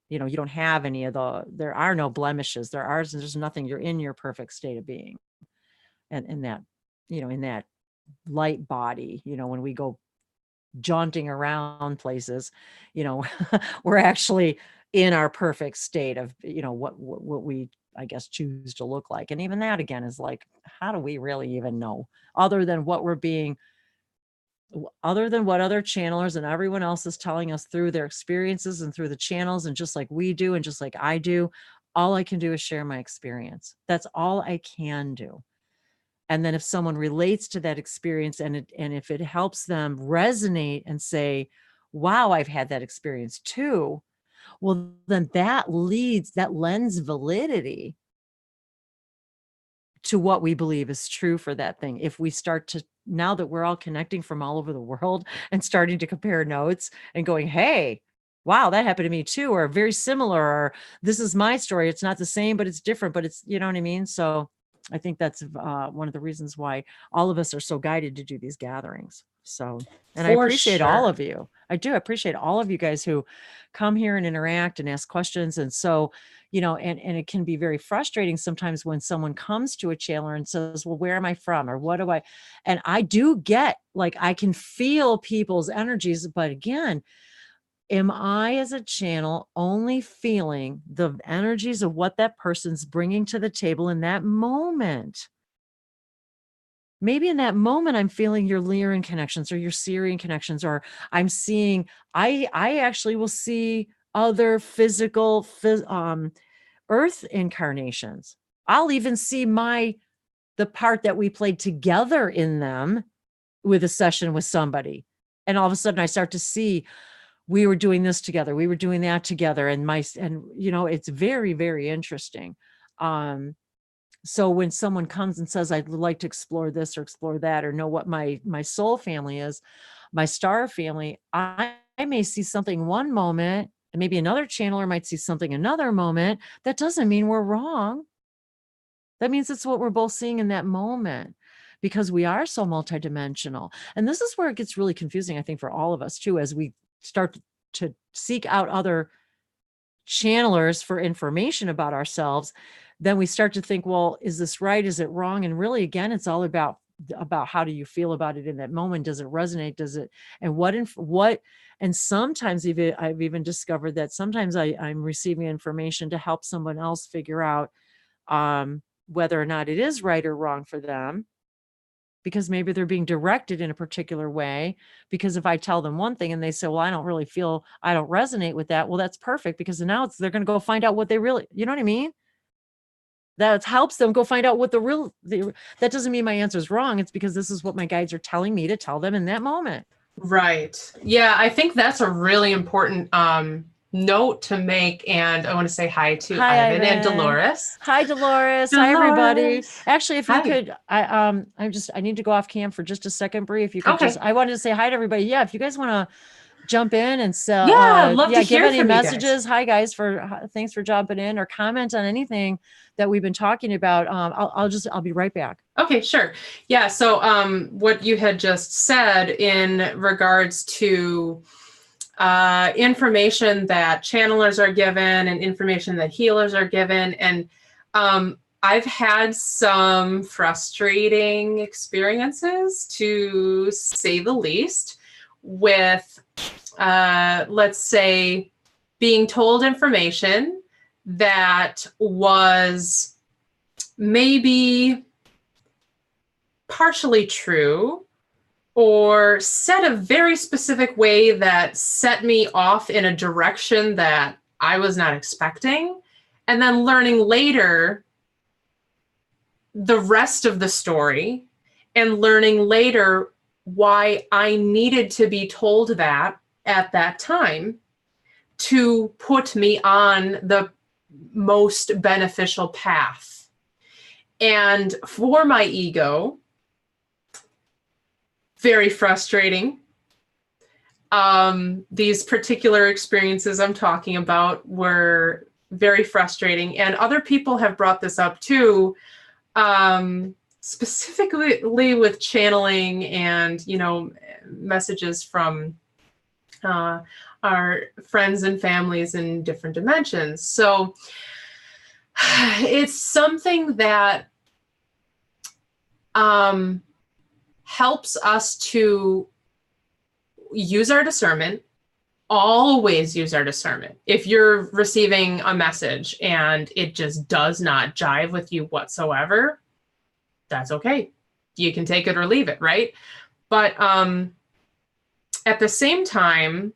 You don't have any of there are no blemishes. There's nothing. You're in your perfect state of being. And in that, in that light body, when we go jaunting around places, we're actually in our perfect state of, what we, I guess, choose to look like. And even that again is like, how do we really even know, other than what other channelers and everyone else is telling us through their experiences and through the channels, and just like we do, and just like I do, all I can do is share my experience. That's all I can do. And then if someone relates to that experience, and if it helps them resonate and say, wow, I've had that experience too, well, then that lends validity to what we believe is true for that thing. If we start to, now that we're all connecting from all over the world and starting to compare notes and going, hey, wow, that happened to me too, or very similar, or this is my story. It's not the same, but it's different, but it's, you know what I mean? So I think that's one of the reasons why all of us are so guided to do these gatherings. So, and I appreciate all of you. I do appreciate all of you guys who come here and interact and ask questions. And so, and it can be very frustrating sometimes when someone comes to a channeler and says, well, where am I from? Or what do I, and I do get, like, I can feel people's energies, but again, am I as a channel only feeling the energies of what that person's bringing to the table in that moment? Maybe in that moment, I'm feeling your Lyran connections or your Syrian connections, or I'm seeing, I actually will see other physical, earth incarnations. I'll even see the part that we played together in them with a session with somebody. And all of a sudden I start to see, we were doing this together, we were doing that together. And it's very, very interesting. So when someone comes and says, I'd like to explore this or explore that, or know what my soul family is, my star family, I may see something one moment, and maybe another channeler might see something another moment. That doesn't mean we're wrong. That means it's what we're both seeing in that moment, because we are so multidimensional. And this is where it gets really confusing, I think, for all of us too, as we start to seek out other channelers for information about ourselves. Then we start to think, well, is this right? Is it wrong? And really, again, it's all about how do you feel about it in that moment? Does it resonate? Does it, and and sometimes I've even discovered that sometimes I'm receiving information to help someone else figure out whether or not it is right or wrong for them, because maybe they're being directed in a particular way. Because if I tell them one thing and they say, well, I don't resonate with that. Well, that's perfect, because now they're going to go find out what they really, you know what I mean? That helps them go find out what that doesn't mean my answer is wrong. It's because this is what my guides are telling me to tell them in that moment. Right. Yeah, I think that's a really important note to make. And I want to say hi to Ivan and Dolores. Hi, Dolores. Hi, everybody. Actually, if you could, I need to go off cam for just a second, Bree. If you could I wanted to say hi to everybody. Yeah, if you guys want to jump in and love to hear give any from messages. Hi guys, thanks for jumping in, or comment on anything that we've been talking about. I'll be right back. Okay, sure. Yeah. So what you had just said in regards to information that channelers are given and information that healers are given. And I've had some frustrating experiences, to say the least, with let's say being told information that was maybe partially true, or said a very specific way that set me off in a direction that I was not expecting. And then learning later the rest of the story, and learning later why I needed to be told that at that time to put me on the most beneficial path. And for my ego, very frustrating. These particular experiences I'm talking about were very frustrating. And other people have brought this up too, specifically with channeling and, messages from our friends and families in different dimensions. So it's something that helps us to use our discernment, always use our discernment. If you're receiving a message and it just does not jive with you whatsoever, that's okay. You can take it or leave it, right? But at the same time,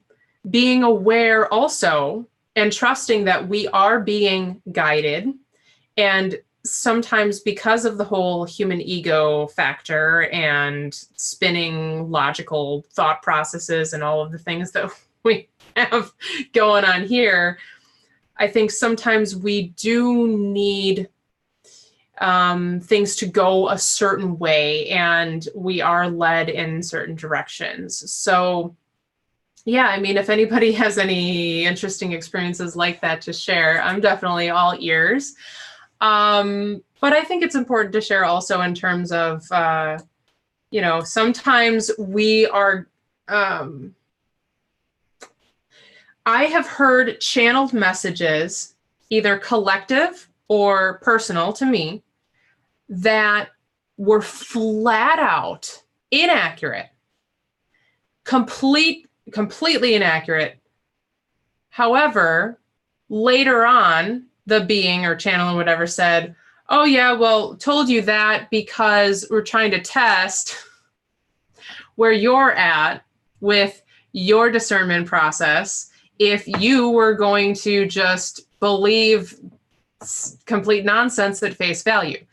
being aware also and trusting that we are being guided, and sometimes because of the whole human ego factor and spinning logical thought processes and all of the things that we have going on here, I think sometimes we do need things to go a certain way, and we are led in certain directions. So yeah, I mean, if anybody has any interesting experiences like that to share, I'm definitely all ears. But I think it's important to share also in terms of, sometimes we are, I have heard channeled messages, either collective or personal to me, that were flat out inaccurate, completely inaccurate. However, later on, the being or channel or whatever said, oh yeah, well, told you that because we're trying to test where you're at with your discernment process. If you were going to just believe complete nonsense at face value.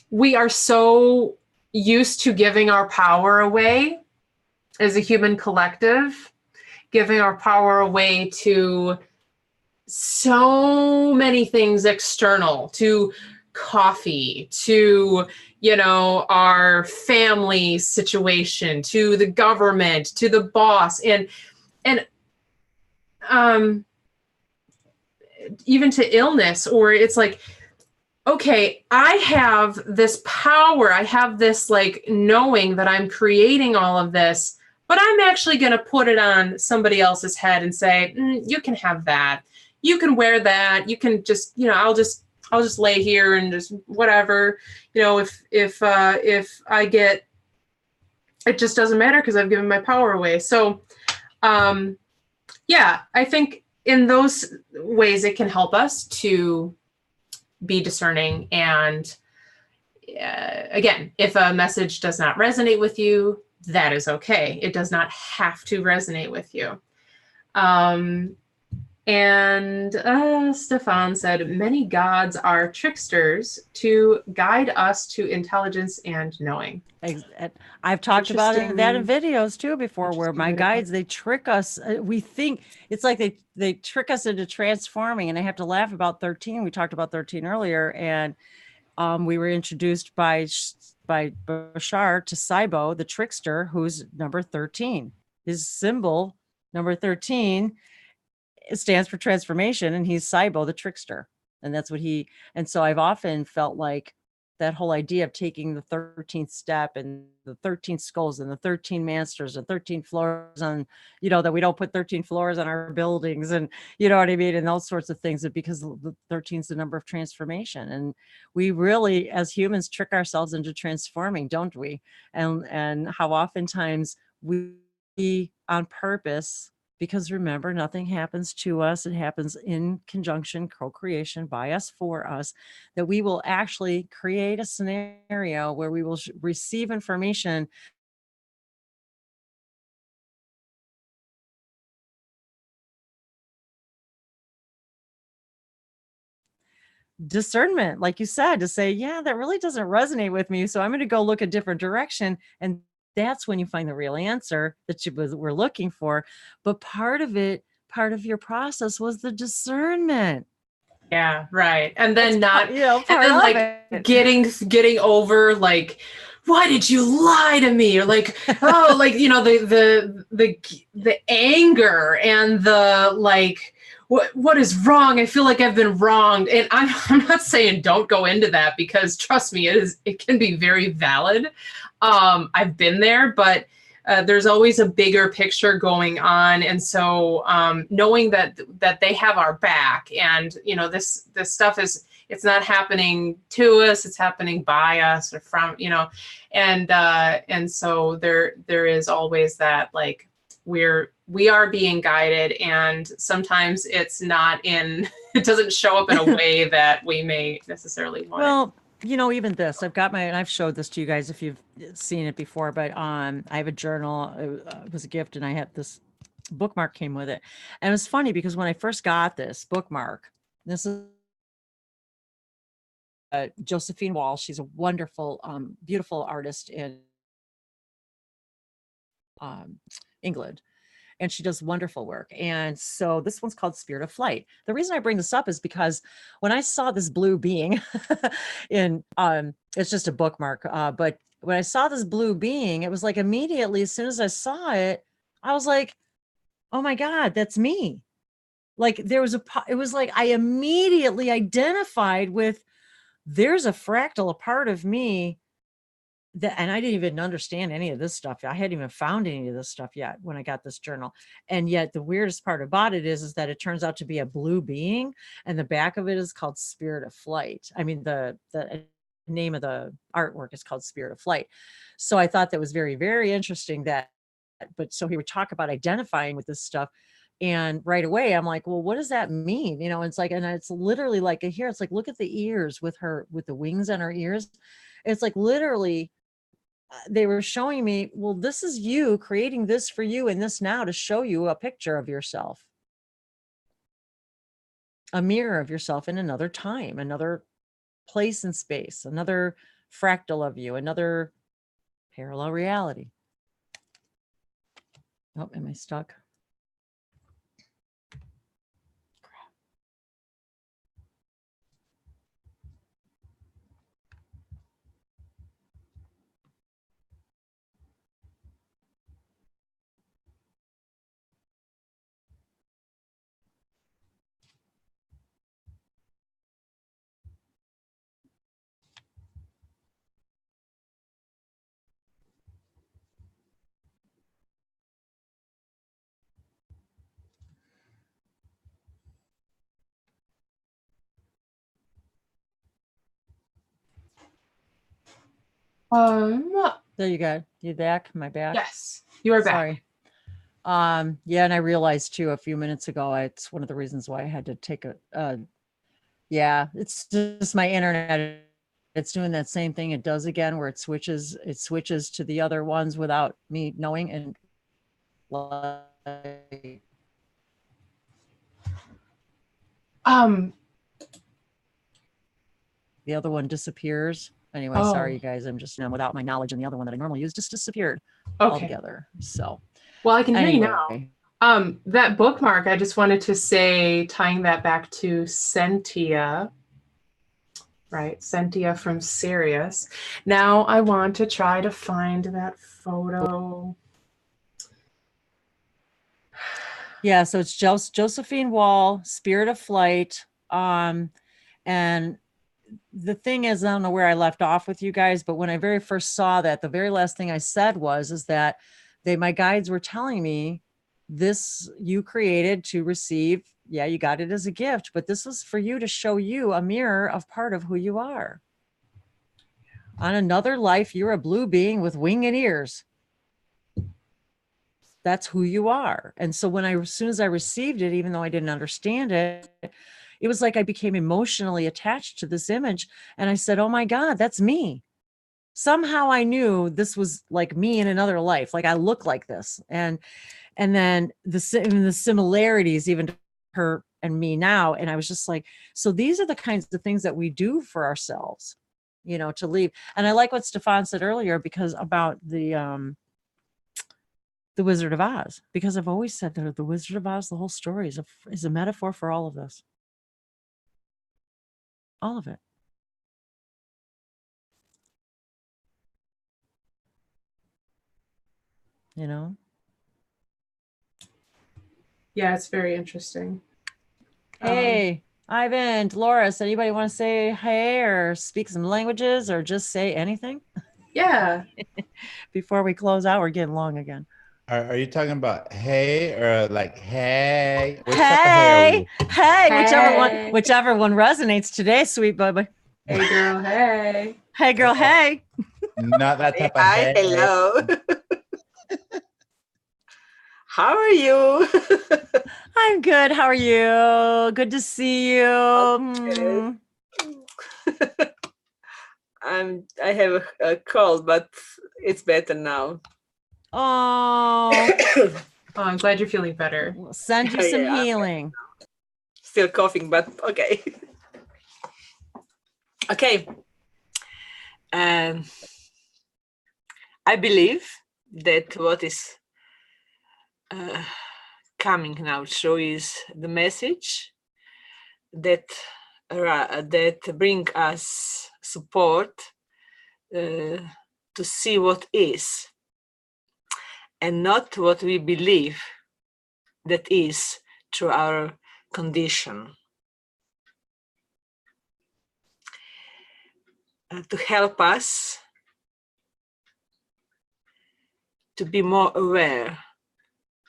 We are so used to giving our power away as a human collective, giving our power away to so many things external, to coffee, to, our family situation, to the government, to the boss, and even to illness. Or it's like, okay, I have this power, I have this knowing that I'm creating all of this, but I'm actually going to put it on somebody else's head and say, you can have that. You can wear that. You can just, I'll just lay here and just whatever, if I get, it just doesn't matter because I've given my power away. So, yeah, I think in those ways it can help us to be discerning. And again, if a message does not resonate with you, that is okay. It does not have to resonate with you. And Stefan said, many gods are tricksters to guide us to intelligence and knowing. I've talked about that in videos too before, where my guides, they trick us. We think it's like they trick us into transforming. And I have to laugh about 13. We talked about 13 earlier, and we were introduced by Bashar to Saibo, the trickster, who's number 13. His symbol, number 13, it stands for transformation, and he's Saibo, the trickster. And that's what and so I've often felt like that whole idea of taking the 13th step and the 13 skulls and the 13 masters and 13 floors on, that we don't put 13 floors on our buildings, and you know what I mean? And those sorts of things, because the 13 is the number of transformation. And we really, as humans, trick ourselves into transforming, don't we? And how oftentimes we on purpose, because remember, nothing happens to us. It happens in conjunction, co-creation by us, for us, that we will actually create a scenario where we will receive information discernment, like you said, to say, yeah, that really doesn't resonate with me. So I'm going to go look a different direction. And that's when you find the real answer that you were looking for. But part of your process was the discernment. Yeah, right. And then getting over, like, why did you lie to me? Or like, oh, like, the anger and the like, what is wrong? I feel like I've been wronged. And I'm not saying don't go into that, because trust me, it can be very valid. I've been there, but there's always a bigger picture going on. And so knowing that they have our back, and, this stuff it's not happening to us, it's happening by us or from, and so there is always that, like, we are being guided, and sometimes it doesn't show up in a way that we may necessarily want. Well, even this, and I've showed this to you guys if you've seen it before, but I have a journal. It was a gift, and I had this bookmark came with it. And it was funny because when I first got this bookmark, this is Josephine Wall. She's a wonderful, beautiful artist in England. And she does wonderful work. And so this one's called Spirit of Flight. The reason I bring this up is because when I saw this blue being it's just a bookmark, but when I saw this blue being, it was like immediately, as soon as I saw it, I was like, oh my God, that's me. Like it was like I immediately identified with, there's a fractal, a part of me and I didn't even understand any of this stuff. I hadn't even found any of this stuff yet when I got this journal. And yet the weirdest part about it is that it turns out to be a blue being, and the back of it is called Spirit of Flight. I mean, the name of the artwork is called Spirit of Flight. So I thought that was very, very interesting but so he would talk about identifying with this stuff. And right away, I'm like, well, what does that mean? It's like, and it's literally like here, it's like, look at the ears with the wings on her ears. It's like literally, they were showing me, well, this is you creating this for you in this now to show you a picture of yourself, a mirror of yourself in another time, another place and space, another fractal of you, another parallel reality. Oh, am I stuck? There you go. You back? Am I back? Yes, you are back. Sorry. Yeah, and I realized too a few minutes ago, it's one of the reasons why I had to take Yeah, it's just my internet. It's doing that same thing it does again, where it switches to the other ones without me knowing, and like, the other one disappears. Anyway, sorry, you guys. I'm just, without my knowledge, and the other one that I normally use just disappeared altogether. So, well, I can hear you now. anyway, That bookmark, I just wanted to say, tying that back to Sentia, right? Sentia from Sirius. Now I want to try to find that photo. yeah, so it's Josephine Wall, Spirit of Flight. And the thing is, I don't know where I left off with you guys, but when I very first saw that, the very last thing I said is that my guides were telling me, this you created to receive. Yeah, you got it as a gift, but this was for you to show you a mirror of part of who you are. On another life, you're a blue being with wing and ears. That's who you are. And so as soon as I received it, even though I didn't understand it, it was like I became emotionally attached to this image. And I said, oh my God, that's me. Somehow I knew this was like me in another life. Like I look like this. And then the similarities even to her and me now. And I was just like, so these are the kinds of things that we do for ourselves, to leave. And I like what Stefan said earlier, because about the Wizard of Oz, because I've always said that the Wizard of Oz, the whole story is a metaphor for all of this. All of it. Yeah, it's very interesting. Hey, Ivan, Dolores, anybody want to say hey or speak some languages or just say anything? Yeah. Before we close out, we're getting long again. Are you talking about hey or like hey? Which type of hey, hey, whichever one resonates today, sweet baby. Hey girl, hey. Hey girl, hey. Not that type of hey. Hello. How are you? I'm good. How are you? Good to see you. Okay. I have a cold, but it's better now. Oh, I'm glad you're feeling better. We'll send you some healing. Still coughing, but okay. Okay. I believe that what is coming now through is the message that bring us support to see what is, and not what we believe that is through our condition. To help us to be more aware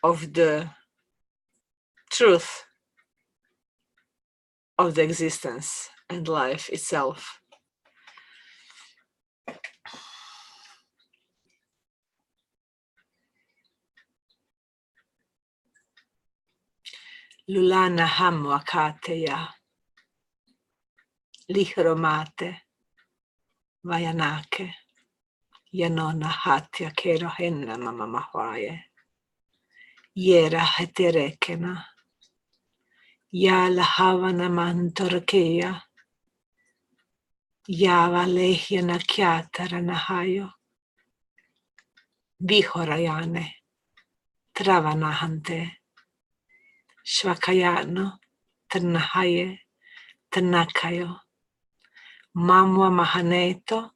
of the truth of the existence and life itself. Lulana hamwakateya, lihromate, vayanake, yanona hatya kero henna mama mahwaye, yera heterekena, ya la havana mantorkeya, yava lehyana kyatara nahayo, vihorayane, travanahante, Shvakayano, Trnahaye, Trnakayo, Mamwa Mahaneto,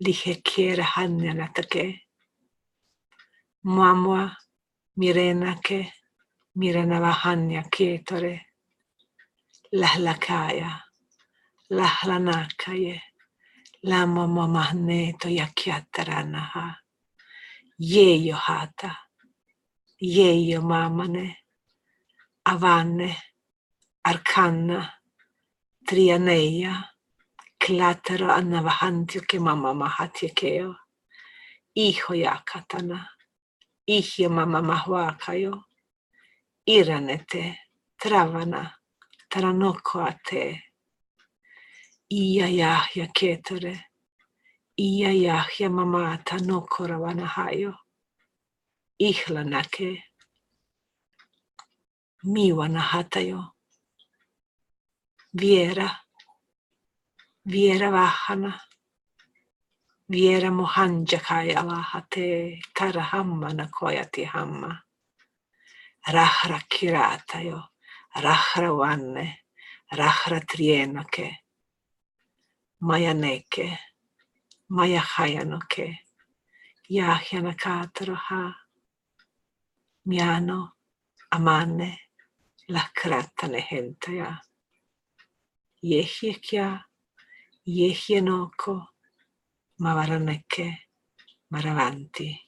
Lihekiera Hanyanatake, Mamwa Mirenake, Mirenavahanya Ketore, Lahlakaya, Lahlanakaye, Lama Mahaneto Yakiataranaha, Yeyo Hata, Yeyo Mamane, Avanne, Arkanna, Trianeia, Clatero Annavahantio che mamma mahatikeo, Iho yakatana, Ihio mamma mahuakayo, Iranete, Travana, Tranoko ate, Iya yahya ketore. Iya yahya mamata no koravanahayo. Ihlanake. Miwanahatayo. Viera. Viera vahana. Viera mohanjakaya lahate. Karahamma nakoyati hamma. Rahra kiratayo. Rahra vanne. Rahra trienake. Mayaneke. Mayahayanoke. Yahyanakataraha. Miano. Amane. Lakratane hentaya. Yehikya. Yehianoko. Mavaraneke. Maravanti.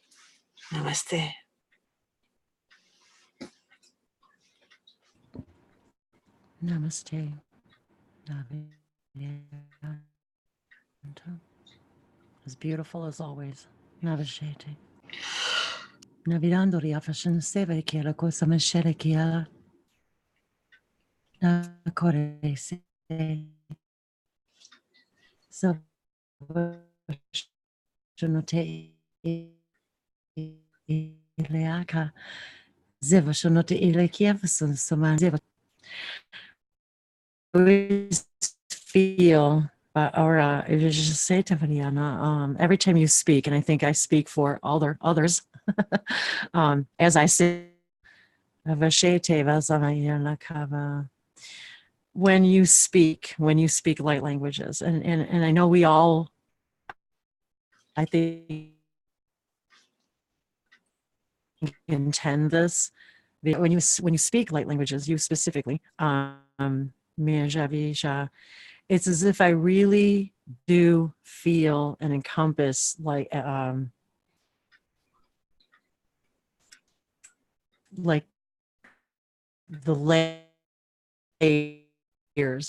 Namaste. Namaste. As beautiful as always. Navashete. Navidandori afashan seve che la cosa mescere che ha na core se so shonote ileaka zeva shonote ilekia so man zeva always feel or if you just say Tavariana, every time you speak, and I think I speak for others, as I say, when you speak light languages, and I know we all, I think, intend this. When you speak light languages, you specifically, it's as if I really do feel and encompass like the layers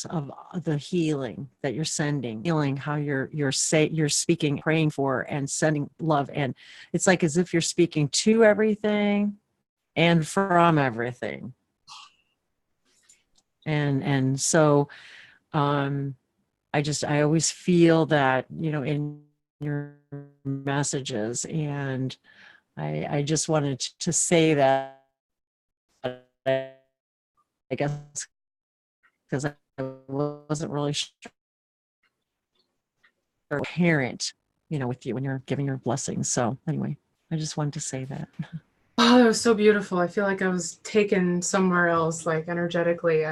of the healing that you're sending, feeling how you're speaking, praying for, and sending love, and it's like as if you're speaking to everything and from everything, and so I always feel that, in your messages, and I just wanted to say that, I guess, because I wasn't really sure parent, with you when you're giving your blessings. So anyway, I just wanted to say that. Oh, that was so beautiful. I feel like I was taken somewhere else, like energetically.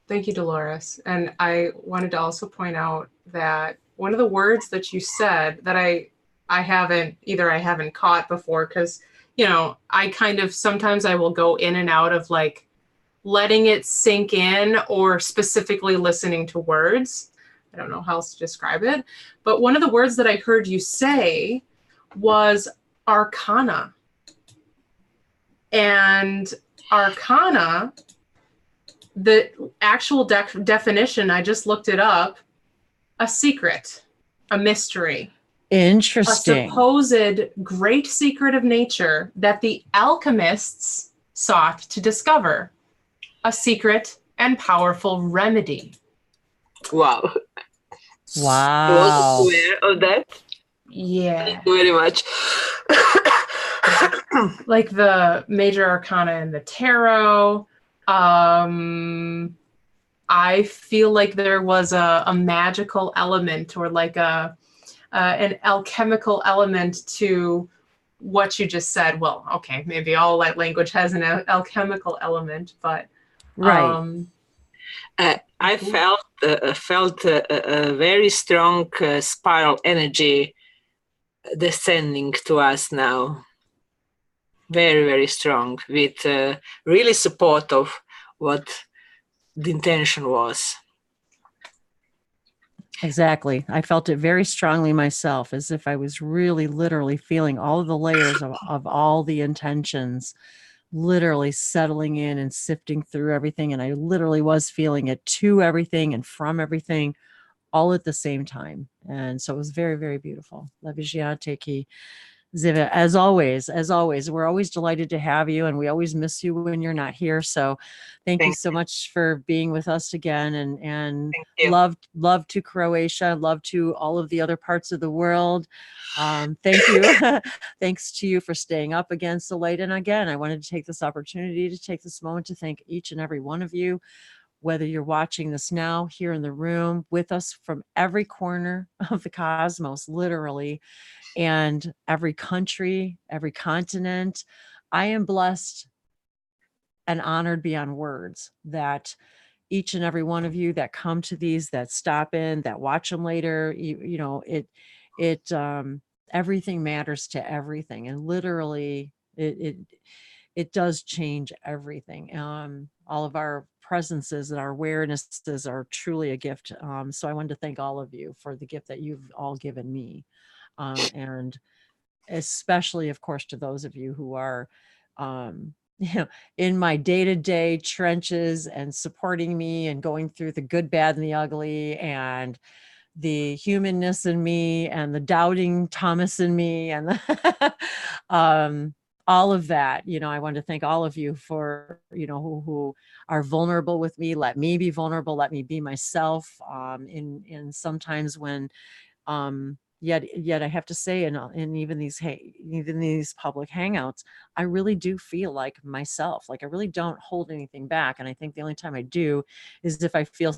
Thank you, Dolores. And I wanted to also point out that one of the words that you said that I haven't caught before, because I kind of sometimes I will go in and out of like letting it sink in or specifically listening to words. I don't know how else to describe it. But one of the words that I heard you say was arcana. And arcana, the actual definition, I just looked it up, a secret, a mystery. Interesting. A supposed great secret of nature that the alchemists sought to discover. A secret and powerful remedy. Wow. Wow. I wasn't aware of that. Yeah. Thank you very much. Like the major arcana in the tarot. I feel like there was a magical element or like an alchemical element to what you just said. Well, okay, maybe all light language has an alchemical element, but right. I felt a very strong spiral energy descending to us now. Very, very strong, with really support of what the intention was. Exactly. I felt it very strongly myself, as if I was really literally feeling all of the layers of all the intentions literally settling in and sifting through everything. And I literally was feeling it to everything and from everything all at the same time. And so it was very, very beautiful. La Vigiate qui Ziva, as always, we're always delighted to have you, and we always miss you when you're not here. So thank you so much for being with us again, and Thank you. love to Croatia, love to all of the other parts of the world. Thank you. Thanks to you for staying up again so late. And again, I wanted to take this opportunity to take this moment to thank each and every one of you, whether you're watching this now here in the room with us from every corner of the cosmos, literally, and every country, every continent. I am blessed and honored beyond words that each and every one of you that come to these, that stop in, that watch them later, you know, everything matters to everything. And literally it does change everything. All of our presences and our awarenesses are truly a gift. So I wanted to thank all of you for the gift that you've all given me. And especially, of course, to those of you who are, you know, in my day-to-day trenches and supporting me and going through the good, bad, and the ugly, and the humanness in me, and the doubting Thomas in me, and the all of that. You know, I want to thank all of you for, you know, who are vulnerable with me. Let me be vulnerable. Let me be myself. In sometimes when, yet I have to say, in even these public hangouts, I really do feel like myself. Like I really don't hold anything back. And I think the only time I do is if I feel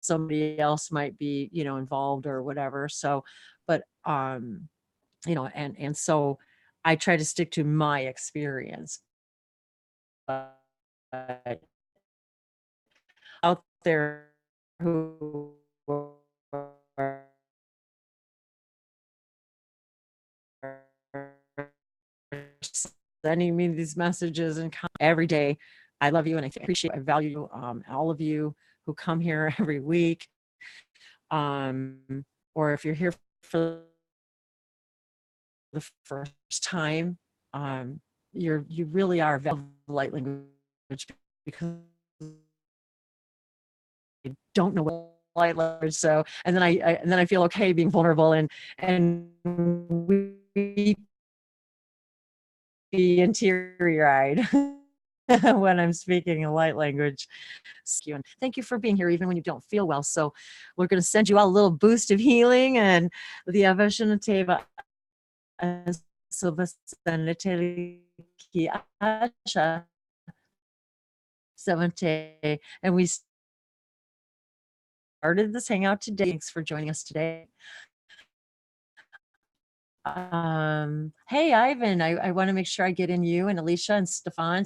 somebody else might be, you know, involved or whatever. So, but you know, and so I try to stick to my experience. But out there who are sending me these messages and every day, I love you and I appreciate, I value all of you who come here every week. Or if you're here for the first time, you really are light language, because I don't know what light language. So, and then I feel okay being vulnerable and we be teary-eyed when I'm speaking a light language. And thank you for being here even when you don't feel well. So we're going to send you out a little boost of healing, and the Aveshanateva and we started this hangout today. Thanks for joining us today. Hey Ivan, I want to make sure I get in you and Alicia and Stefan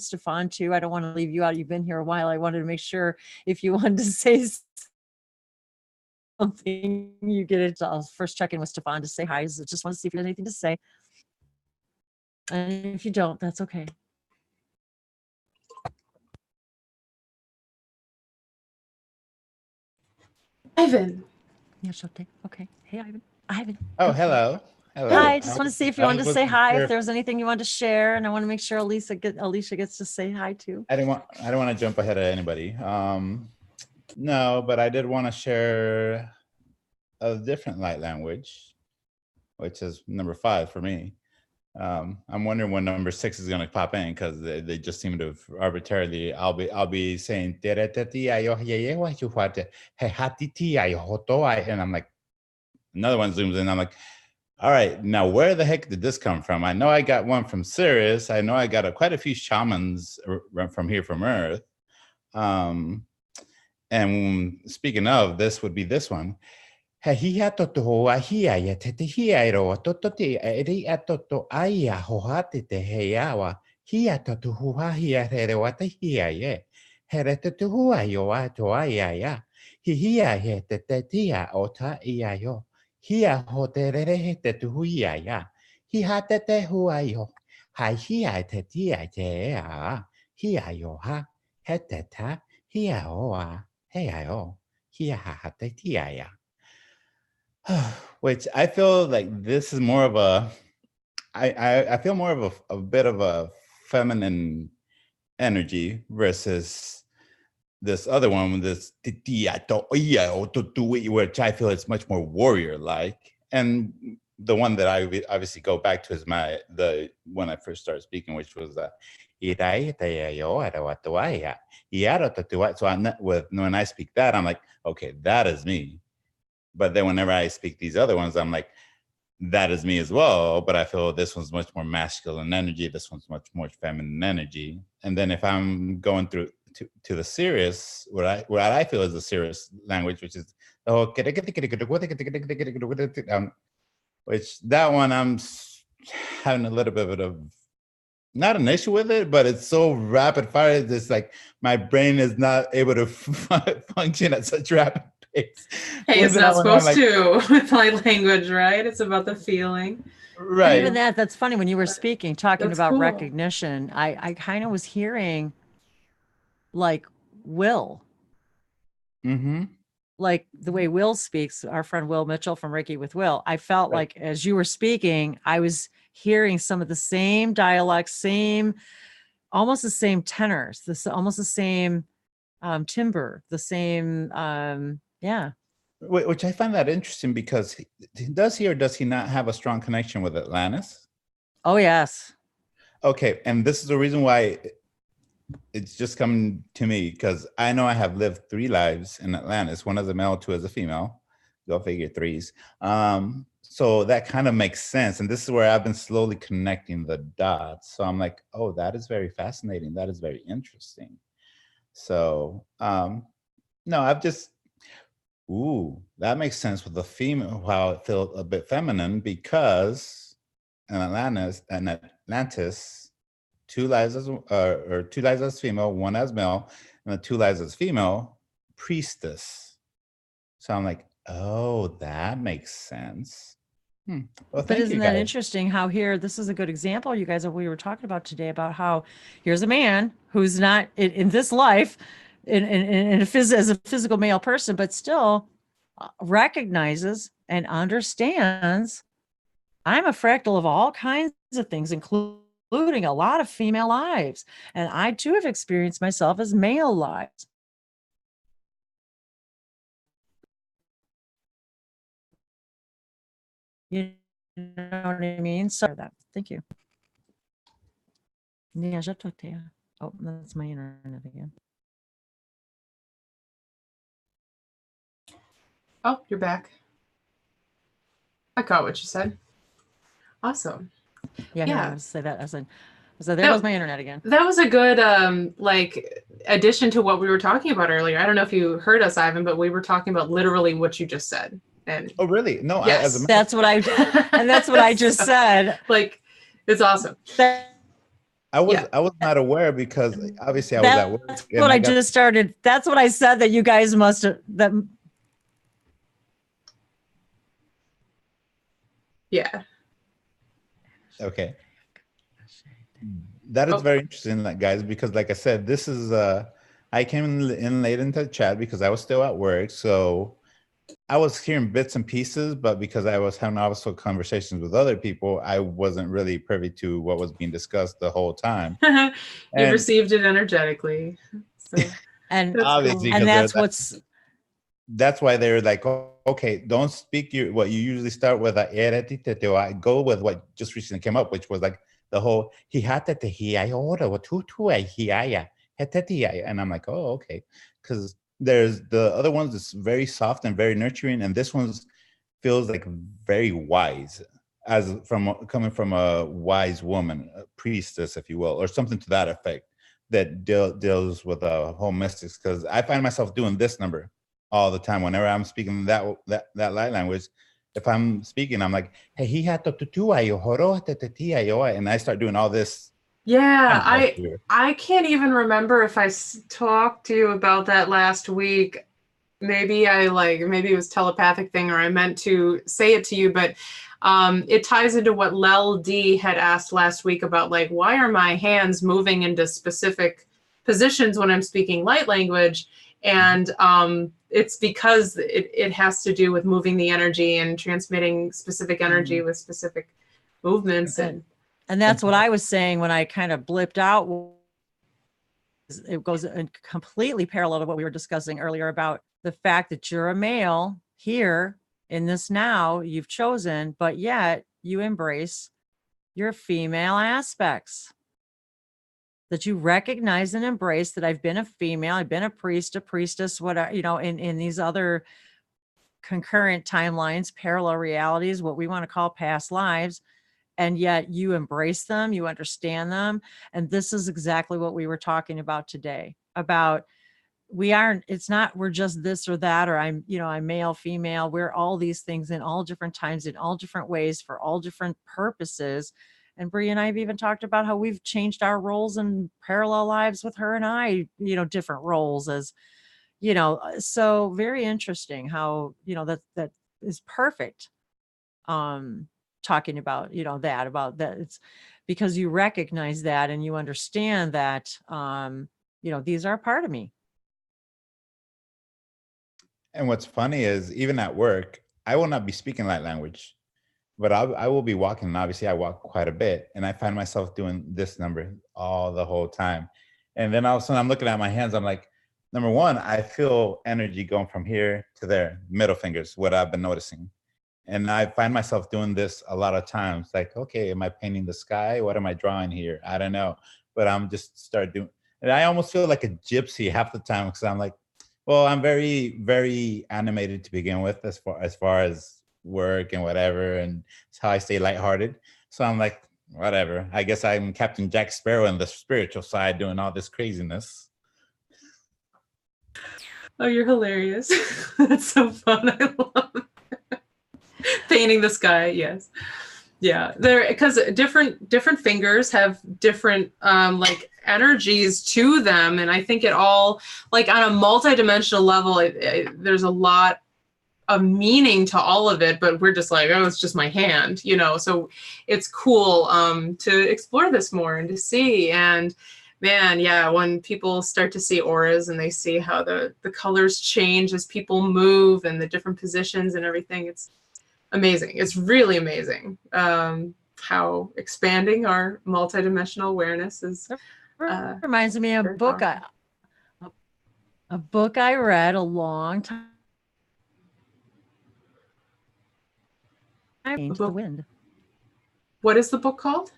too. I don't want to leave you out. You've been here a while. I wanted to make sure if you wanted to say something, you get it. I'll first check in with Stefan to say hi. I just want to see if you have anything to say. And if you don't, that's okay. Ivan. Yes, okay. Hey Ivan. Oh, Okay. hello. Hello. Hi, I just want to see if you wanted to say hi, sure. if there's anything you want to share, and I want to make sure Alicia gets to say hi too. I don't want to jump ahead of anybody. No, but I did want to share a different light language, which is number 5 for me. I'm wondering when number 6 is going to pop in, because they just seem to have arbitrarily. I'll be saying and I'm like, another one zooms in. I'm like, all right, now where the heck did this come from? I know I got one from Sirius. I know I got quite a few shamans from here from Earth. And speaking of, this would be this one. Hia ho te rerehe te tuhuia ia. Hiha te te huaio. Hai hia te tia te ea. Hia yo ha. He te ta. Hia oa. He ai o. Hia ha te tia ia. Which I feel like this is more of a, I feel more of a bit of a feminine energy versus this other one, this which I feel is much more warrior-like. And the one that I obviously go back to is the when I first started speaking, which was so I'm not, when I speak that, I'm like, okay, that is me. But then whenever I speak these other ones, I'm like, that is me as well. But I feel this one's much more masculine energy. This one's much more feminine energy. And then if I'm going through to the serious, what I feel is the serious language, which is which that one I'm having a little bit of not an issue with it, but it's so rapid fire. It's just like my brain is not able to function at such rapid pace. Hey, it's With not that one, I'm supposed like, to with light language, right? It's about the feeling. And right. even that's funny when you were speaking, talking That's about cool. recognition. I kind of was hearing like Will, Mm-hmm. like the way Will speaks, our friend Will Mitchell from Reiki with Will. I felt Right. like as you were speaking, I was hearing some of the same dialects, almost the same tenors, almost the same timbre, the same, yeah. Which I find that interesting because does he or does he not have a strong connection with Atlantis? Oh, yes. Okay, and this is the reason why it's just come to me, because I know I have lived 3 lives in Atlantis, one as a male, 2 as a female. Go figure, 3s. So that kind of makes sense. And this is where I've been slowly connecting the dots. So I'm like, oh, that is very fascinating. That is very interesting. So no, I've just, ooh, that makes sense with the female, how it feels a bit feminine, because in Atlantis, 2 lives as or 2 lives as female, 1 as male, and the 2 lives as female, priestess. So I'm like, oh, that makes sense. Well, But thank isn't you that guys. interesting how here, this is a good example, you guys, of what we were talking about today, about how here's a man who's not in this life as a physical male person, but still recognizes and understands I'm a fractal of all kinds of things, including a lot of female lives. And I too have experienced myself as male lives. You know what I mean? So that, thank you. Yeah, je talk to you. Oh, that's my internet again. Oh, you're back. I caught what you said. Awesome. Yeah, Yeah. I was say that. I said, there goes my internet again. That was a good like addition to what we were talking about earlier. I don't know if you heard us, Ivan, but we were talking about literally what you just said. And Oh, really? No, yes, that's what I and that's what I just said. Like, it's awesome. I was not aware, because obviously I was at work. That's what I just started. That's what I said that you guys must have. That. Yeah. Okay. That is very interesting, guys, because like I said, this is I came in late into the chat because I was still at work. So I was hearing bits and pieces, but because I was having also conversations with other people, I wasn't really privy to what was being discussed the whole time. You received it energetically. So and obviously, cool. And that's why they're like, okay, don't speak what you usually start with. Go with what just recently came up, which was like the whole and I'm like, oh, okay, because there's the other ones that's very soft and very nurturing, and this one's feels like very wise, as coming from a wise woman, a priestess, if you will, or something to that effect, that deals with whole mystics. Because I find myself doing this number all the time whenever I'm speaking that light language. If I'm speaking, I'm like, hey, he had and I start doing all this. Yeah, I can't even remember if I talked to you about that last week. Maybe maybe it was telepathic thing, or I meant to say it to you, but it ties into what Lel D had asked last week about, like, why are my hands moving into specific positions when I'm speaking light language? And it's because it has to do with moving the energy and transmitting specific energy with specific movements. And that's what I was saying when I kind of blipped out. It goes in completely parallel to what we were discussing earlier about the fact that you're a male here in this now you've chosen, but yet you embrace your female aspects, that you recognize and embrace that I've been a female, I've been a priest, a priestess, whatever, in these other concurrent timelines, parallel realities, what we want to call past lives. And yet you embrace them, you understand them. And this is exactly what we were talking about today, about we're just this or that, or I'm male, female. We're all these things in all different times, in all different ways, for all different purposes. And Bree and I have even talked about how we've changed our roles in parallel lives with her and I, different roles as, so very interesting how, that is perfect. Talking about, about that. It's because you recognize that and you understand that, these are a part of me. And what's funny is even at work, I will not be speaking light language, but I will be walking. And obviously I walk quite a bit, and I find myself doing this number all the whole time. And then all of a sudden I'm looking at my hands. I'm like, number one, I feel energy going from here to there, middle fingers, what I've been noticing. And I find myself doing this a lot of times. Like, okay, am I painting the sky? What am I drawing here? I don't know. But I'm just start doing, and I almost feel like a gypsy half the time, because I'm like, well, I'm very, very animated to begin with, as far as work and whatever, and it's how I stay lighthearted. So I'm like, whatever. I guess I'm Captain Jack Sparrow on the spiritual side, doing all this craziness. Oh, you're hilarious. That's so fun. I love it. Painting the sky, yes. Yeah, because different fingers have different like energies to them, and I think it all, like on a multidimensional level, there's a lot of meaning to all of it, but we're just like, oh, it's just my hand, so it's cool to explore this more and to see. And man, yeah, when people start to see auras and they see how the colors change as people move and the different positions and everything, it's amazing. It's really amazing how expanding our multidimensional awareness is. Reminds me of a book I read a long time. Paint the Wind. What is the book called?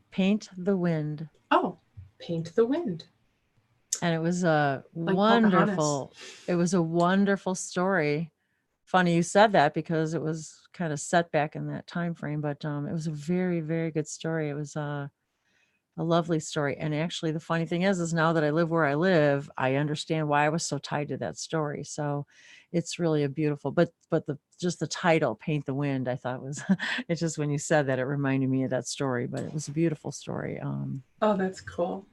Paint the Wind. Oh, Paint the Wind. And it was a wonderful story. Funny you said that, because it was kind of set back in that time frame, but it was a very, very good story. It was a lovely story. And actually the funny thing is now that I live where I live, I understand why I was so tied to that story. So it's really a beautiful, but just the title, Paint the Wind, I thought was, it's just when you said that, it reminded me of that story, but it was a beautiful story. Oh, that's cool.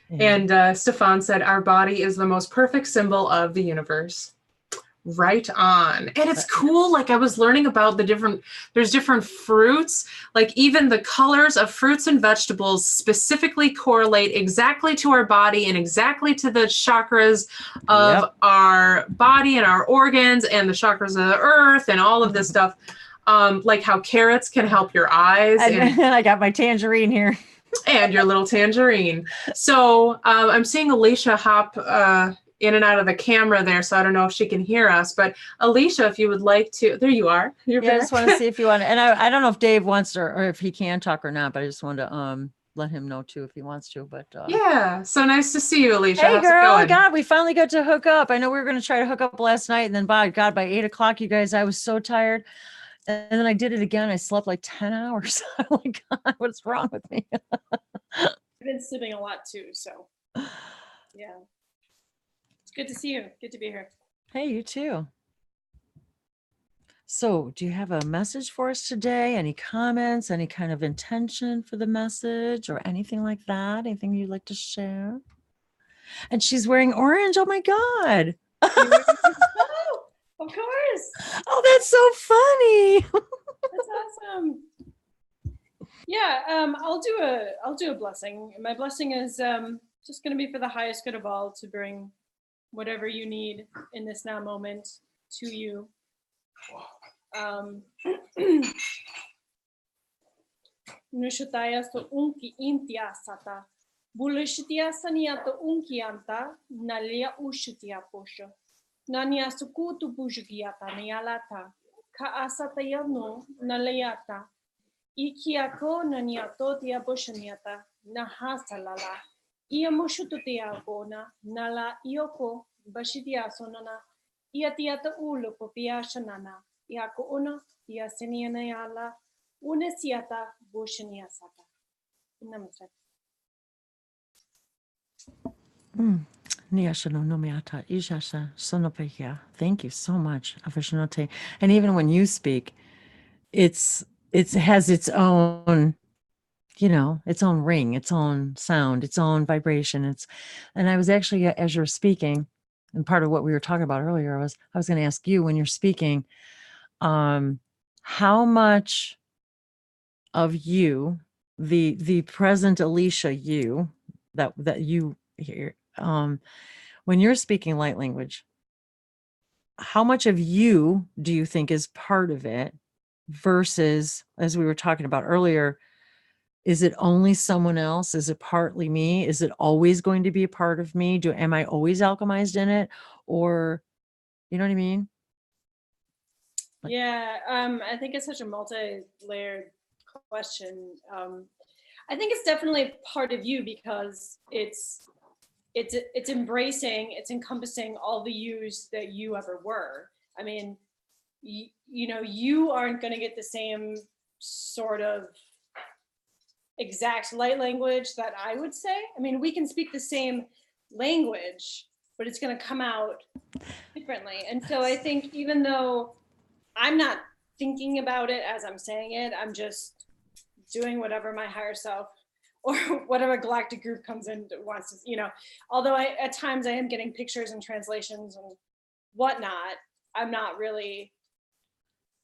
And Stefan said, our body is the most perfect symbol of the universe. Right on. And it's cool. Like I was learning about there's different fruits, like even the colors of fruits and vegetables specifically correlate exactly to our body and exactly to the chakras of our body and our organs and the chakras of the earth and all of this stuff. Like how carrots can help your eyes. And I got my tangerine here. And your little tangerine. So I'm seeing Alicia hop in and out of the camera there, so I don't know if she can hear us, but Alicia, if you would like to, there you are. I just want to see if you want to, and I don't know if Dave wants to, or if he can talk or not, but I just wanted to let him know too if he wants to. But yeah, so nice to see you, Alicia. Hey girl, God, we finally got to hook up. I know we were going to try to hook up last night, and then by 8 o'clock, you guys, I was so tired. And then I did it again. I slept like 10 hours. Oh my God, what's wrong with me? I've been sleeping a lot too, so yeah. It's good to see you. Good to be here. Hey, you too. So do you have a message for us today? Any comments, any kind of intention for the message or anything like that? Anything you'd like to share? And she's wearing orange. Oh my God. Oh, of course. Oh, that's so funny. That's awesome. Yeah, I'll do a blessing. My blessing is just going to be for the highest good of all, to bring whatever you need in this now moment to you. Nushataya so unki intia sata. Bulishitia saniata unkianta nalia ushitia posho. Nania sukutu bujugiata nialata. Ka asataya no nalayata. Ikiako naniato tia bushaniata. Nahasalala. Ia mushututia bona. Nala ioko bashitia sonana. Ia tiata ulo popia shanana. Iako una. Ia sinianayala. Unesiata bushaniasata. Namaste. Niyashano nomiata ishasha sonopeya. Thank you so much, Avishnote. And even when you speak, it has its own, its own ring, its own sound, its own vibration. And I was actually, as you're speaking, and part of what we were talking about earlier was I was going to ask you when you're speaking, how much of you, the present Alicia you that you hear, when you're speaking light language, how much of you do you think is part of it versus, as we were talking about earlier, is it only someone else? Is it partly me? Is it always going to be a part of me? Am I always alchemized in it? Or, you know what I mean? Yeah, I think it's such a multi-layered question. I think it's definitely part of you because it's embracing, it's encompassing all the yous that you ever were. I mean, you aren't going to get the same sort of exact light language that I would say. I mean, we can speak the same language, but it's going to come out differently. And so I think even though I'm not thinking about it as I'm saying it, I'm just doing whatever my higher self or whatever galactic group comes in wants to, although at times I am getting pictures and translations and whatnot, I'm not really.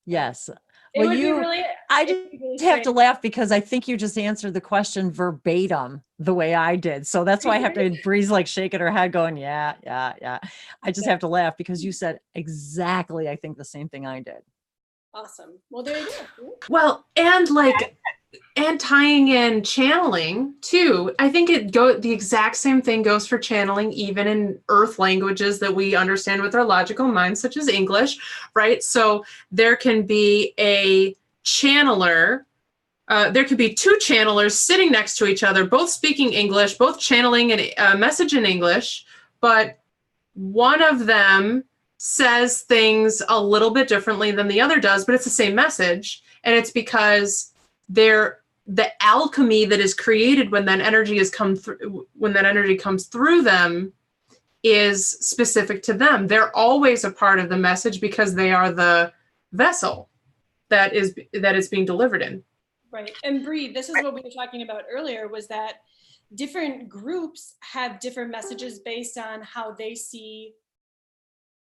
Yes. Well, I just have to laugh because I think you just answered the question verbatim the way I did. So that's why I have to, Bree's like shaking her head going, yeah. I just have to laugh because you said exactly, I think the same thing I did. Awesome. Well, there you go. Well, and tying in channeling too. I think the exact same thing goes for channeling, even in earth languages that we understand with our logical mind, such as English, right? So there can be a channeler. There could be two channelers sitting next to each other, both speaking English, both channeling a message in English, but one of them says things a little bit differently than the other does, but it's the same message. And it's because the alchemy that is created when that energy comes through them is specific to them. They're always a part of the message because they are the vessel that is being delivered in. Right. And Bree, this is what we were talking about earlier, was that different groups have different messages based on how they see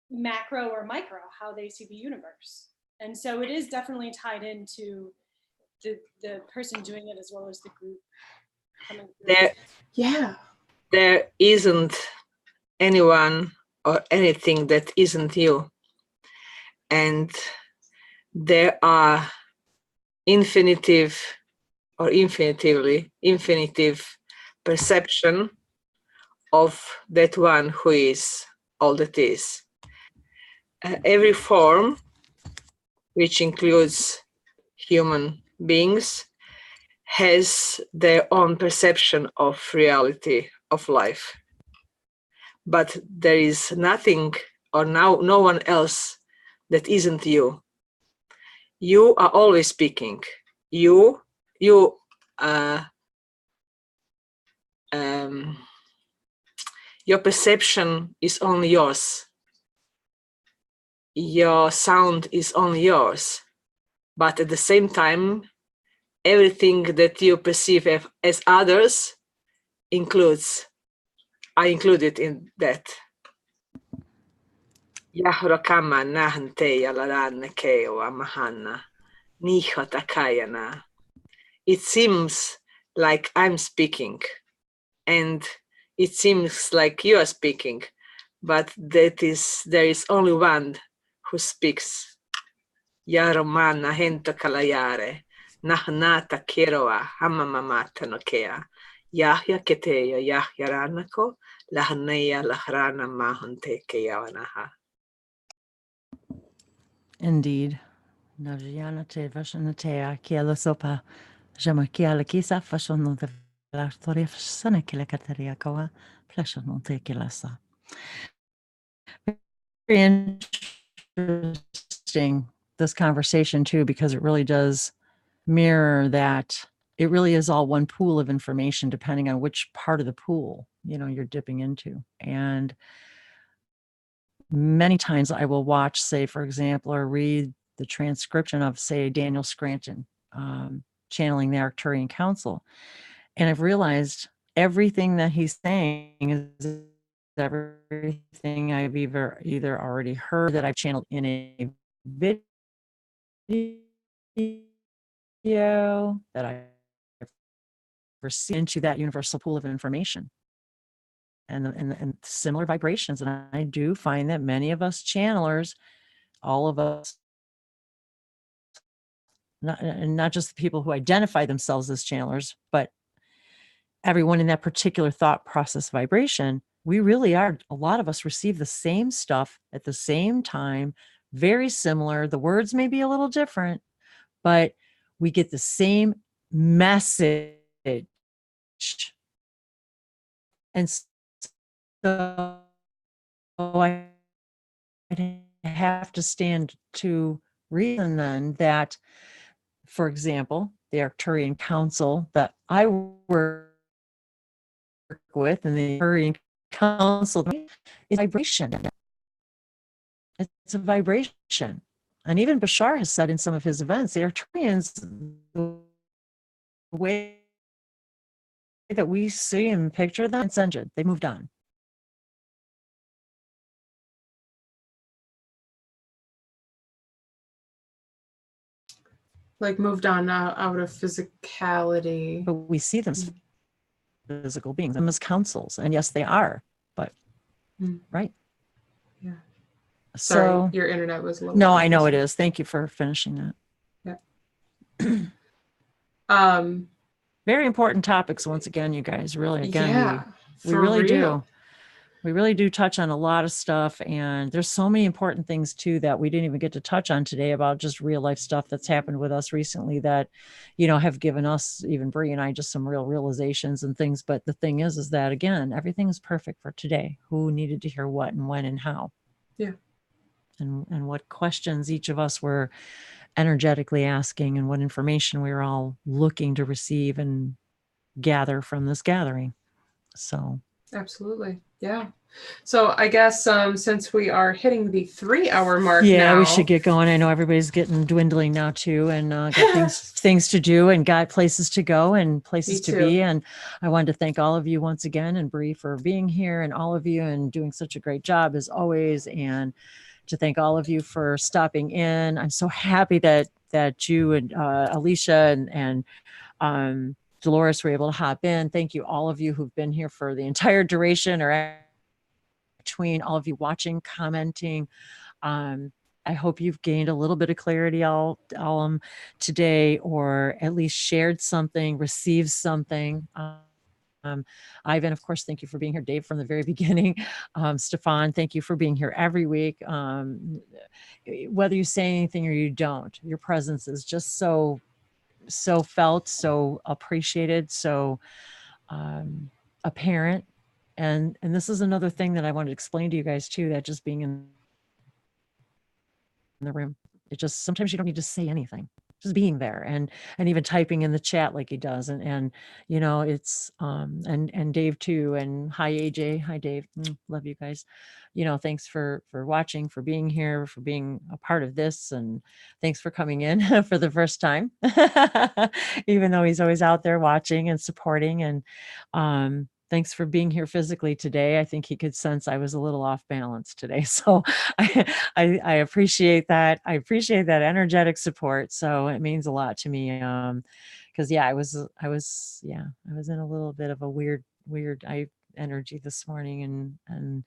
macro or micro, how they see the universe. And so it is definitely tied into the person doing it as well as the group coming through. There isn't anyone or anything that isn't you. And there are infinitive perception of that one who is all that is. Every form, which includes human beings, has their own perception of reality of life. But there is nothing or no one else that isn't you. You are always speaking. Your perception is only yours. Your sound is only yours. But at the same time, everything that you perceive as others are included in that. Yahrakama nahanteya larana kewa mahana nihatakayana. It seems like I'm speaking, and it seems like you are speaking, but there is only one who speaks. Yaromana hento kalayare nahanata keroa hamamamata nokea Yahya keteya Yahya ranako lahaneya lahrana mahante keyawanaha. Indeed. Najiana te vashanatea kia la sopa. Jama kia la kisa fashono de la storia fasana kila kataria kawa. Plashono te kila sa. Very interesting, this conversation too, because it really does mirror that it really is all one pool of information, depending on which part of the pool, you're dipping into. And many times I will watch, say, for example, or read the transcription of, say, Daniel Scranton channeling the Arcturian Council. And I've realized everything that he's saying is everything I've either already heard that I've channeled in a video that I've received into that universal pool of information. And similar vibrations. And I do find that many of us channelers, all of us, not just the people who identify themselves as channelers, but everyone in that particular thought process vibration, we really are, a lot of us receive the same stuff at the same time, very similar. The words may be a little different, but we get the same message. And so I have to stand to reason then that, for example, the Arcturian Council that I work with, and the Arcturian Council is vibration. It's a vibration. And even Bashar has said in some of his events, the Arcturians, the way that we see and picture them, it's ended. They moved on. Like moved on out of physicality. But we see them as physical beings, them as councils. And yes, they are, but right. Yeah. So sorry, your internet was low. No, I know it is. Thank you for finishing that. Yeah. Very important topics once again, you guys. Really, again, yeah, we really do. We really do touch on a lot of stuff, and there's so many important things too that we didn't even get to touch on today about just real life stuff that's happened with us recently that, have given us, even Bree and I, just some real realizations and things. But the thing is that, again, everything is perfect for today. Who needed to hear what and when and how? Yeah. And what questions each of us were energetically asking, and what information we were all looking to receive and gather from this gathering. So absolutely. Yeah. So I guess since we are hitting the 3-hour mark now, we now, should get going. I know everybody's getting dwindling now too, and got things to do, and got places to go and places to be. And I wanted to thank all of you once again, and Bree for being here, and all of you, and doing such a great job as always. And to thank all of you for stopping in. I'm so happy that you and Alicia and Dolores were able to hop in. Thank you, all of you who've been here for the entire duration, or between all of you watching, commenting. I hope you've gained a little bit of clarity all today, or at least shared something, received something. Ivan, of course, thank you for being here. Dave, from the very beginning. Stefan, thank you for being here every week. Whether you say anything or you don't, your presence is just so felt, so appreciated, so apparent. And this is another thing that I wanted to explain to you guys too, that just being in the room, it just, sometimes you don't need to say anything, just being there, and even typing in the chat like he does, and it's and Dave too, and hi AJ, hi Dave, love you guys. Thanks for watching, for being here, for being a part of this, and thanks for coming in for the first time, even though he's always out there watching and supporting. And thanks for being here physically today. I think he could sense I was a little off balance today. So I appreciate that. I appreciate that energetic support. So it means a lot to me. Cause I was in a little bit of a weird energy this morning. And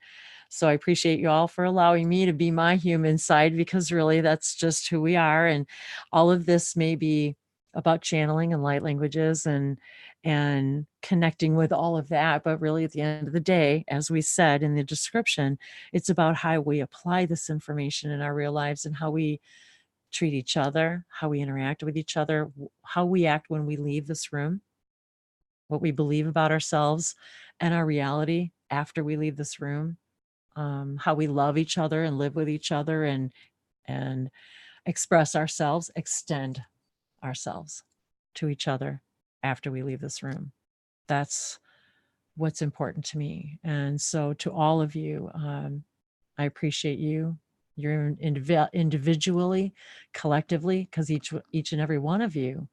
so I appreciate you all for allowing me to be my human side, because really that's just who we are. And all of this may be about channeling and light languages and connecting with all of that. But really at the end of the day, as we said in the description, it's about how we apply this information in our real lives and how we treat each other, how we interact with each other, how we act when we leave this room, what we believe about ourselves and our reality after we leave this room, how we love each other and live with each other and express ourselves, extend ourselves to each other after we leave this room. That's what's important to me. And so to all of you, I appreciate you. You're individually, collectively, because each and every one of you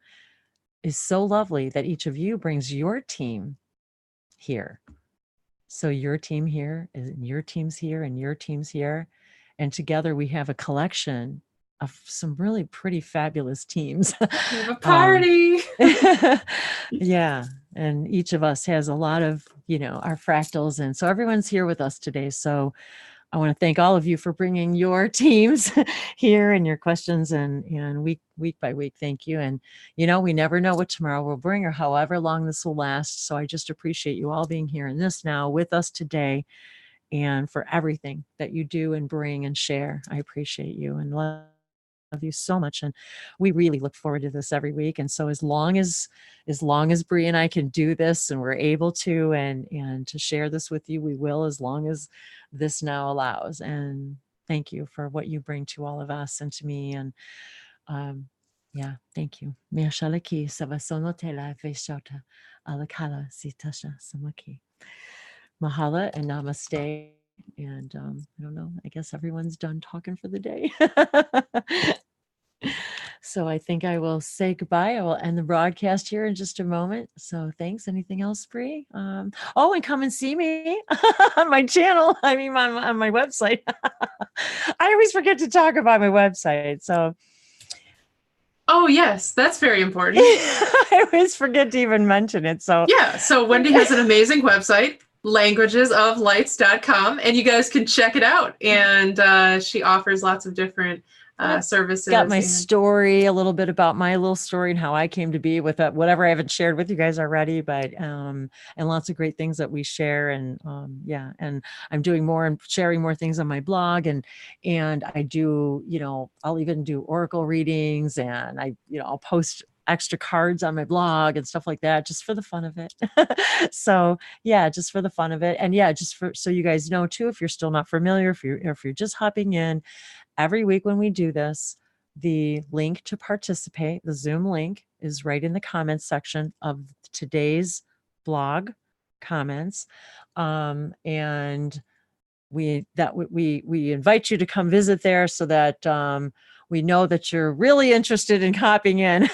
is so lovely that each of you brings your team here. So your team here, and your team's here, and your team's here. And together we have a collection of some really pretty fabulous teams. We have a party. Yeah. And each of us has a lot of, our fractals. And so everyone's here with us today. So I want to thank all of you for bringing your teams here and your questions and week by week. Thank you. And, we never know what tomorrow will bring or however long this will last. So I just appreciate you all being here in this now with us today and for everything that you do and bring and share. I appreciate you and love you so much. And we really look forward to this every week. And so as long as Bree and I can do this and we're able to, and to share this with you, we will, as long as this now allows. And thank you for what you bring to all of us and to me. And yeah, thank you. Mahala and namaste. And I don't know, I guess everyone's done talking for the day. So I think I will say goodbye. I will end the broadcast here in just a moment. So thanks. Anything else, Bree? And come and see me on my channel. I mean, on my website. I always forget to talk about my website. So. Oh, yes, that's very important. I always forget to even mention it. So yeah, so Wendy has an amazing website, languagesoflights.com, and you guys can check it out. And she offers lots of different services. Got my story, a little bit about my little story and how I came to be with whatever I haven't shared with you guys already, but and lots of great things that we share. And yeah, and I'm doing more and sharing more things on my blog, and I do, I'll even do oracle readings, and I'll post extra cards on my blog and stuff like that, just for the fun of it. So yeah, just for the fun of it. And yeah, just so you guys know too, if you're still not familiar, if you're just hopping in, every week when we do this, the link to participate, the Zoom link, is right in the comments section of today's blog comments. And we invite you to come visit there so that we know that you're really interested in hopping in.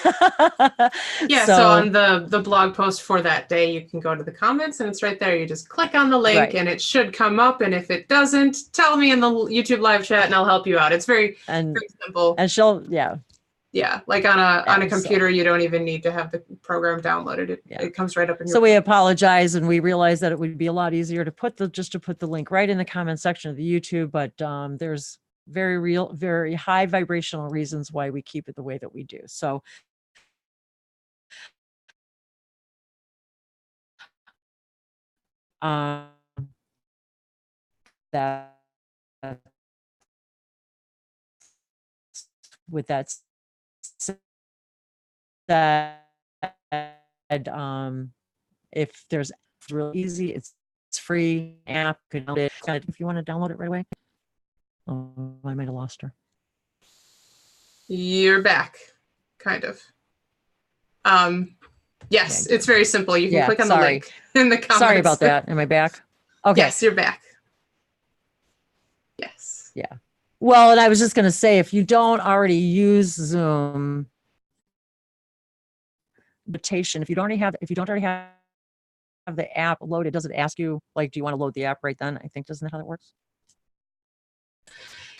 Yeah, so on the blog post for that day, you can go to the comments and it's right there. You just click on the link and it should come up. And if it doesn't, tell me in the YouTube live chat and I'll help you out. It's very simple. And she'll, yeah, like on a computer, you don't even need to have the program downloaded. It comes right up in your. So we apologize, and we realize that it would be a lot easier to put the link right in the comment section of the YouTube, but there's very high vibrational reasons why we keep it the way that we do. So that with that said, if there's real easy, it's free app. You can download it if you want to download it right away. Oh, I might have lost her. You're back, kind of. Yes, it's very simple. You can click on the link in the comments. Sorry about that. Am I back? Okay. Yes, you're back. Yes. Yeah. Well, and I was just going to say, if you don't already use Zoom, if you don't already have the app loaded, does it ask you, like, do you want to load the app right then? I think, isn't that how that works?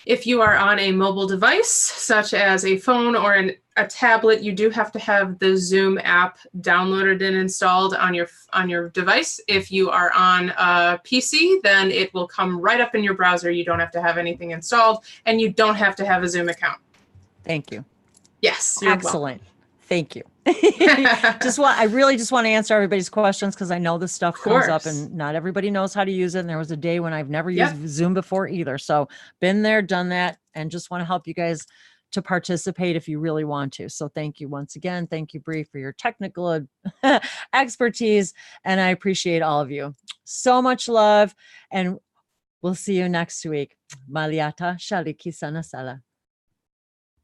If you are on a mobile device, such as a phone or a tablet, you do have to have the Zoom app downloaded and installed on your device. If you are on a PC, then it will come right up in your browser. You don't have to have anything installed, and you don't have to have a Zoom account. Thank you. Yes. Excellent. Thank you. I really just want to answer everybody's questions because I know this stuff comes up course. and not everybody knows how to use it. And there was a day when I've never Yep. used Zoom before either. So been there, done that, and just want to help you guys to participate if you really want to. So thank you once again. Thank you, Bree, for your technical expertise. And I appreciate all of you. So much love. And we'll see you next week. Maliata Shaliki Sana Sala.